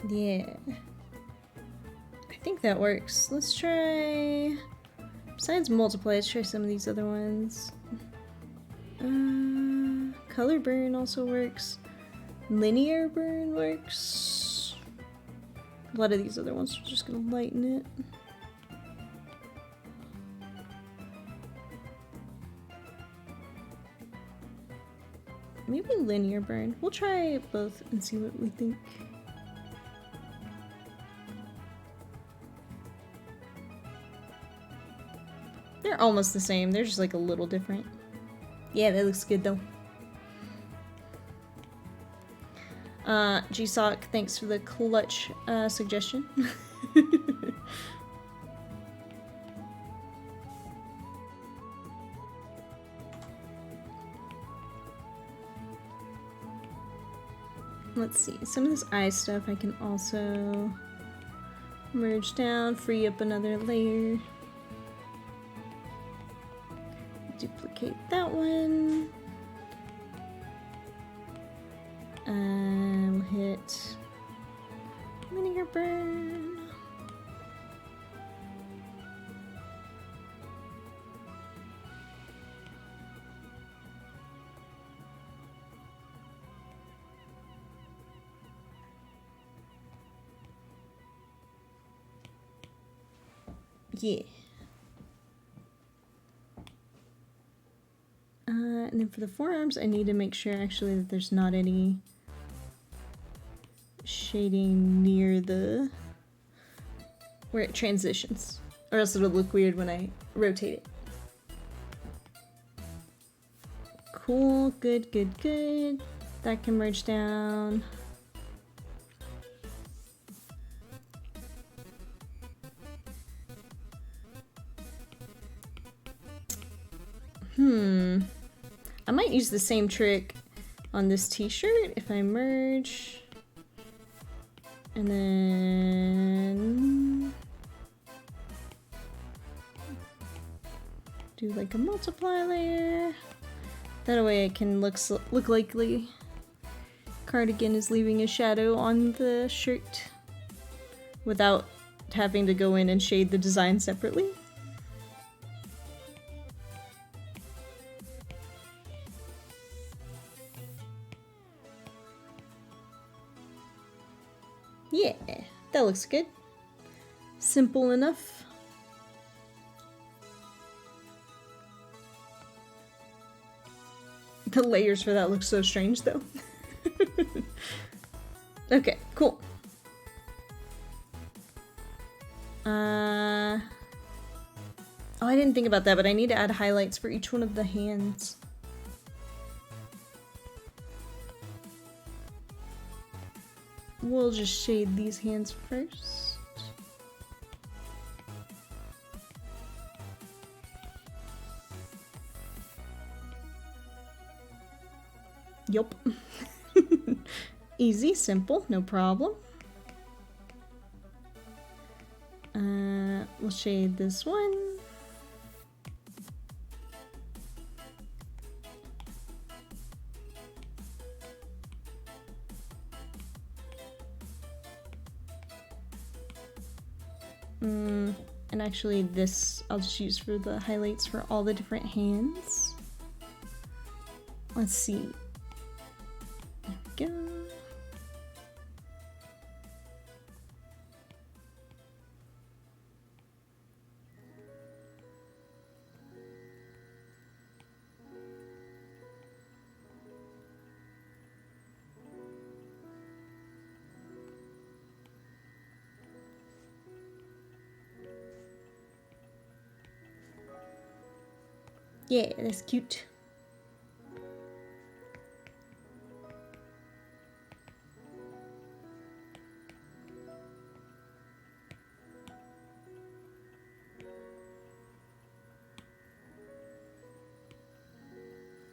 Yeah. I think that works. Let's try... Besides multiply, let's try some of these other ones. Color burn also works. Linear burn works. A lot of these other ones are just gonna lighten it. Maybe linear burn. We'll try both and see what we think. They're almost the same. They're just like a little different. Yeah, that looks good though. G-Sock, thanks for the clutch suggestion. Let's see, some of this eye stuff I can also merge down, free up another layer. Duplicate that one. We'll hit Hair burn. Yeah. And then for the forearms, I need to make sure actually that there's not any shading near the where it transitions, or else it'll look weird when I rotate it. Cool, good, good, good. That can merge down. I might use the same trick on this t-shirt if I merge. And then do like a multiply layer. That way it can look like the Cardigan is leaving a shadow on the shirt without having to go in and shade the design separately. Yeah, that looks good. Simple enough. The layers for that look so strange though. Okay, cool. Oh, I didn't think about that, but I need to add highlights for each one of the hands. We'll just shade these hands first. Yup. Easy, simple, no problem. We'll shade this one. And actually this I'll just use for the highlights for all the different hands. Let's see. There we go. Yeah, that's cute.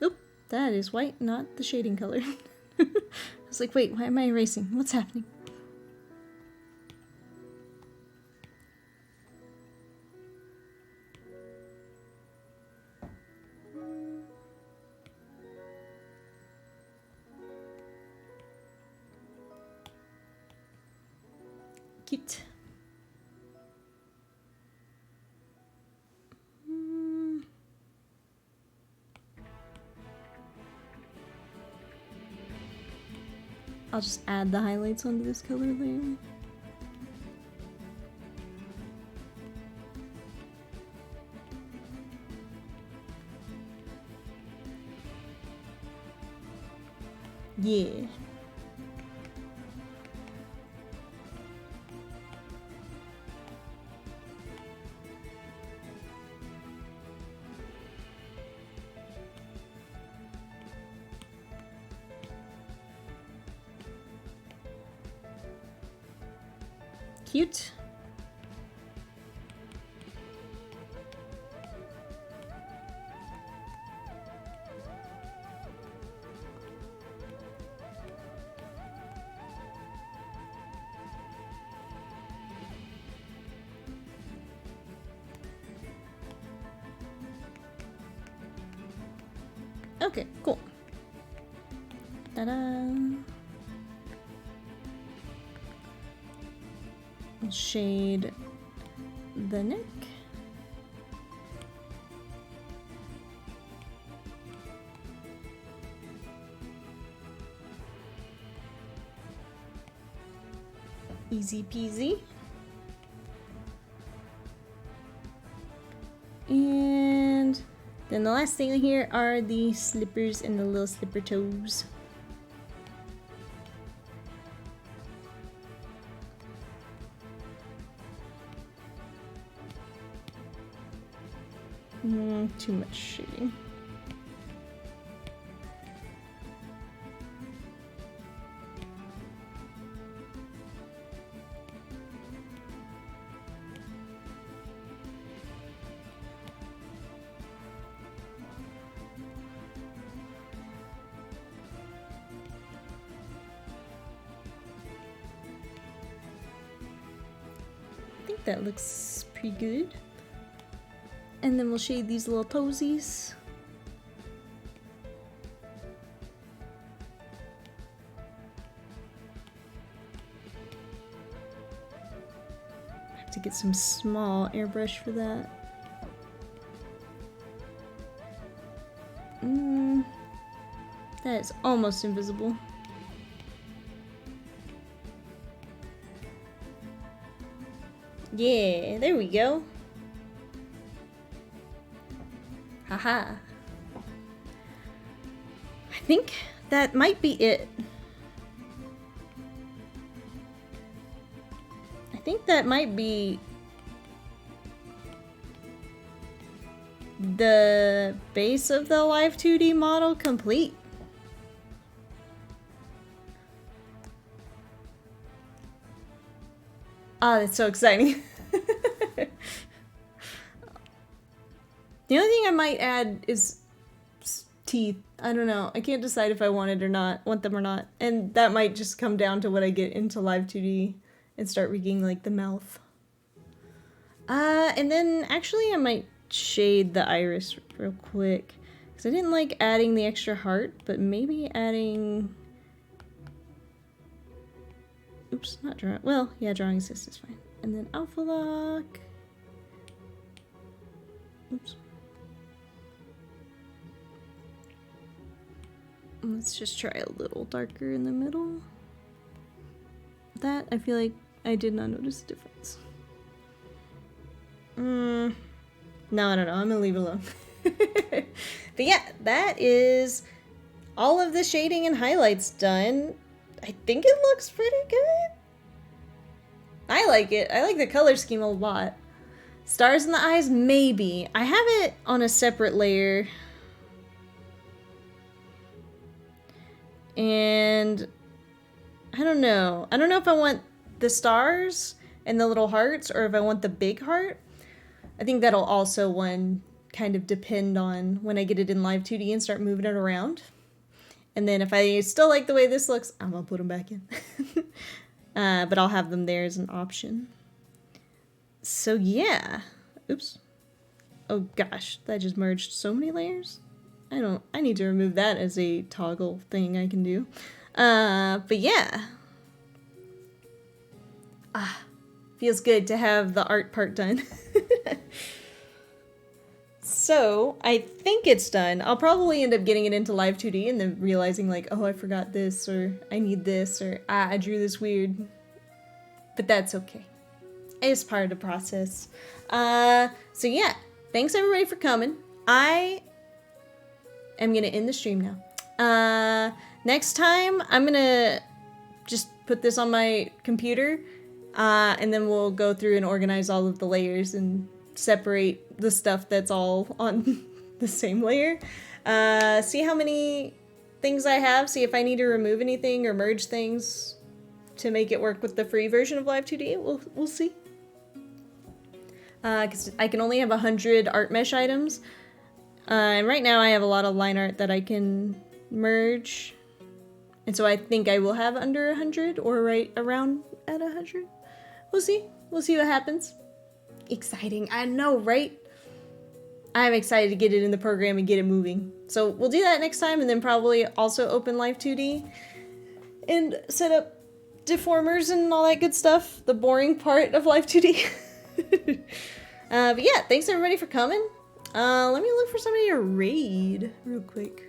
Oop, that is white, not the shading color. I was like, wait, why am I erasing? What's happening? Cute. I'll just add the highlights onto this color layer. Yeah. Cute. Okay, cool. Ta-da! We'll shade the neck. Easy peasy. And then the last thing here are the slippers and the little slipper toes. Too much shading. I think that looks pretty good. And then we'll shade these little toesies. I have to get some small airbrush for that. That is almost invisible. Yeah, there we go. Haha. I think that might be it. I think that might be the base of the Live2D model complete. Ah, that's so exciting. The only thing I might add is teeth. I don't know. I can't decide if I want them or not. And that might just come down to when I get into Live2D and start rigging like the mouth. And then actually I might shade the iris real quick. Because I didn't like adding the extra heart, but maybe adding... Oops, not drawing. Well, yeah, drawing assist is fine. And then alpha lock. Oops. Let's just try a little darker in the middle. That, I feel like I did not notice a difference. No, I don't know. I'm gonna leave it alone. But yeah, that is all of the shading and highlights done. I think it looks pretty good. I like it. I like the color scheme a lot. Stars in the eyes, maybe. I have it on a separate layer. And I don't know. I don't know if I want the stars and the little hearts or if I want the big heart. I think that'll also kind of depend on when I get it in Live2D and start moving it around. And then if I still like the way this looks, I'm gonna put them back in. But I'll have them there as an option. So yeah. Oops. Oh gosh, that just merged so many layers. I need to remove that as a toggle thing I can do. But yeah. Feels good to have the art part done. So, I think it's done. I'll probably end up getting it into Live2D and then realizing like, oh, I forgot this, or I need this, or I drew this weird. But that's okay. It's part of the process. So yeah, thanks everybody for coming. I am gonna end the stream now. Next time, I'm gonna just put this on my computer, and then we'll go through and organize all of the layers and separate the stuff that's all on the same layer. See how many things I have, see if I need to remove anything or merge things to make it work with the free version of Live2D. We'll see. Because I can only have 100 art mesh items. And right now I have a lot of line art that I can merge. And so I think I will have under 100 or right around at 100. We'll see. We'll see what happens. Exciting. I know, right? I'm excited to get it in the program and get it moving. So we'll do that next time and then probably also open Live2D and set up deformers and all that good stuff. The boring part of Live2D. But yeah, thanks everybody for coming. Let me look for somebody to raid real quick.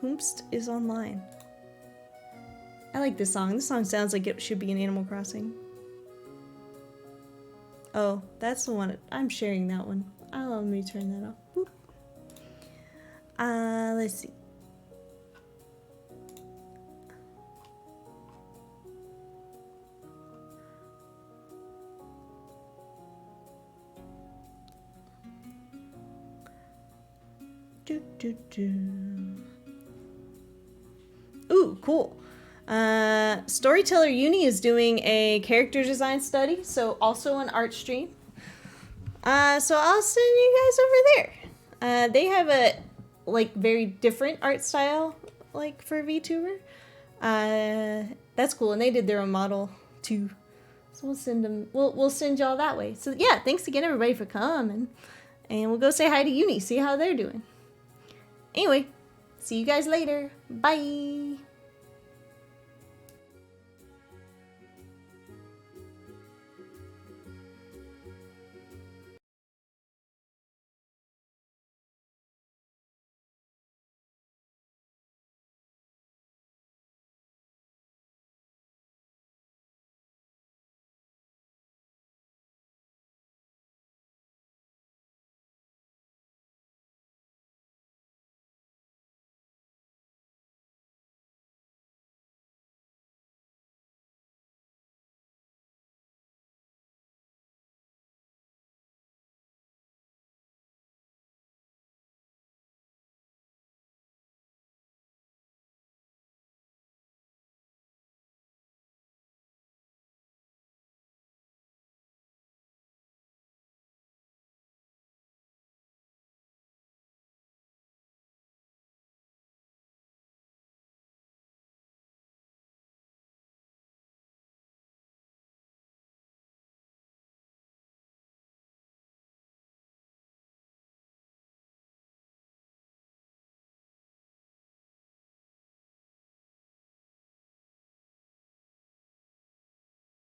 Hoomst is online. I like this song. This song sounds like it should be in Animal Crossing. Oh, that's the one. I'm sharing that one. Let me turn that off. Boop. Let's see. Ooh, cool. Storyteller Uni is doing a character design study, so also an art stream. So I'll send you guys over there. They have a very different art style for VTuber. That's cool, and they did their own model too. So we'll send them. We'll send y'all that way. So yeah, thanks again everybody for coming, and we'll go say hi to Uni, see how they're doing. Anyway, see you guys later. Bye.